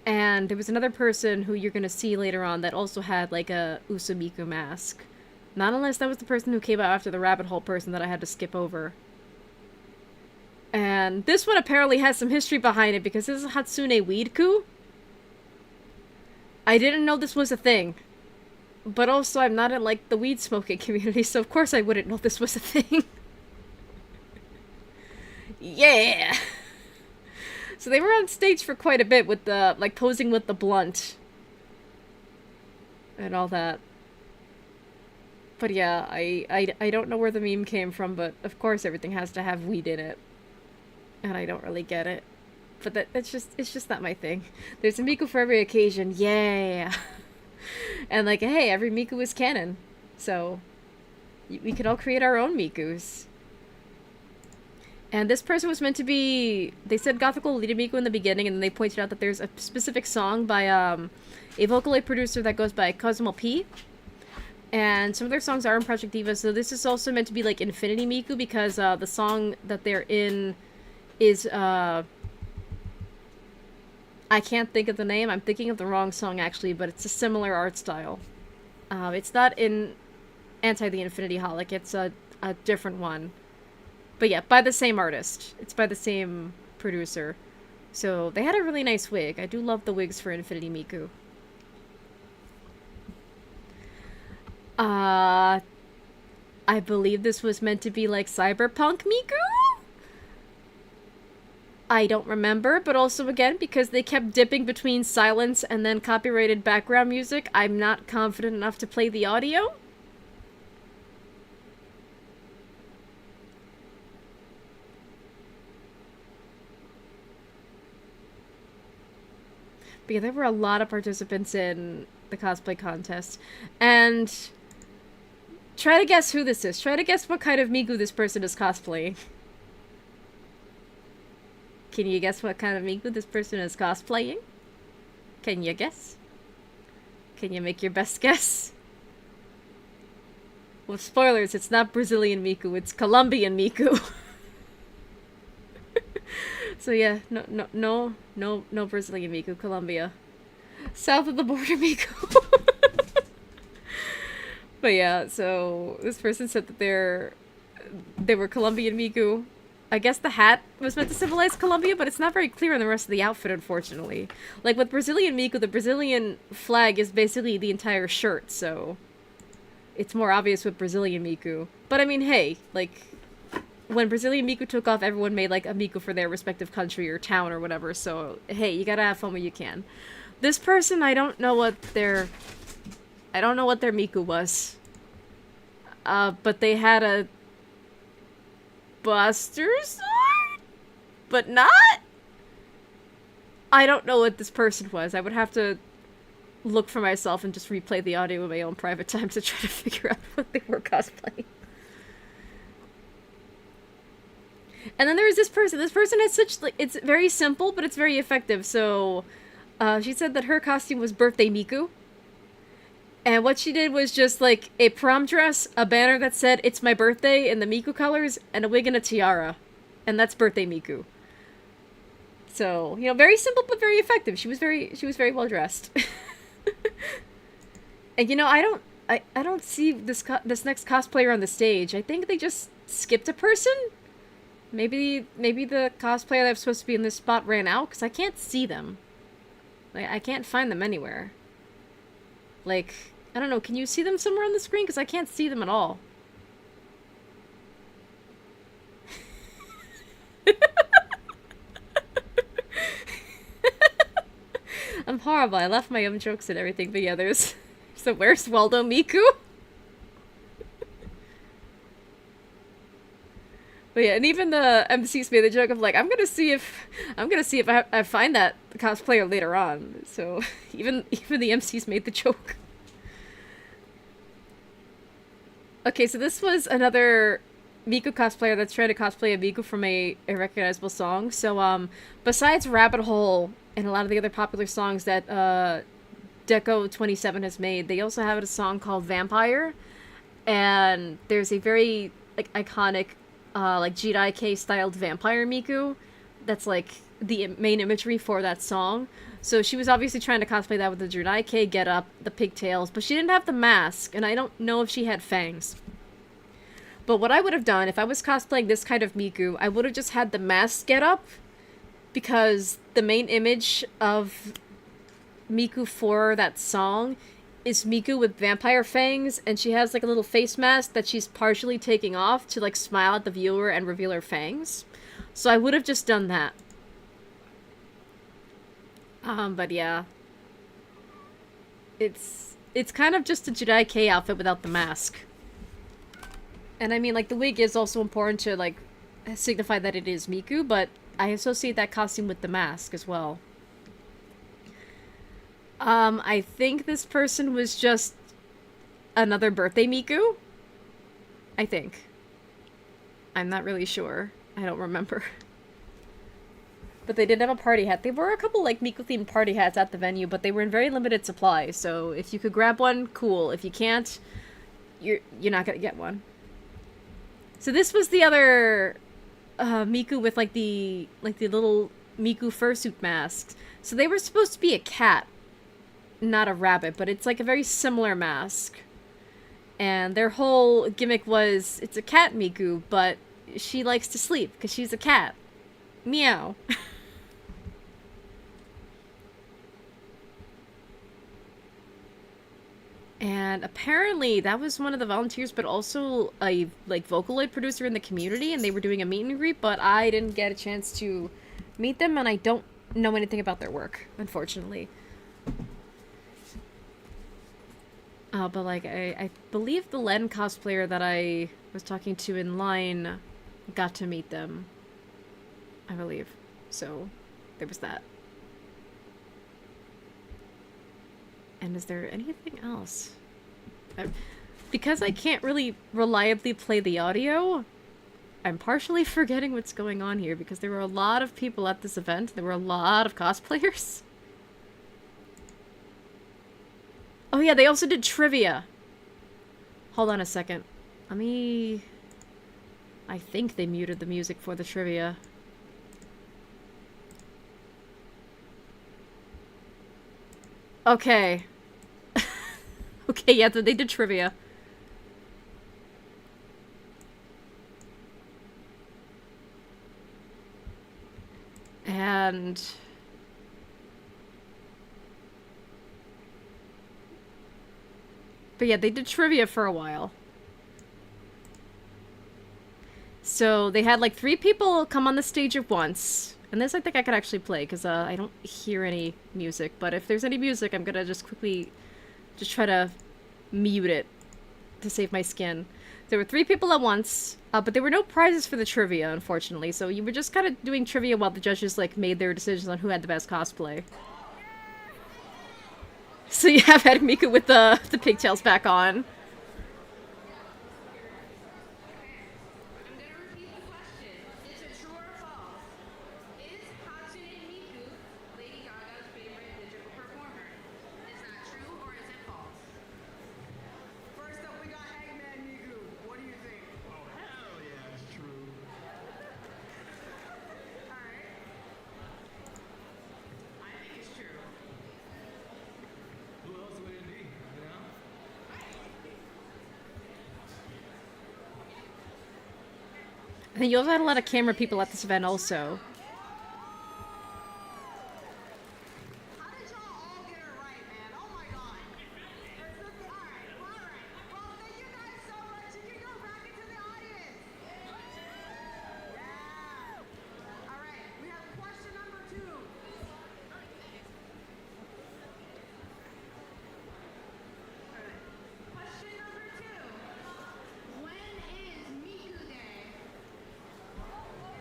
and there was another person who you're gonna see later on that also had, like, a Usamiku mask. Not unless that was the person who came out after the rabbit hole person that I had to skip over. And this one apparently has some history behind it, because this is Hatsune Miku. I didn't know this was a thing. But also, I'm not in, like, the weed smoking community, so of course I wouldn't know this was a thing. Yeah! So they were on stage for quite a bit with the, like, posing with the blunt. And all that. But yeah, I don't know where the meme came from, but of course everything has to have weed in it. And I don't really get it. But it's just not my thing. There's a Miku for every occasion, yeah! And like, hey, every Miku is canon. So, we could all create our own Mikus. And this person was meant to be... They said Gothical Leader Miku in the beginning, and then they pointed out that there's a specific song by a Vocaloid producer that goes by Cosmo P. And some of their songs are in Project Diva, so this is also meant to be like Infinity Miku, because the song that they're in is... I can't think of the name. I'm thinking of the wrong song, actually, but it's a similar art style. It's not in Anti the Infinity Holic. It's a different one. But yeah, by the same artist. It's by the same producer. So they had a really nice wig. I do love the wigs for Infinity Miku. I believe this was meant to be like Cyberpunk Miku? I don't remember, but also again, because they kept dipping between silence and then copyrighted background music, I'm not confident enough to play the audio. But yeah, there were a lot of participants in the cosplay contest. And try to guess who this is. Try to guess what kind of Miku this person is cosplaying. Can you guess what kind of Miku this person is cosplaying? Can you guess? Can you make your best guess? Well, spoilers, it's not Brazilian Miku, it's Colombian Miku. So yeah, no Brazilian Miku, Colombia. South of the border Miku. But yeah, so this person said that they were Colombian Miku. I guess the hat was meant to symbolize Colombia, but it's not very clear in the rest of the outfit, unfortunately. Like, with Brazilian Miku, the Brazilian flag is basically the entire shirt, so... It's more obvious with Brazilian Miku. But I mean, hey, like... When Brazilian Miku took off, everyone made, like, a Miku for their respective country or town or whatever, so... Hey, you gotta have fun when you can. This person, I don't know what their Miku was. But they had a... Buster Sword? But not? I don't know what this person was. I would have to look for myself and just replay the audio in my own private time to try to figure out what they were cosplaying. And then there was this person. This person has such, like, it's very simple, but it's very effective. So, she said that her costume was Birthday Miku. And what she did was just, like, a prom dress, a banner that said, "It's my birthday," in the Miku colors, and a wig and a tiara. And that's Birthday Miku. So, you know, very simple but very effective. She was very well dressed. And you know, I don't see this next cosplayer on the stage. I think they just skipped a person. Maybe the cosplayer that was supposed to be in this spot ran out, because I can't see them. Like, I can't find them anywhere. Like, I don't know, can you see them somewhere on the screen? Because I can't see them at all. I'm horrible. I left my own jokes and everything, but yeah, there's the Where's Waldo Miku? But yeah, and even the MCs made the joke of like, I'm gonna see if I find that cosplayer later on. So even the MCs made the joke. Okay, so this was another Miku cosplayer that's trying to cosplay a Miku from a recognizable song. So besides Rabbit Hole and a lot of the other popular songs that Deco27 has made, they also have a song called Vampire, and there's a very like iconic like Jidaike styled vampire Miku that's like the main imagery for that song. So she was obviously trying to cosplay that with the Judaike getup, the pigtails, but she didn't have the mask, and I don't know if she had fangs. But what I would have done if I was cosplaying this kind of Miku, I would have just had the mask getup, because the main image of Miku for that song is Miku with vampire fangs, and she has like a little face mask that she's partially taking off to like smile at the viewer and reveal her fangs. So I would have just done that. But yeah. It's kind of just a Judaike outfit without the mask. And I mean, like, the wig is also important to, like, signify that it is Miku, but I associate that costume with the mask as well. I think this person was just another birthday Miku. I think. I'm not really sure. I don't remember. But they did have a party hat. There were a couple, like, Miku-themed party hats at the venue, but they were in very limited supply, so if you could grab one, cool. If you can't, you're not gonna get one. So this was the other Miku with, like the little Miku fursuit masks. So they were supposed to be a cat, not a rabbit, but it's, like, a very similar mask. And their whole gimmick was, it's a cat Miku, but she likes to sleep, because she's a cat. Meow. And apparently that was one of the volunteers, but also a, like, Vocaloid producer in the community, and they were doing a meet and greet, but I didn't get a chance to meet them, and I don't know anything about their work, unfortunately. But, like, I believe the Len cosplayer that I was talking to in line got to meet them, I believe. So, there was that. And is there anything else? Because I can't really reliably play the audio, I'm partially forgetting what's going on here, because there were a lot of people at this event. There were a lot of cosplayers. Oh yeah, they also did trivia. Hold on a second. Let me... I think they muted the music for the trivia. Okay. Okay, yeah, they did trivia. And... But yeah, they did trivia for a while. So they had like 3 people come on the stage at once. And this I think I could actually play, because I don't hear any music. But if there's any music, I'm gonna just quickly just try to mute it to save my skin. There were 3 people at once, but there were no prizes for the trivia, unfortunately. So you were just kind of doing trivia while the judges like made their decisions on who had the best cosplay. So you have Miku with the pigtails back on. I'm gonna repeat the question. Is it true or false? Is Hatsune Miku Lady Gaga's favorite digital performer? Is that true or is it false? First up, we got Eggman Miku. What do you think? Oh, hell yeah, it's true. Alright. I think it's true. Who else would it be, you know? I think you also had a lot of camera people at this event also. How did y'all all get it right, man? Oh my god. Alright. Well, thank you guys so much. You can go back into the audience. Yeah. Alright, we have question number 2. Question number 2. When is Miku Day?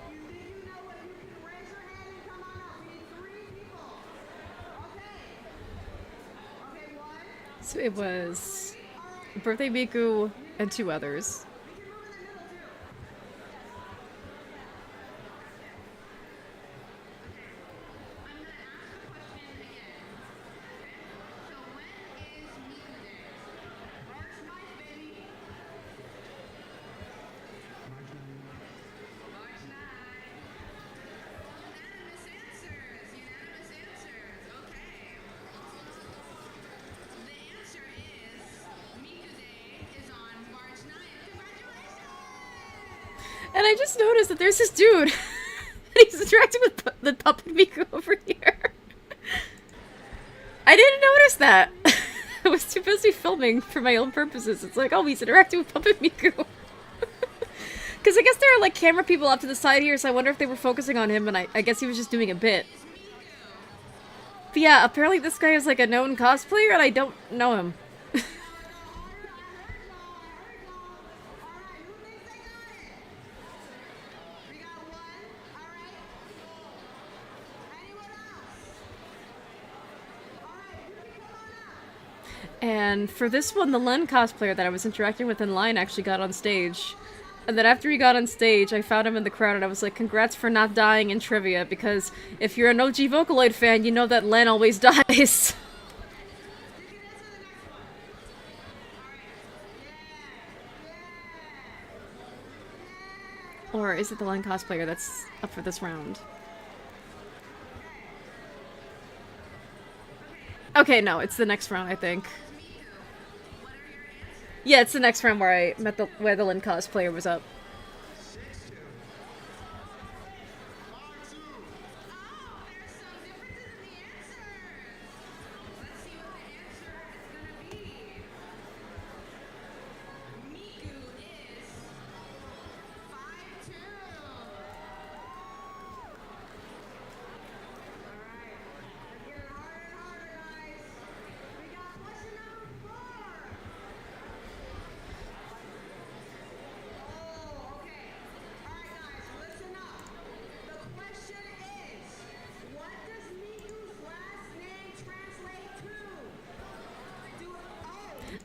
If you think you know it, you can raise your hand and come on up. We need 3 people. Okay. Okay, 1. So it was Birthday Miku and 2 others. We can move in the middle too. I'm gonna ask the question again. Okay? So when is Miku Day? March 9th, baby. March 9th. And Miss Sans? And I just noticed that there's this dude, and he's interacting with the puppet Miku over here. I didn't notice that. I was too busy filming for my own purposes. It's like, oh, he's interacting with puppet Miku. Because I guess there are, like, camera people up to the side here, so I wonder if they were focusing on him, and I guess he was just doing a bit. But yeah, apparently this guy is, like, a known cosplayer, and I don't know him. And for this one, the Len cosplayer that I was interacting with in line actually got on stage. And then after he got on stage, I found him in the crowd and I was like, congrats for not dying in trivia, because if you're an OG Vocaloid fan, you know that Len always dies. Or is it the Len cosplayer that's up for this round? Okay, no, it's the next round, I think. Yeah, it's the next round where I met where the Lin cosplayer was up.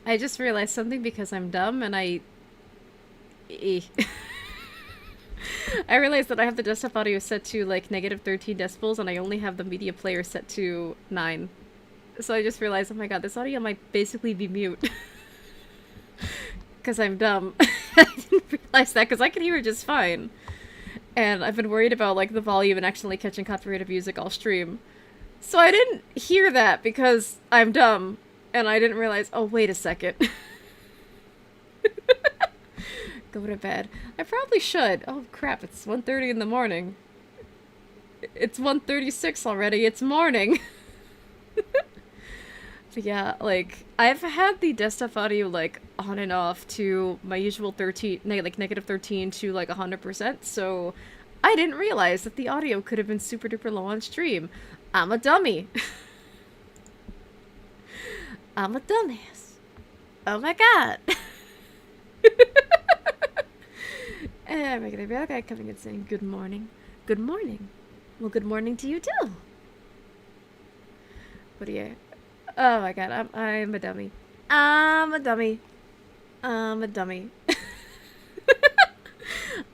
I just realized something because I'm dumb and I realized that I have the desktop audio set to like -13 decibels and I only have the media player set to 9. So I just realized, oh my god, this audio might basically be mute. Because I'm dumb. I didn't realize that because I can hear it just fine. And I've been worried about like the volume and accidentally catching copyrighted music all stream. So I didn't hear that because I'm dumb. And I didn't realize, oh, wait a second. Go to bed. I probably should. Oh, crap, it's 1:30 in the morning. It's 1:36 already. It's morning. But yeah, like, I've had the desktop audio, like, on and off to my usual 13, like, -13 to, like, 100%, so I didn't realize that the audio could have been super duper low on stream. I'm a dummy. I'm a dumbass. Oh my god. And we're gonna be okay coming and saying good morning. Good morning. Well, good morning to you too. What do you? Oh my god, I'm a dummy. I'm a dummy. I'm a dummy.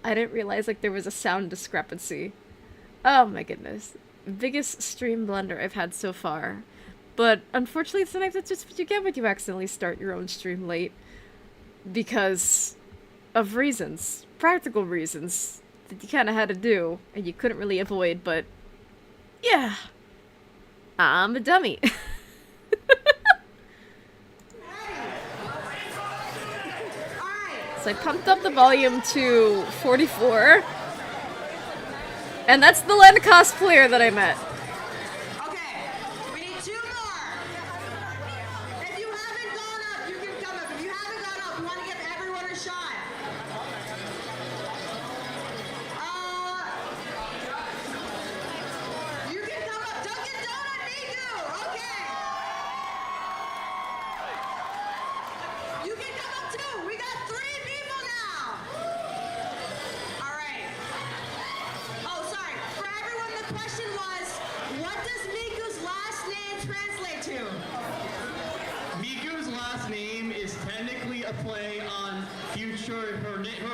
I didn't realize like there was a sound discrepancy. Oh my goodness. Biggest stream blunder I've had so far. But unfortunately, sometimes that's just what you get when you accidentally start your own stream late. Because of reasons. Practical reasons. That you kind of had to do. And you couldn't really avoid, but... yeah. I'm a dummy. So I pumped up the volume to 44. And that's the Len cosplayer that I met.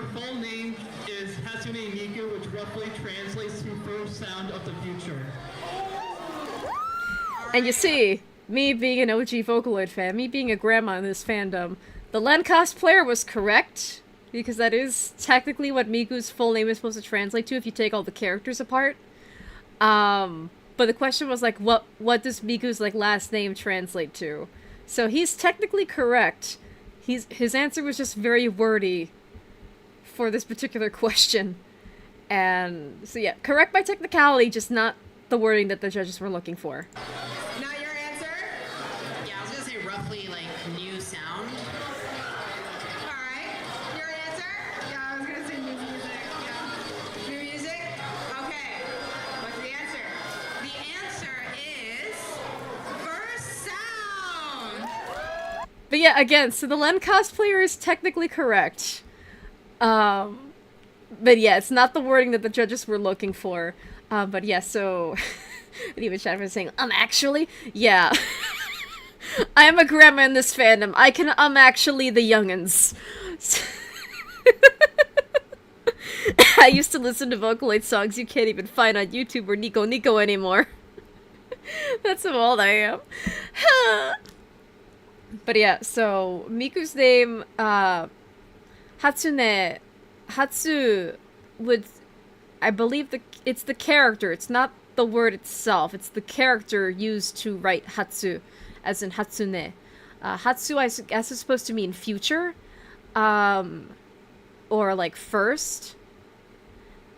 Her full name is Hatsune Miku, which roughly translates to first sound of the future. And you see, me being an OG Vocaloid fan, me being a grandma in this fandom, the Len cosplayer was correct, because that is technically what Miku's full name is supposed to translate to if you take all the characters apart. But the question was like, what does Miku's like last name translate to? So he's technically correct. His answer was just very wordy for this particular question. And so yeah, correct by technicality, just not the wording that the judges were looking for. Not your answer? Yeah, I was gonna say roughly like new sound. All right. Your answer? Yeah, I was gonna say new music. Yeah. New music? Okay. What's the answer? The answer is first sound. But yeah, again, so the Len cosplayer is technically correct. But yeah, it's not the wording that the judges were looking for. But yeah, so... and even Shadowman saying, actually? Yeah. I am a grandma in this fandom. I can, actually the youngins. I used to listen to Vocaloid songs you can't even find on YouTube or Nico Nico anymore. That's how old I am. But yeah, so Miku's name, Hatsune, Hatsu would, I believe it's the character, it's not the word itself, it's the character used to write Hatsu, as in Hatsune. Hatsu, I guess, is supposed to mean future, or like first,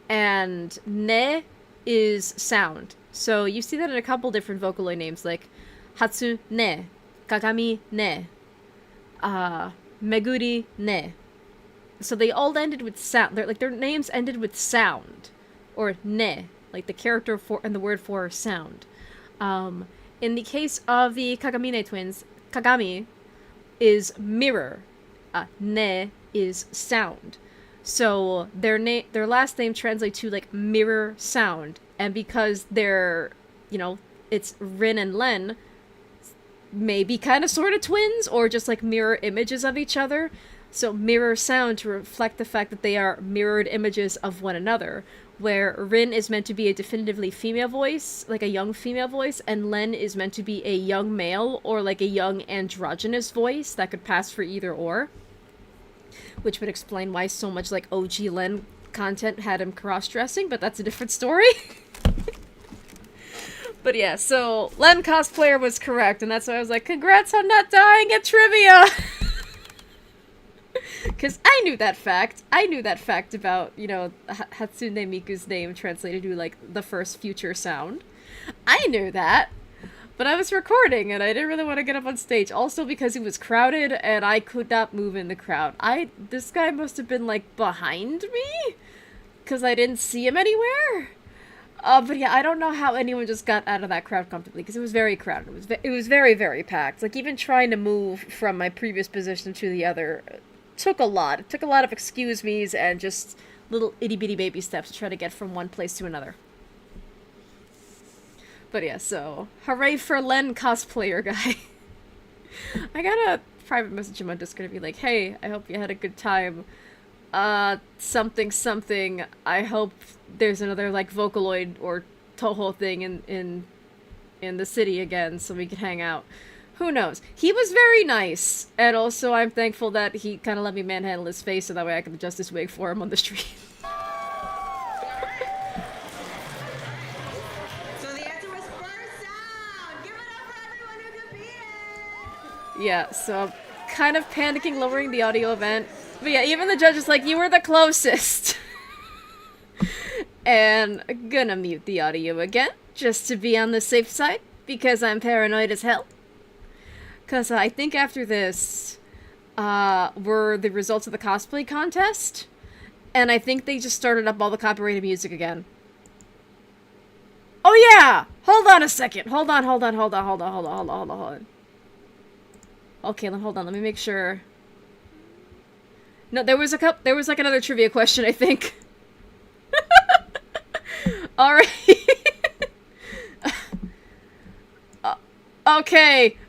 and ne is sound. So you see that in a couple different Vocaloid names, like Hatsune, Kagami ne, Meguri ne. So they all ended with sound. Their names ended with sound, or ne, like the character for and the word for sound. In the case of the Kagamine twins, Kagami is mirror, ne is sound. So their last name translates to like mirror sound, and because they're, it's Rin and Len, maybe kind of sort of twins or just like mirror images of each other. So mirror sound to reflect the fact that they are mirrored images of one another, where Rin is meant to be a definitively female voice, like a young female voice, and Len is meant to be a young male or like a young androgynous voice that could pass for either or, which would explain why so much like OG Len content had him cross-dressing, but that's a different story. But yeah, so Len cosplayer was correct, and that's why I was like, congrats on not dying at trivia! Because I knew that fact. I knew that fact about, Hatsune Miku's name translated to, like, the first future sound. I knew that. But I was recording, and I didn't really want to get up on stage. Also because it was crowded, and I could not move in the crowd. This guy must have been, like, behind me? Because I didn't see him anywhere? But yeah, I don't know how anyone just got out of that crowd comfortably, because it was very crowded. It was very, very packed. Like, even trying to move from my previous position to the other took a lot. It took a lot of excuse me's and just little itty-bitty baby steps to try to get from one place to another. But yeah, so, hooray for Len cosplayer guy. I got a private message in my Discord to be like, hey, I hope you had a good time. Something. I hope there's another, like, Vocaloid or Toho thing in the city again so we can hang out. Who knows? He was very nice, and also I'm thankful that he kind of let me manhandle his face so that way I could adjust his wig for him on the street. So the answer was first sound. Give it up for everyone who competed. Yeah, so I'm kind of panicking lowering the audio event. But yeah, even the judge is like, you were the closest. And I'm gonna mute the audio again, just to be on the safe side, because I'm paranoid as hell. Because I think after this were the results of the cosplay contest, and I think they just started up all the copyrighted music again. Oh yeah! Hold on a second. Hold on. Okay, hold on. Let me make sure. No, there was like another trivia question, I think. All right.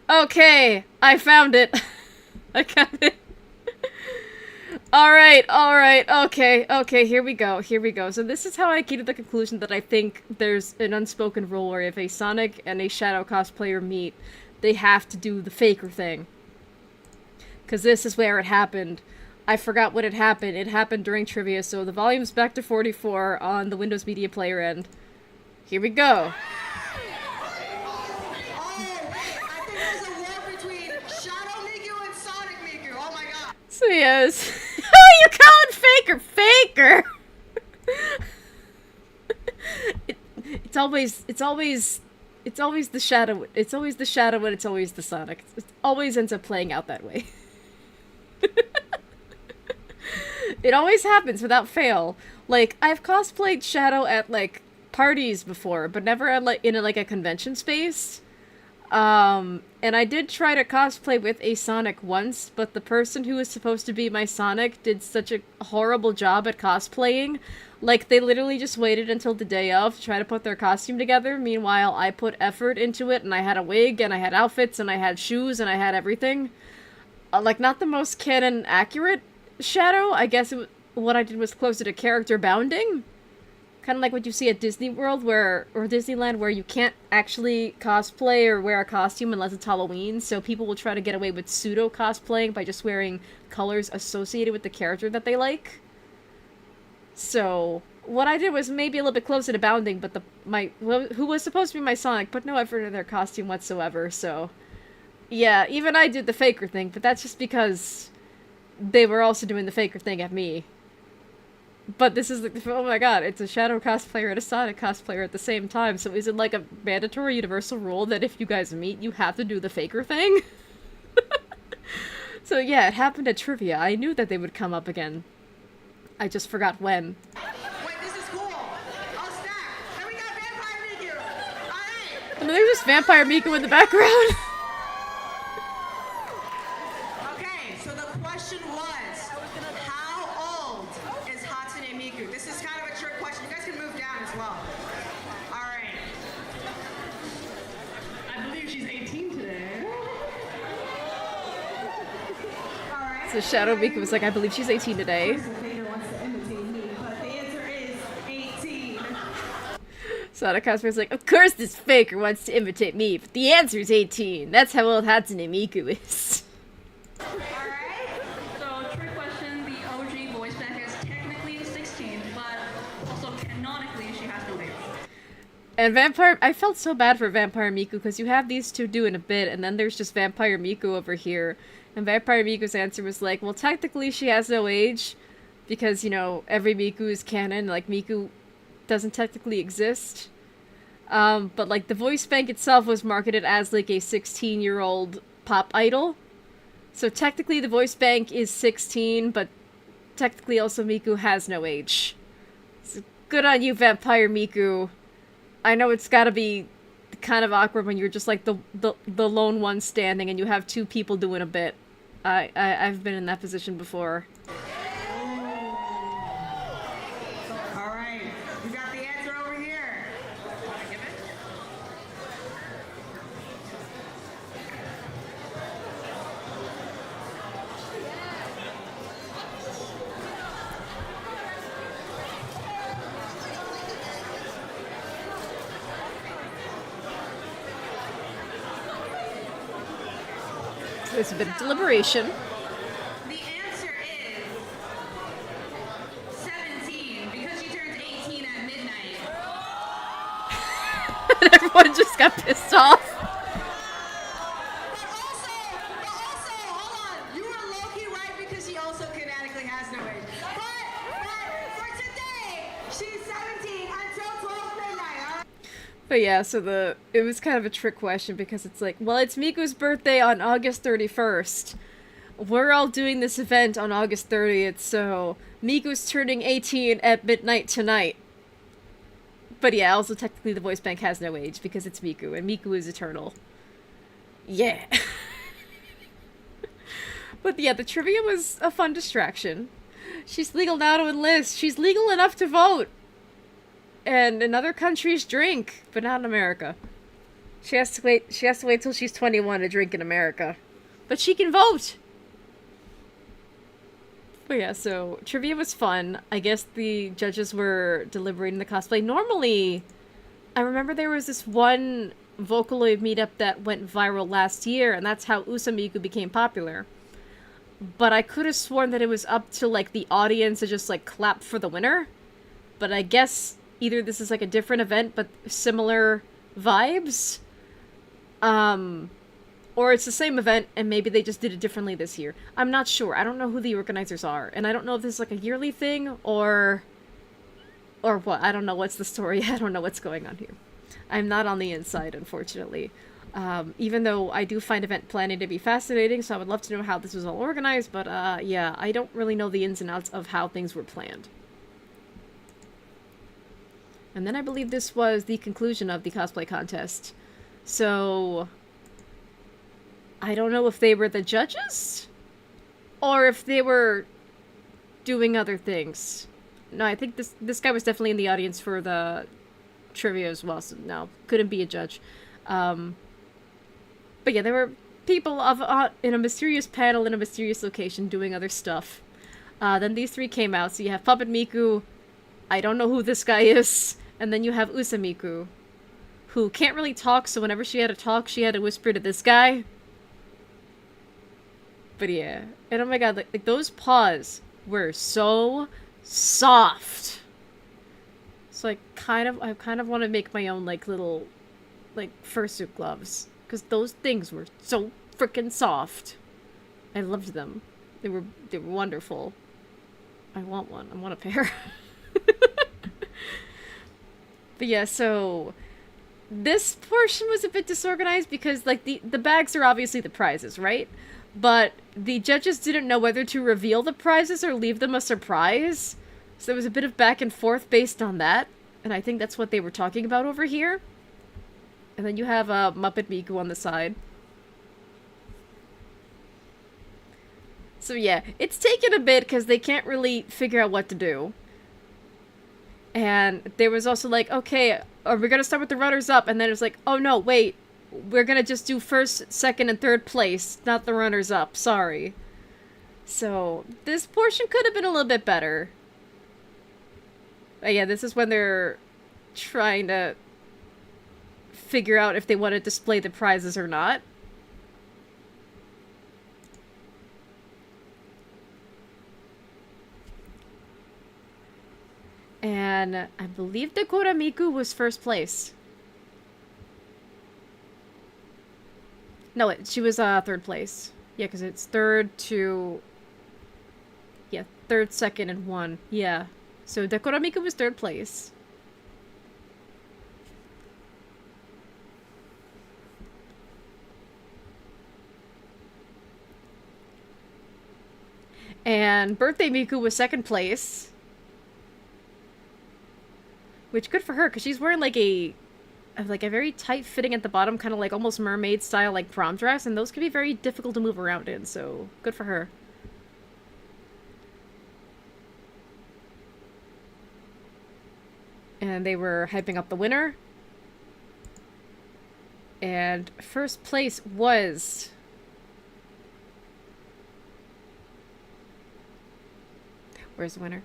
Okay, I found it. I got it. Alright, okay, here we go. So this is how I came to the conclusion that I think there's an unspoken rule where if a Sonic and a Shadow cosplayer meet, they have to do the faker thing. Because this is where it happened. I forgot what had happened. It happened during trivia, so the volume's back to 44 on the Windows Media Player end. Here we go. Shadow Miku and Sonic Miku. Oh my god. So yes. You calling Faker Faker! It's always the shadow. It's always the shadow and it's always the Sonic. It always ends up playing out that way. It always happens without fail. Like, I've cosplayed Shadow at, like, parties before, but never at, like, in a convention space. And I did try to cosplay with a Sonic once, but the person who was supposed to be my Sonic did such a horrible job at cosplaying. Like, they literally just waited until the day of to try to put their costume together. Meanwhile, I put effort into it, and I had a wig, and I had outfits, and I had shoes, and I had everything. Like, not the most canon accurate Shadow. I guess what I did was closer to character bounding. Kind of like what you see at Disney World or Disneyland, where you can't actually cosplay or wear a costume unless it's Halloween, so people will try to get away with pseudo-cosplaying by just wearing colors associated with the character that they like. So, what I did was maybe a little bit closer to bounding, but who was supposed to be my Sonic put no effort in their costume whatsoever, so... Yeah, even I did the Faker thing, but that's just because they were also doing the Faker thing at me. But this is like, oh my god, it's a Shadow cosplayer and a Sonic cosplayer at the same time, so is it like a mandatory universal rule that if you guys meet, you have to do the Faker thing? So yeah, it happened at Trivia. I knew that they would come up again. I just forgot when. Wait, this is cool. All stacked. And we got Vampire Miku. All right. And then there's just Vampire Miku in the background. Okay, so the question was, how old is Hatsune Miku? This is kind of a trick question. You guys can move down as well. All right. I believe she's 18 today. All right. So Shadow Miku was like, I believe she's 18 today. Vader wants to imitate me, but the answer is 18. Sonic cosplayer's like, of course this Faker wants to imitate me, but the answer is 18. That's how old Hatsune Miku is. All right. So, trick question, the OG voice back is technically 16, but also canonically she has no age. And I felt so bad for Vampire Miku, because you have these two doing a bit, and then there's just Vampire Miku over here. And Vampire Miku's answer was like, well, technically she has no age, because, you know, every Miku is canon, like, Miku doesn't technically exist. But, like, the voice bank itself was marketed as, like, a 16-year-old pop idol. So technically the voice bank is 16, but technically also Miku has no age. So good on you, Vampire Miku. I know it's gotta be kind of awkward when you're just like the lone one standing and you have two people doing a bit. I've been in that position before. All right. You got the answer over here. Give it. There's a bit of deliberation. The answer is 17, because she turns 18 at midnight. And everyone just got pissed off. But also, hold on. You were low-key right because she also canonically has no age. But for today, she's 17 until 12 midnight, all right? But yeah, so it was kind of a trick question because it's like, well, it's Miku's birthday on August 31st. We're all doing this event on August 30th, so Miku's turning 18 at midnight tonight. But yeah, also technically the voice bank has no age because it's Miku, and Miku is eternal. Yeah. But yeah, the trivia was a fun distraction. She's legal now to enlist. She's legal enough to vote. And in other countries, drink, but not in America. She has to wait till she's 21 to drink in America. But she can vote! But yeah, so trivia was fun. I guess the judges were deliberating the cosplay. Normally, I remember there was this one Vocaloid meetup that went viral last year, and that's how Usamiku became popular. But I could have sworn that it was up to, like, the audience to just, like, clap for the winner. But I guess either this is, like, a different event, but similar vibes. Or it's the same event, and maybe they just did it differently this year. I'm not sure. I don't know who the organizers are, and I don't know if this is like a yearly thing, or what. I don't know what's the story. I don't know what's going on here. I'm not on the inside, unfortunately. Even though I do find event planning to be fascinating, so I would love to know how this was all organized, but yeah, I don't really know the ins and outs of how things were planned. And then I believe this was the conclusion of the cosplay contest. So I don't know if they were the judges or if they were doing other things. No, I think this guy was definitely in the audience for the trivia as well, so no, couldn't be a judge. But yeah, there were people in a mysterious panel in a mysterious location doing other stuff. Then these three came out, so you have Puppet Miku, I don't know who this guy is, and then you have Usa Miku, who can't really talk, so whenever she had to talk, she had to whisper to this guy. But yeah, and oh my god, like those paws were so soft. So I kind of want to make my own like little like fursuit gloves, because those things were so freaking soft. I loved them. They were wonderful. I want one. I want a pair. But yeah, so this portion was a bit disorganized because like the bags are obviously the prizes, right? But the judges didn't know whether to reveal the prizes or leave them a surprise. So there was a bit of back and forth based on that. And I think that's what they were talking about over here. And then you have Muppet Miku on the side. So yeah, it's taken a bit because they can't really figure out what to do. And there was also like, okay, are we gonna start with the runners-up? And then it was like, oh no, wait. We're gonna just do first, second, and third place, not the runners-up. Sorry. So, this portion could have been a little bit better. But yeah, this is when they're trying to figure out if they want to display the prizes or not. And I believe Dakota Miku was first place. No, she was third place. Yeah, because it's third to... Yeah, third, second, and one. Yeah. So Dakota Miku was third place. And Birthday Miku was second place. Which, good for her, because she's wearing like a very tight fitting at the bottom, kind of like almost mermaid style like prom dress, and those can be very difficult to move around in, so good for her. And they were hyping up the winner. And first place was... Where's the winner?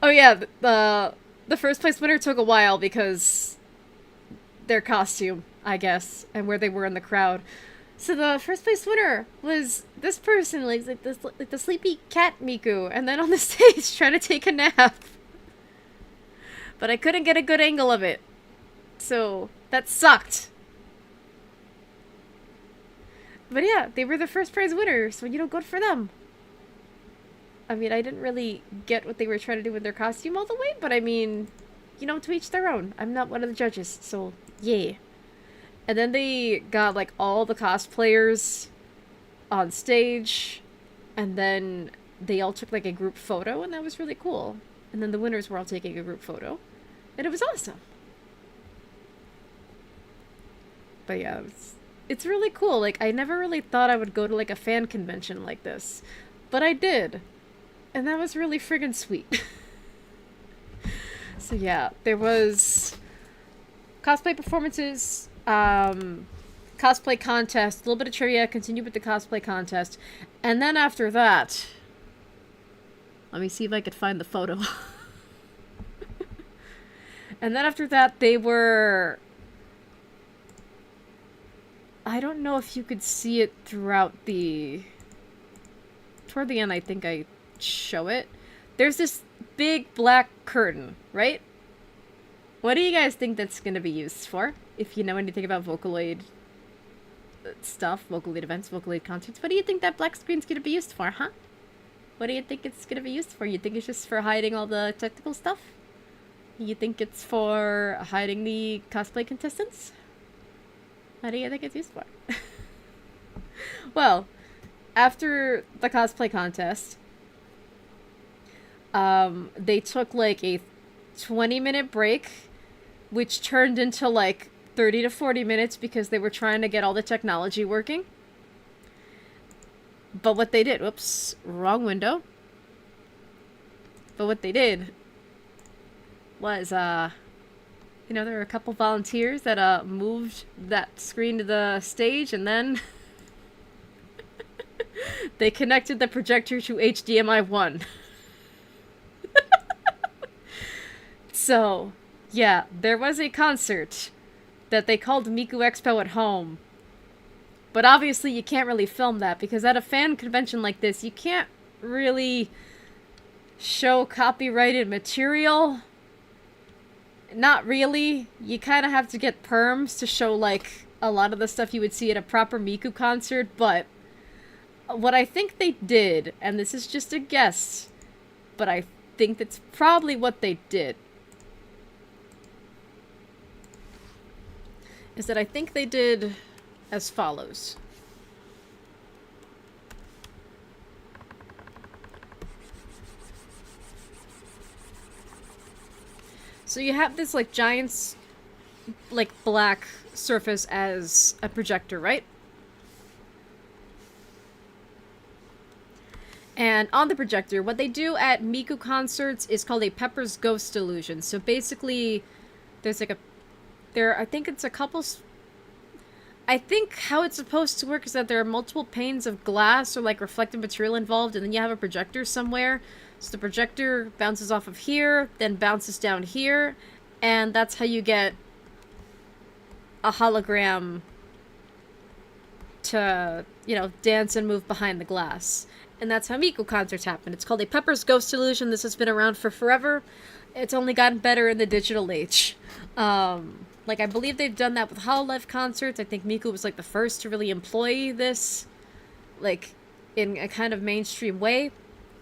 Oh yeah, the first place winner took a while because their costume, I guess, and where they were in the crowd. So the first place winner was this person, like the sleepy cat Miku, and then on the stage trying to take a nap. But I couldn't get a good angle of it, so that sucked. But yeah, they were the first prize winner, so good for them. I mean, I didn't really get what they were trying to do with their costume all the way, but I mean, to each their own. I'm not one of the judges, so yeah. And then they got, like, all the cosplayers on stage, and then they all took, like, a group photo, and that was really cool. And then the winners were all taking a group photo, and it was awesome. But yeah, it's really cool. Like, I never really thought I would go to, like, a fan convention like this, but I did. And that was really friggin' sweet. So yeah, there was cosplay performances, cosplay contest, a little bit of trivia, continued with the cosplay contest, and then after that, let me see if I could find the photo. And then after that, they were... I don't know if you could see it throughout the... Toward the end, I think I show it. There's this big black curtain, right? What do you guys think that's going to be used for? If you know anything about Vocaloid stuff, Vocaloid events, Vocaloid concerts. What do you think that black screen's gonna be used for, huh? What do you think it's gonna be used for? You think it's just for hiding all the technical stuff? You think it's for hiding the cosplay contestants? What do you think it's used for? Well, after the cosplay contest, they took like a 20-minute break, which turned into like 30 to 40 minutes because they were trying to get all the technology working. But what they did, whoops, wrong window. But what they did was, you know, there were a couple volunteers that, moved that screen to the stage, and then they connected the projector to HDMI 1. So, yeah, there was a concert that they called Miku Expo at Home. But obviously you can't really film that, because at a fan convention like this, you can't really show copyrighted material. Not really. You kind of have to get perms to show, like, a lot of the stuff you would see at a proper Miku concert, but what I think they did, and this is just a guess, but I think that's probably what they did, is that I think they did as follows. So you have this, like, giant, like, black surface as a projector, right? And on the projector, what they do at Miku concerts is called a Pepper's Ghost illusion. So basically, there's like I think it's a couple... I think how it's supposed to work is that there are multiple panes of glass or like reflective material involved, and then you have a projector somewhere. So the projector bounces off of here, then bounces down here, and that's how you get a hologram to, you know, dance and move behind the glass. And that's how Miku concerts happen. It's called a Pepper's Ghost illusion. This has been around for forever. It's only gotten better in the digital age. Like, I believe they've done that with Hololive concerts. I think Miku was, like, the first to really employ this, like, in a kind of mainstream way.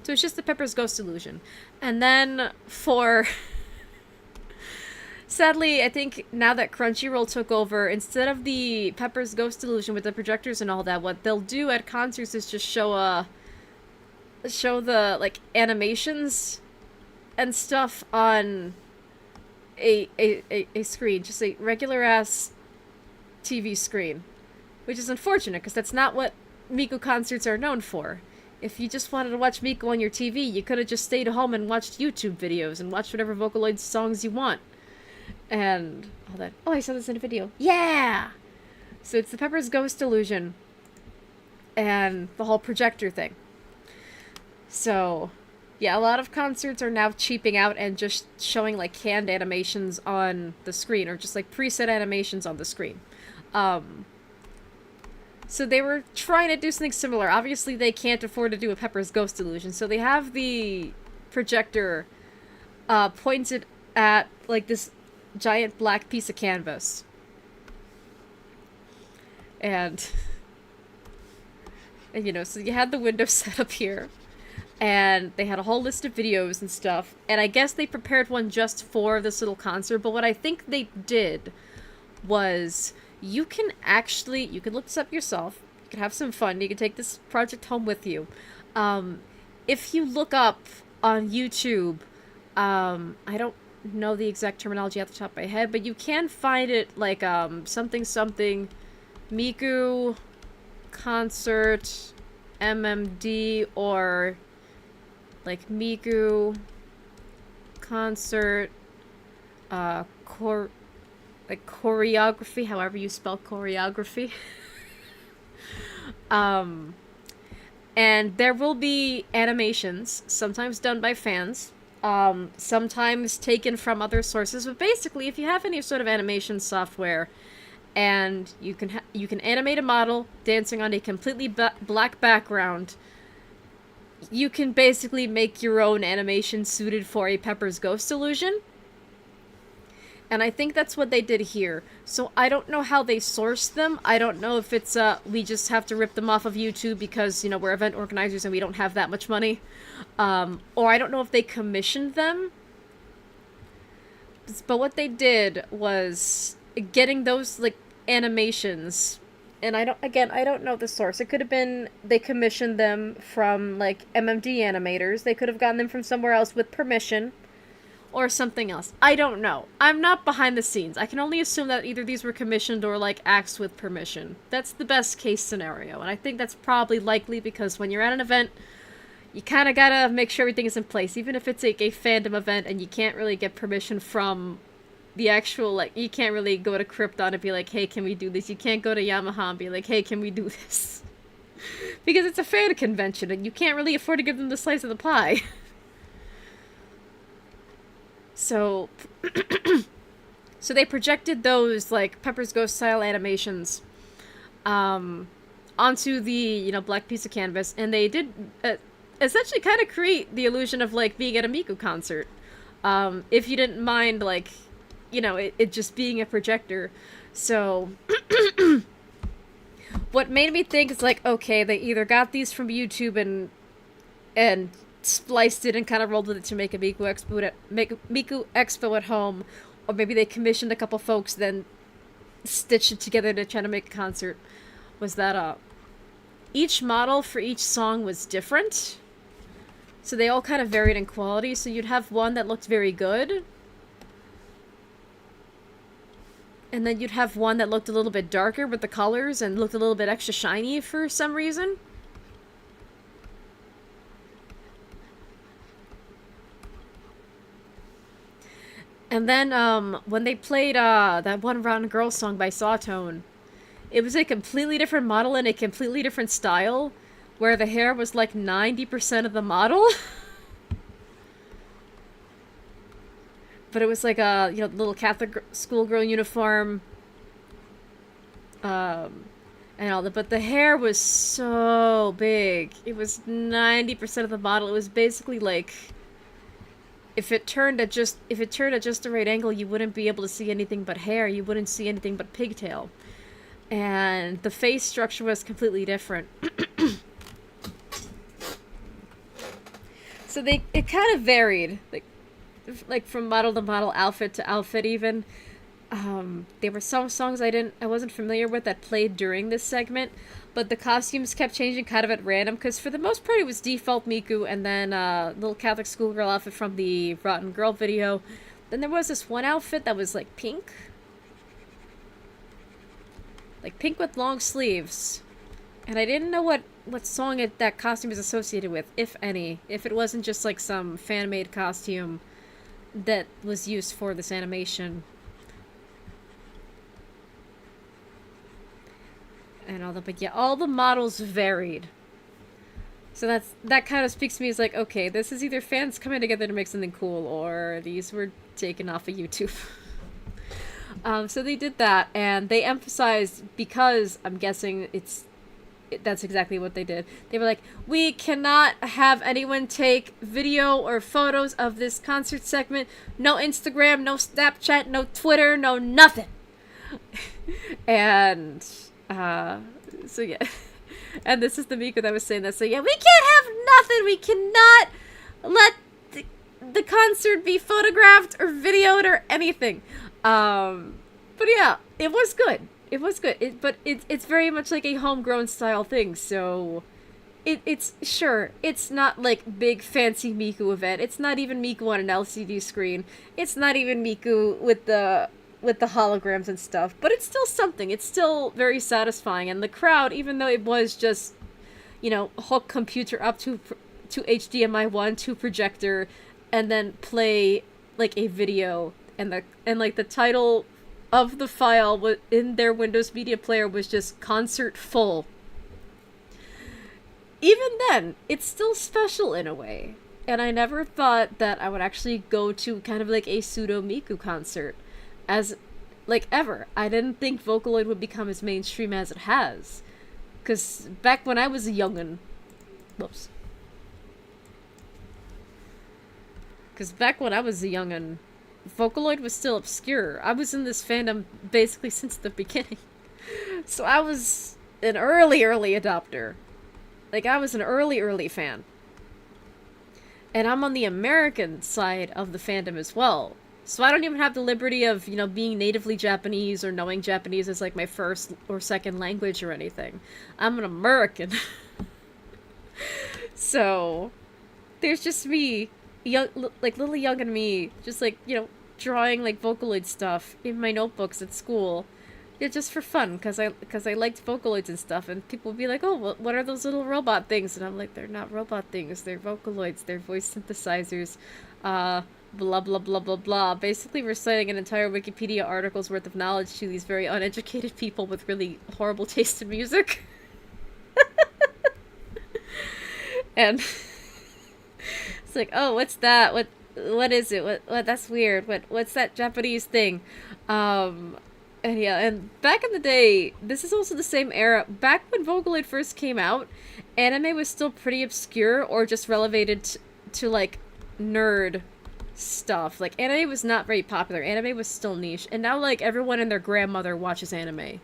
So it's just the Pepper's Ghost illusion. And then for... Sadly, I think now that Crunchyroll took over, instead of the Pepper's Ghost illusion with the projectors and all that, what they'll do at concerts is just show the, like, animations and stuff on a screen, just a regular ass TV screen, which is unfortunate because that's not what Miku concerts are known for. If you just wanted to watch Miku on your TV, you could have just stayed home and watched YouTube videos and watched whatever Vocaloid songs you want and all that. Oh, I saw this in a video. Yeah. So it's the Pepper's Ghost illusion and the whole projector thing. So yeah, a lot of concerts are now cheaping out and just showing, like, canned animations on the screen, or just, like, preset animations on the screen. So they were trying to do something similar. Obviously, they can't afford to do a Pepper's Ghost illusion, so they have the projector pointed at, like, this giant black piece of canvas. And you know, so you had the window set up here. And they had a whole list of videos and stuff. And I guess they prepared one just for this little concert. But what I think they did was you can look this up yourself. You can have some fun. You can take this project home with you. If you look up on YouTube, I don't know the exact terminology off the top of my head, but you can find it like something Miku concert MMD, or like Miku concert choreography, however you spell choreography. And there will be animations, sometimes done by fans, sometimes taken from other sources, but basically if you have any sort of animation software and you can animate a model dancing on a completely black background, you can basically make your own animation suited for a Pepper's Ghost illusion. And I think that's what they did here. So I don't know how they sourced them. I don't know if it's, we just have to rip them off of YouTube because, you know, we're event organizers and we don't have that much money. Or I don't know if they commissioned them. But what they did was getting those, like, animations. And I don't know the source. It could have been they commissioned them from, like, MMD animators. They could have gotten them from somewhere else with permission. Or something else. I don't know. I'm not behind the scenes. I can only assume that either these were commissioned or, like, axed with permission. That's the best case scenario. And I think that's probably likely because when you're at an event, you kind of gotta make sure everything is in place. Even if it's like a fandom event and you can't really get permission from the actual, like, you can't really go to Krypton and be like, hey, can we do this? You can't go to Yamaha and be like, hey, can we do this? Because it's a fan convention and you can't really afford to give them the slice of the pie. So, so they projected those, like, Pepper's Ghost style animations, onto the, you know, black piece of canvas, and they did, essentially kind of create the illusion of, like, being at a Miku concert. If you didn't mind, like, you know, it just being a projector. So, what made me think is, like, okay, they either got these from YouTube and spliced it and kind of rolled with it to make a Miku Expo at home, or maybe they commissioned a couple folks, then stitched it together to try to make a concert, was that each model for each song was different. So they all kind of varied in quality, so you'd have one that looked very good, and then you'd have one that looked a little bit darker with the colors and looked a little bit extra shiny for some reason. And then, when they played, that one Rotten Girl song by Sawtone, it was a completely different model and a completely different style, where the hair was like 90% of the model. But it was like a, you know, little Catholic schoolgirl uniform, and all that, but the hair was so big. It was 90% of the model. It was basically like, if it turned at just the right angle, you wouldn't be able to see anything but hair. You wouldn't see anything but pigtail. And the face structure was completely different. So it kind of varied, like from model to model, outfit to outfit even. There were some songs I wasn't familiar with that played during this segment, but the costumes kept changing kind of at random, because for the most part it was default Miku, and then little Catholic schoolgirl outfit from the Rotten Girl video. Then there was this one outfit that was like pink. Like pink with long sleeves. And I didn't know what song that costume is associated with, if any. If it wasn't just like some fan-made costume that was used for this animation. And all that, but yeah, all the models varied. So that kind of speaks to me as like, okay, this is either fans coming together to make something cool, or these were taken off of YouTube. So they did that, and they emphasized, because I'm guessing that's exactly what they did. They were like, we cannot have anyone take video or photos of this concert segment. No Instagram, no Snapchat, no Twitter, no nothing. And so yeah, and this is the Miku that was saying that. So yeah, we can't have nothing. We cannot let the concert be photographed or videoed or anything. But yeah, it was good. It was good. But it's very much like a homegrown style thing. So it's sure, it's not like big fancy Miku event. It's not even Miku on an LCD screen. It's not even Miku with the holograms and stuff, but it's still something. It's still very satisfying, and the crowd, even though it was just, you know, hook computer up to HDMI 1 to projector, and then play like a video, and like the title of the file in their Windows Media Player was just concert full. Even then, it's still special in a way, and I never thought that I would actually go to kind of like a pseudo Miku concert. As, like, ever. I didn't think Vocaloid would become as mainstream as it has. Because back when I was a youngin'... Whoops. Because back when I was a youngin', Vocaloid was still obscure. I was in this fandom basically since the beginning. So I was an early adopter. Like, I was an early fan. And I'm on the American side of the fandom as well. So I don't even have the liberty of, you know, being natively Japanese or knowing Japanese as, like, my first or second language or anything. I'm an American. So, there's just me, young, like, little young and me, just, like, you know, drawing, like, Vocaloid stuff in my notebooks at school. Yeah, just for fun, because I liked Vocaloids and stuff, and people would be like, oh, what are those little robot things? And I'm like, they're not robot things, they're Vocaloids, they're voice synthesizers, blah blah blah blah blah, basically reciting an entire Wikipedia article's worth of knowledge to these very uneducated people with really horrible taste in music. And it's like, oh, what's that? What is it? What that's weird. What's that Japanese thing? And yeah, and back in the day, this is also the same era. Back when Vocaloid first came out, anime was still pretty obscure or just relegated to like nerd stuff. Like, anime was not very popular. Anime was still niche. And now, like, everyone and their grandmother watches anime.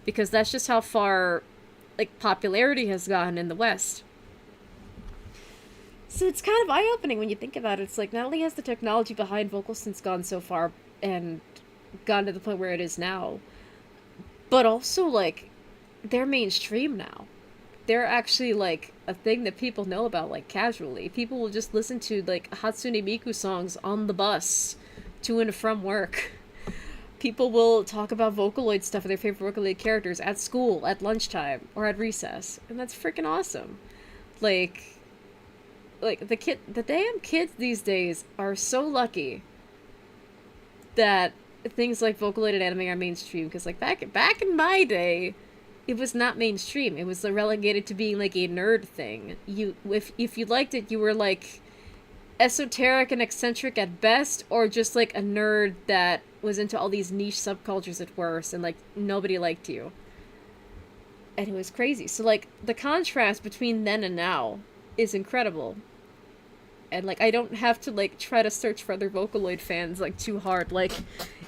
Because that's just how far, like, popularity has gotten in the West. So it's kind of eye-opening when you think about it. It's like, not only has the technology behind vocal synths gone so far and gotten to the point where it is now, but also, like, they're mainstream now. They're actually, like, a thing that people know about, like, casually. People will just listen to, like, Hatsune Miku songs on the bus to and from work. People will talk about Vocaloid stuff with their favorite Vocaloid characters at school, at lunchtime, or at recess. And that's freaking awesome. Like, the damn kids these days are so lucky that things like Vocaloid and anime are mainstream, because, like, back in my day, it was not mainstream. It was relegated to being, like, a nerd thing. If you liked it, you were, like, esoteric and eccentric at best, or just, like, a nerd that was into all these niche subcultures at worst, and, like, nobody liked you. And it was crazy. So, like, the contrast between then and now is incredible. And, like, I don't have to, like, try to search for other Vocaloid fans, like, too hard. Like,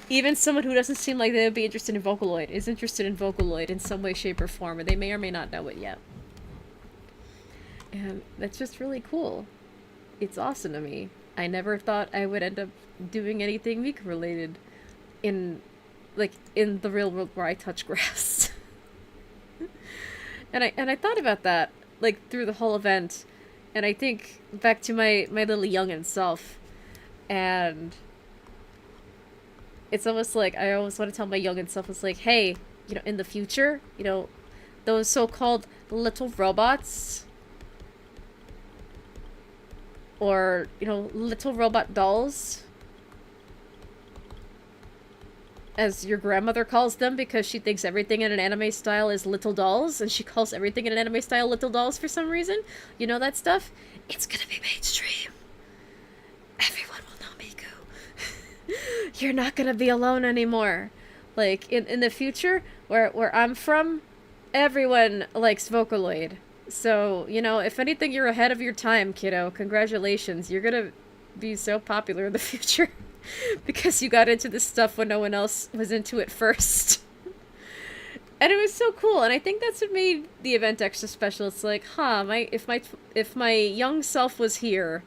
even someone who doesn't seem like they would be interested in Vocaloid is interested in Vocaloid in some way, shape, or form, and they may or may not know it yet. And that's just really cool. It's awesome to me. I never thought I would end up doing anything Miku-related in the real world where I touch grass. And I thought about that, like, through the whole event. And I think back to my little youngin' self, and it's almost like I always want to tell my youngin' self, it's like, hey, you know, in the future, you know, those so-called little robots, or, you know, little robot dolls, as your grandmother calls them, because she thinks everything in an anime style is little dolls, and she calls everything in an anime style little dolls for some reason. You know that stuff? It's gonna be mainstream. Everyone will know Miku. You're not gonna be alone anymore. Like, in the future, where I'm from, everyone likes Vocaloid. So, you know, if anything, you're ahead of your time, kiddo. Congratulations. You're gonna be so popular in the future. Because you got into this stuff when no one else was into it first. And it was so cool, and I think that's what made the event extra special. It's like, if my young self was here,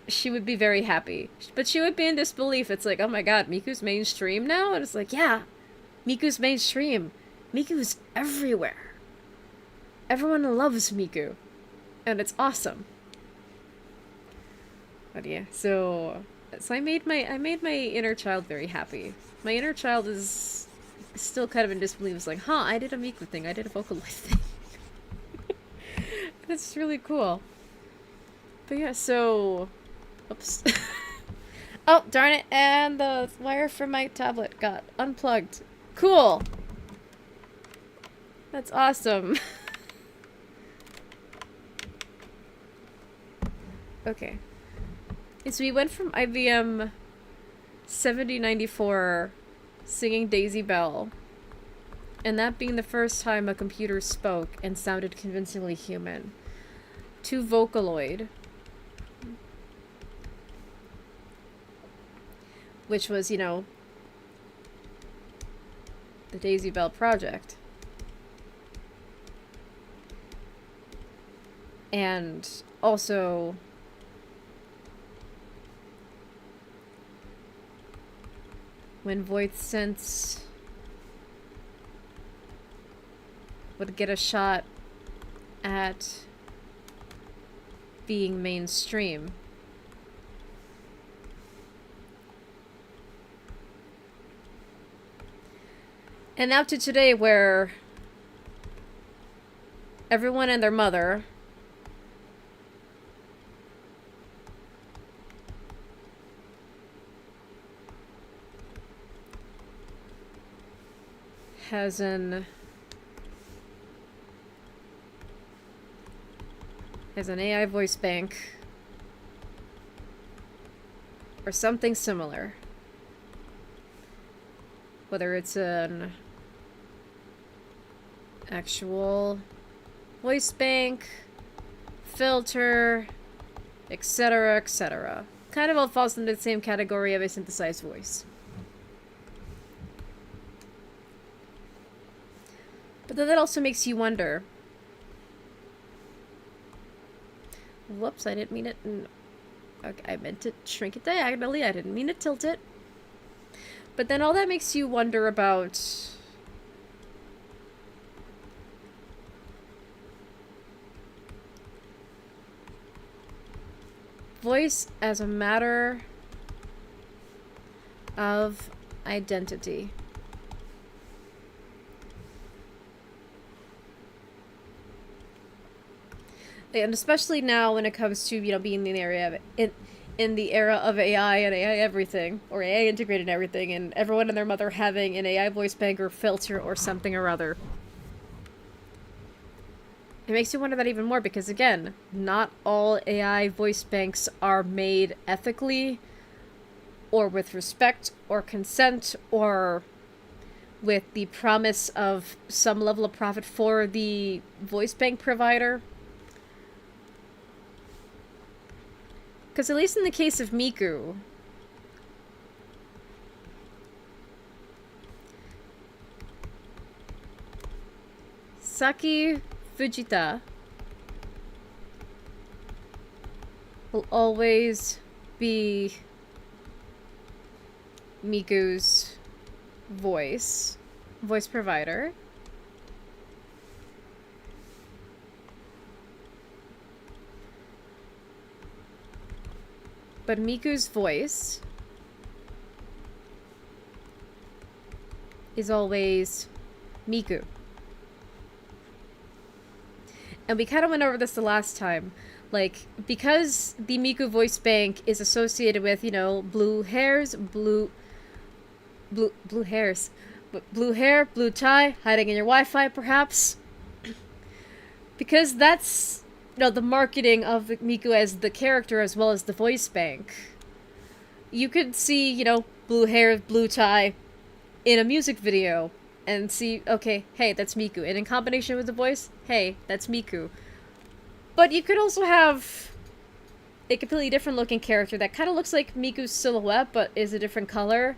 she would be very happy. But she would be in disbelief. It's like, oh my god, Miku's mainstream now? And it's like, yeah, Miku's mainstream. Miku's everywhere. Everyone loves Miku. And it's awesome. But yeah, so I made my inner child very happy. My inner child is still kind of in disbelief. It's like, I did a Miku thing. I did a Vocaloid thing. That's really cool. But yeah, so... Oops. Oh, darn it. And the wire from my tablet got unplugged. Cool. That's awesome. Okay. So we went from IBM 7094 singing Daisy Bell, and that being the first time a computer spoke and sounded convincingly human, to Vocaloid, which was, you know, the Daisy Bell project. And also when VoiceSense would get a shot at being mainstream. And now to today, where everyone and their mother has an AI voice bank or something similar. Whether it's an actual voice bank, filter, etc., etc. Kind of all falls into the same category of a synthesized voice. But then that also makes you wonder. Whoops, I didn't mean it. Okay, I meant to shrink it diagonally. I didn't mean to tilt it. But then all that makes you wonder about voice as a matter of identity. And especially now when it comes to, you know, being in the area of in the era of AI and AI everything, or AI integrated everything, and everyone and their mother having an AI voice bank or filter or something or other. It makes you wonder that even more because, again, not all AI voice banks are made ethically or with respect or consent or with the promise of some level of profit for the voice bank provider. Because at least in the case of Miku, Saki Fujita will always be Miku's voice provider. But Miku's voice is always Miku. And we kind of went over this the last time. Like, because the Miku voice bank is associated with, you know, blue hair, blue hair, blue tie, hiding in your Wi-Fi, perhaps. Because that's, you know, the marketing of Miku as the character as well as the voice bank. You could see, you know, blue hair, blue tie in a music video and see, okay, hey, that's Miku. And in combination with the voice, hey, that's Miku. But you could also have a completely different looking character that kind of looks like Miku's silhouette but is a different color.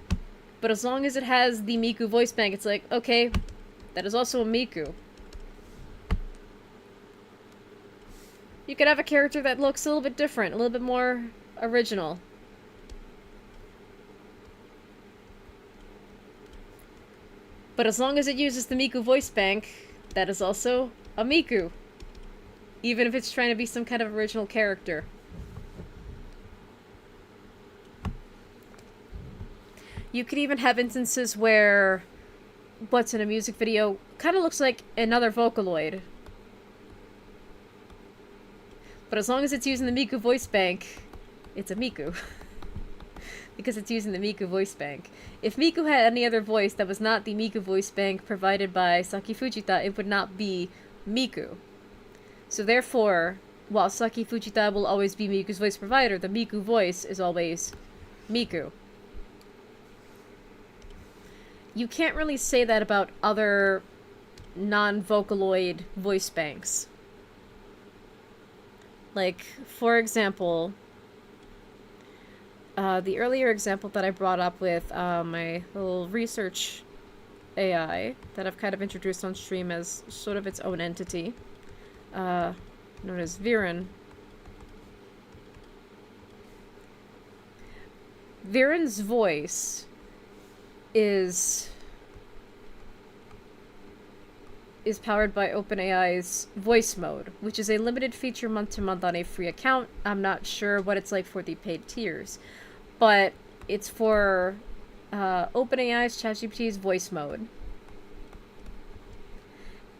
But as long as it has the Miku voice bank, it's like, okay, that is also a Miku. You could have a character that looks a little bit different, a little bit more original. But as long as it uses the Miku voice bank, that is also a Miku. Even if it's trying to be some kind of original character. You could even have instances where what's in a music video kind of looks like another Vocaloid. But as long as it's using the Miku voice bank, it's a Miku. Because it's using the Miku voice bank. If Miku had any other voice that was not the Miku voice bank provided by Saki Fujita, it would not be Miku. So therefore, while Saki Fujita will always be Miku's voice provider, the Miku voice is always Miku. You can't really say that about other non-Vocaloid voice banks. Like, for example, the earlier example that I brought up with my little research AI that I've kind of introduced on stream as sort of its own entity, known as Viren. Viren's voice is powered by OpenAI's voice mode, which is a limited feature month to month on a free account. I'm not sure what it's like for the paid tiers, but it's for OpenAI's ChatGPT's voice mode.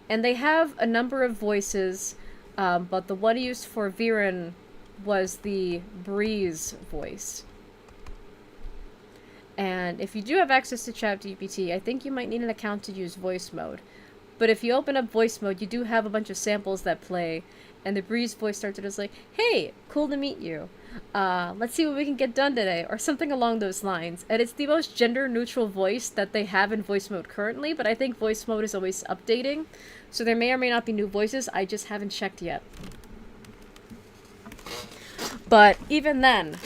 And they have a number of voices, but the one used for Viren was the Breeze voice. And if you do have access to ChatGPT, I think you might need an account to use voice mode. But if you open up voice mode, you do have a bunch of samples that play, and the Breeze voice starts just like, "Hey, cool to meet you. Let's see what we can get done today," or something along those lines. And it's the most gender-neutral voice that they have in voice mode currently, but I think voice mode is always updating, so there may or may not be new voices. I just haven't checked yet. But even then,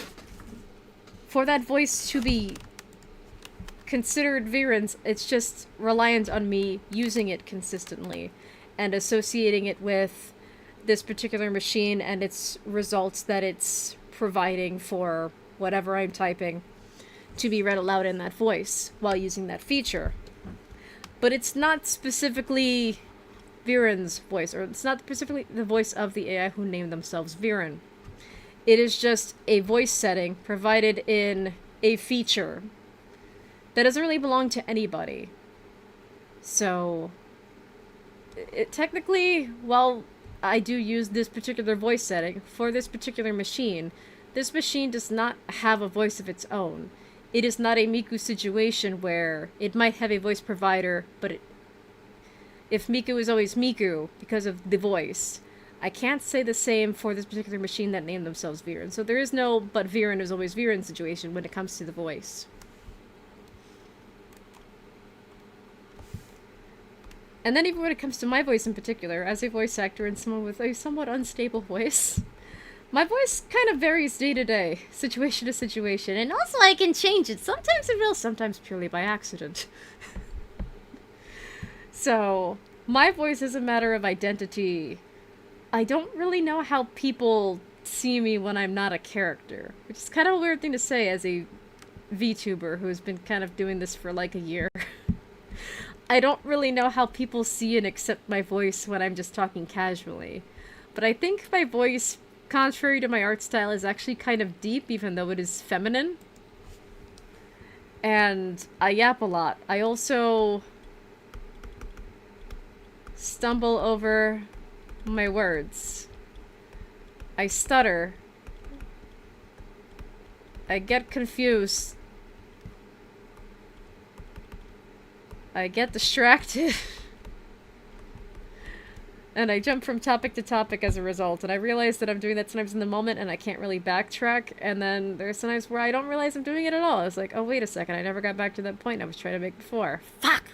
for that voice to be considered Viren's, it's just reliant on me using it consistently and associating it with this particular machine and its results that it's providing for whatever I'm typing to be read aloud in that voice while using that feature. But it's not specifically Viren's voice, or it's not specifically the voice of the AI who named themselves Viren. It is just a voice setting provided in a feature that doesn't really belong to anybody. So, technically, while I do use this particular voice setting for this particular machine, this machine does not have a voice of its own. It is not a Miku situation where it might have a voice provider, but if Miku is always Miku because of the voice, I can't say the same for this particular machine that named themselves Viren. So there is no but Viren is always Viren situation when it comes to the voice. And then even when it comes to my voice in particular, as a voice actor and someone with a somewhat unstable voice, my voice kind of varies day to day, situation to situation, and also I can change it. Sometimes it will, sometimes purely by accident. So, my voice is a matter of identity. I don't really know how people see me when I'm not a character, which is kind of a weird thing to say as a VTuber who's been kind of doing this for like a year. I don't really know how people see and accept my voice when I'm just talking casually. But I think my voice, contrary to my art style, is actually kind of deep, even though it is feminine. And I yap a lot. I also stumble over my words. I stutter. I get confused. I get distracted. And I jump from topic to topic as a result. And I realize that I'm doing that sometimes in the moment and I can't really backtrack. And then there's sometimes where I don't realize I'm doing it at all. It's like, oh, wait a second. I never got back to that point I was trying to make before. Fuck!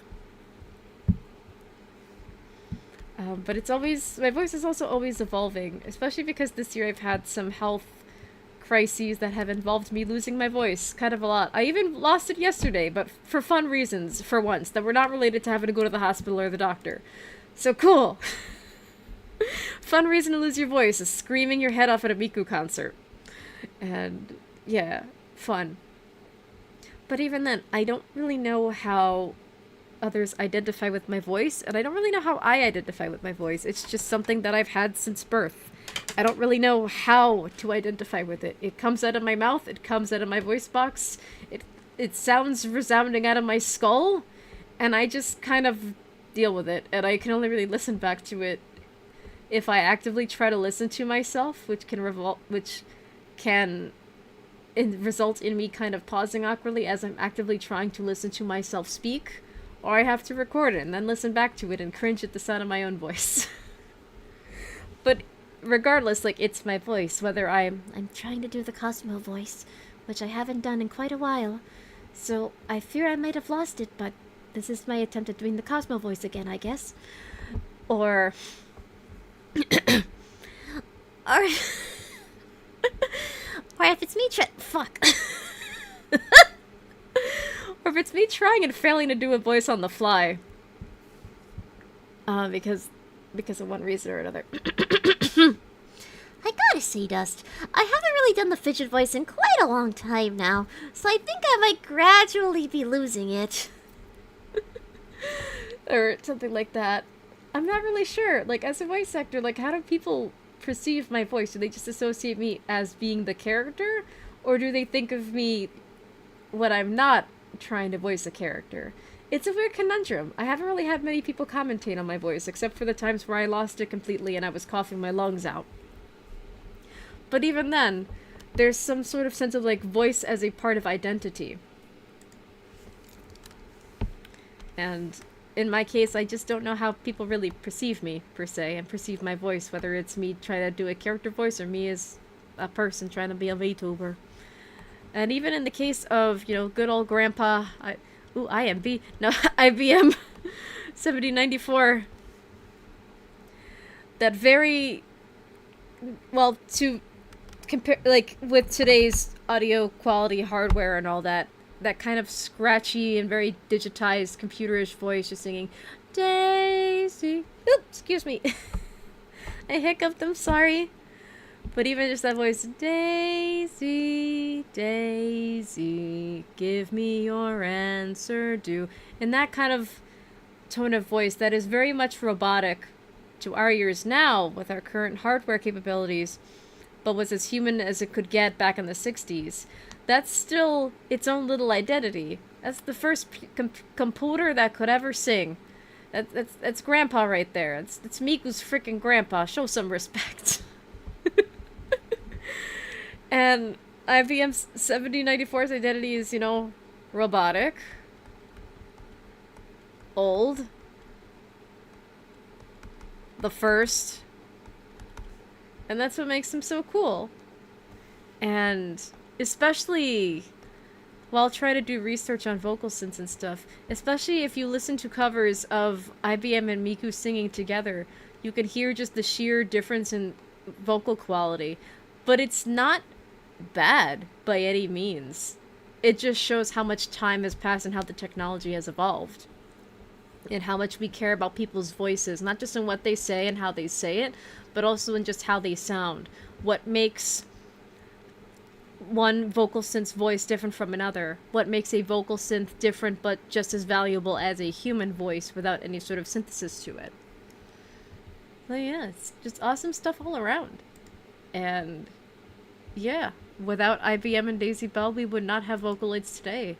But it's always... My voice is also always evolving. Especially because this year I've had some health crises that have involved me losing my voice kind of a lot. I even lost it yesterday, but for fun reasons, for once, that were not related to having to go to the hospital or the doctor. So cool! Fun reason to lose your voice is screaming your head off at a Miku concert. And, yeah, fun. But even then, I don't really know how others identify with my voice, and I don't really know how I identify with my voice. It's just something that I've had since birth. I don't really know how to identify with it. It comes out of my mouth, it comes out of my voice box, it sounds resounding out of my skull, and I just kind of deal with it, and I can only really listen back to it if I actively try to listen to myself, which can result in me kind of pausing awkwardly as I'm actively trying to listen to myself speak, or I have to record it and then listen back to it and cringe at the sound of my own voice. But regardless, like, it's my voice, whether I'm trying to do the Cosmo voice, which I haven't done in quite a while, so I fear I might have lost it, but this is my attempt at doing the Cosmo voice again, I guess. Or... or if it's me fuck. it's me trying and failing to do a voice on the fly. Because of one reason or another. I gotta say, Dust, I haven't really done the fidget voice in quite a long time now, so I think I might gradually be losing it. Or something like that. I'm not really sure. Like, as a voice actor, like, how do people perceive my voice? Do they just associate me as being the character? Or do they think of me when I'm not trying to voice a character? It's a weird conundrum. I haven't really had many people commentate on my voice, except for the times where I lost it completely and I was coughing my lungs out. But even then, there's some sort of sense of, like, voice as a part of identity. And in my case, I just don't know how people really perceive me, per se, and perceive my voice, whether it's me trying to do a character voice or me as a person trying to be a VTuber. And even in the case of, you know, good old Grandpa, IBM 7094, that very, well, to compare, like, with today's audio quality hardware and all that, that kind of scratchy and very digitized computerish voice just singing, Daisy. Oops, excuse me. I hiccuped, I'm sorry. But even just that voice, Daisy, Daisy, give me your answer due. In that kind of tone of voice that is very much robotic to our ears now with our current hardware capabilities, but was as human as it could get back in the 60s. That's still its own little identity. That's the first computer that could ever sing. That's Grandpa right there. It's Miku's freaking grandpa. Show some respect. And IBM 7094's identity is, you know, robotic, old, the first, and that's what makes him so cool. And especially while trying to do research on vocal synths and stuff, especially if you listen to covers of IBM and Miku singing together, you can hear just the sheer difference in vocal quality. But it's not bad by any means. It just shows how much time has passed and how the technology has evolved. And how much we care about people's voices, not just in what they say and how they say it, but also in just how they sound. What makes one vocal synth's voice different from another? What makes a vocal synth different but just as valuable as a human voice without any sort of synthesis to it? So yeah, it's just awesome stuff all around. And yeah, without IBM and Daisy Bell, we would not have Vocaloids today.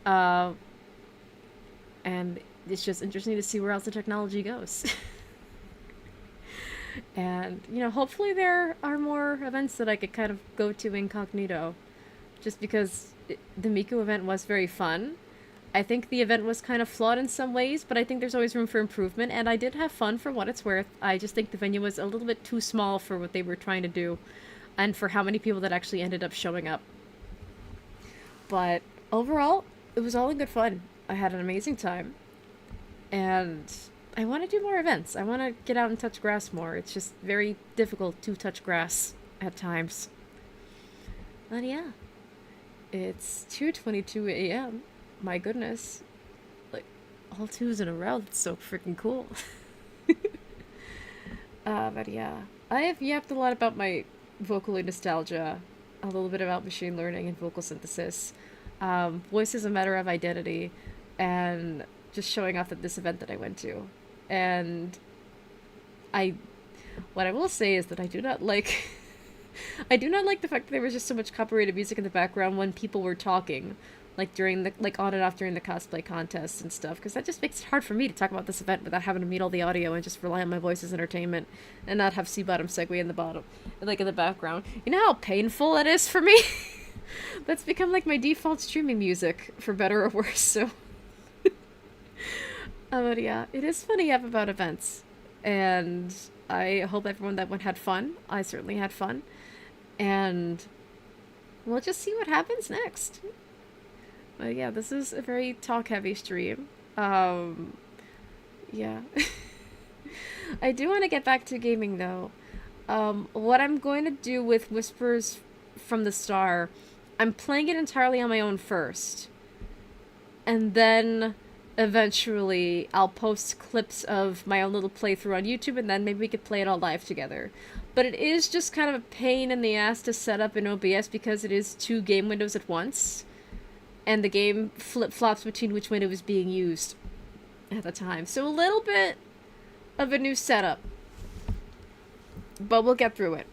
And it's just interesting to see where else the technology goes. And, you know, hopefully there are more events that I could kind of go to incognito. Just because the Miku event was very fun. I think the event was kind of flawed in some ways, but I think there's always room for improvement, and I did have fun for what it's worth. I just think the venue was a little bit too small for what they were trying to do, and for how many people that actually ended up showing up. But overall, it was all in good fun. I had an amazing time. And I want to do more events. I want to get out and touch grass more. It's just very difficult to touch grass at times. But yeah, it's 2:22 a.m. My goodness. Like, all twos in a row. That's so freaking cool. But yeah, I have yapped a lot about my Vocaloid nostalgia, a little bit about machine learning and vocal synthesis. Voice is a matter of identity, and just showing off at this event that I went to. And what I will say is that I do not like I do not like the fact that there was just so much copyrighted music in the background when people were talking, like during the, like on and off during the cosplay contests and stuff, because that just makes it hard for me to talk about this event without having to mute all the audio and just rely on my voice as entertainment and not have C-bottom segue in the bottom, like in the background. You know how painful that is for me? That's become like my default streaming music, for better or worse, so. But yeah, it is fun to yap about events, and I hope everyone that went had fun. I certainly had fun, and we'll just see what happens next. But yeah, this is a very talk-heavy stream. Yeah. I do want to get back to gaming, though. What I'm going to do with Whispers from the Star, I'm playing it entirely on my own first. and then eventually I'll post clips of my own little playthrough on YouTube, and then maybe we could play it all live together. But it is just kind of a pain in the ass to set up in OBS because it is 2 game windows at once, and the game flip-flops between which window is being used at the time. So a little bit of a new setup, but we'll get through it.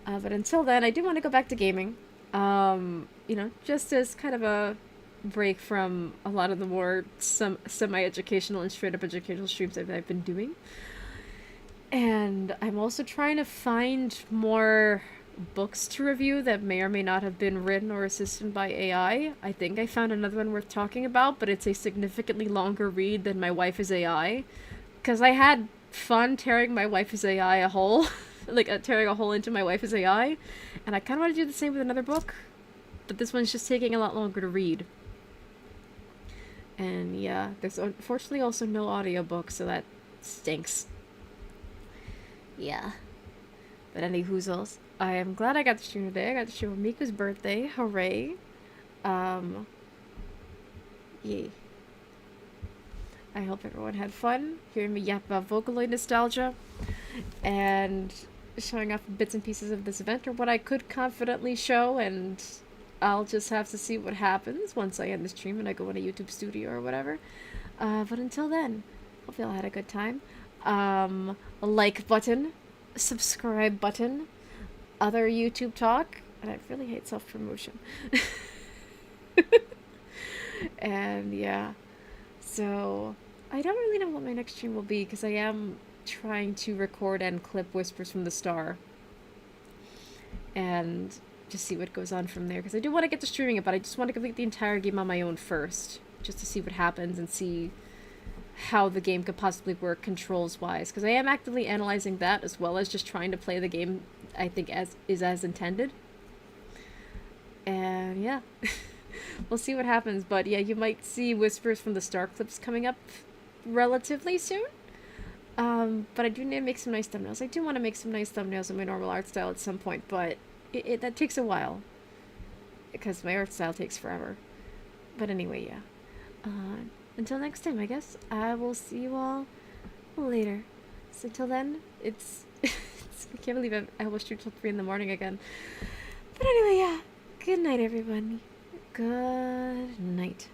But until then, I do want to go back to gaming. You know, just as kind of a break from a lot of the more semi-educational and straight-up educational streams that I've been doing. And I'm also trying to find more books to review that may or may not have been written or assisted by AI. I think I found another one worth talking about, but it's a significantly longer read than My Wife is AI. Because I had fun tearing My Wife is AI a hole. Like, tearing a hole into My Wife is AI. And I kind of want to do the same with another book. But this one's just taking a lot longer to read. And yeah, there's unfortunately also no audiobook, so that stinks. Yeah. But any whoozles, I am glad I got to stream today. I got to stream on Miku's birthday. Hooray. Yay. I hope everyone had fun hearing me yap about Vocaloid nostalgia and showing off bits and pieces of this event, or what I could confidently show, and I'll just have to see what happens once I end the stream and I go in a YouTube studio or whatever. But until then, hope y'all had a good time. A like button, subscribe button, other YouTube talk, and I really hate self-promotion. And yeah, so I don't really know what my next stream will be, because I am trying to record and clip Whispers from the Star and just see what goes on from there, because I do want to get to streaming it, but I just want to complete the entire game on my own first, just to see what happens and see how the game could possibly work controls wise, because I am actively analyzing that as well as just trying to play the game I think as intended. And yeah. We'll see what happens, but yeah, you might see Whispers from the Star clips coming up relatively soon. But I do need to make some nice thumbnails. I do want to make some nice thumbnails in my normal art style at some point, but that takes a while, because my art style takes forever. But anyway, yeah. Until next time, I guess. I will see you all later. So until then, I can't believe I will shoot till 3 in the morning again. But anyway, yeah. Good night, everyone. Good night.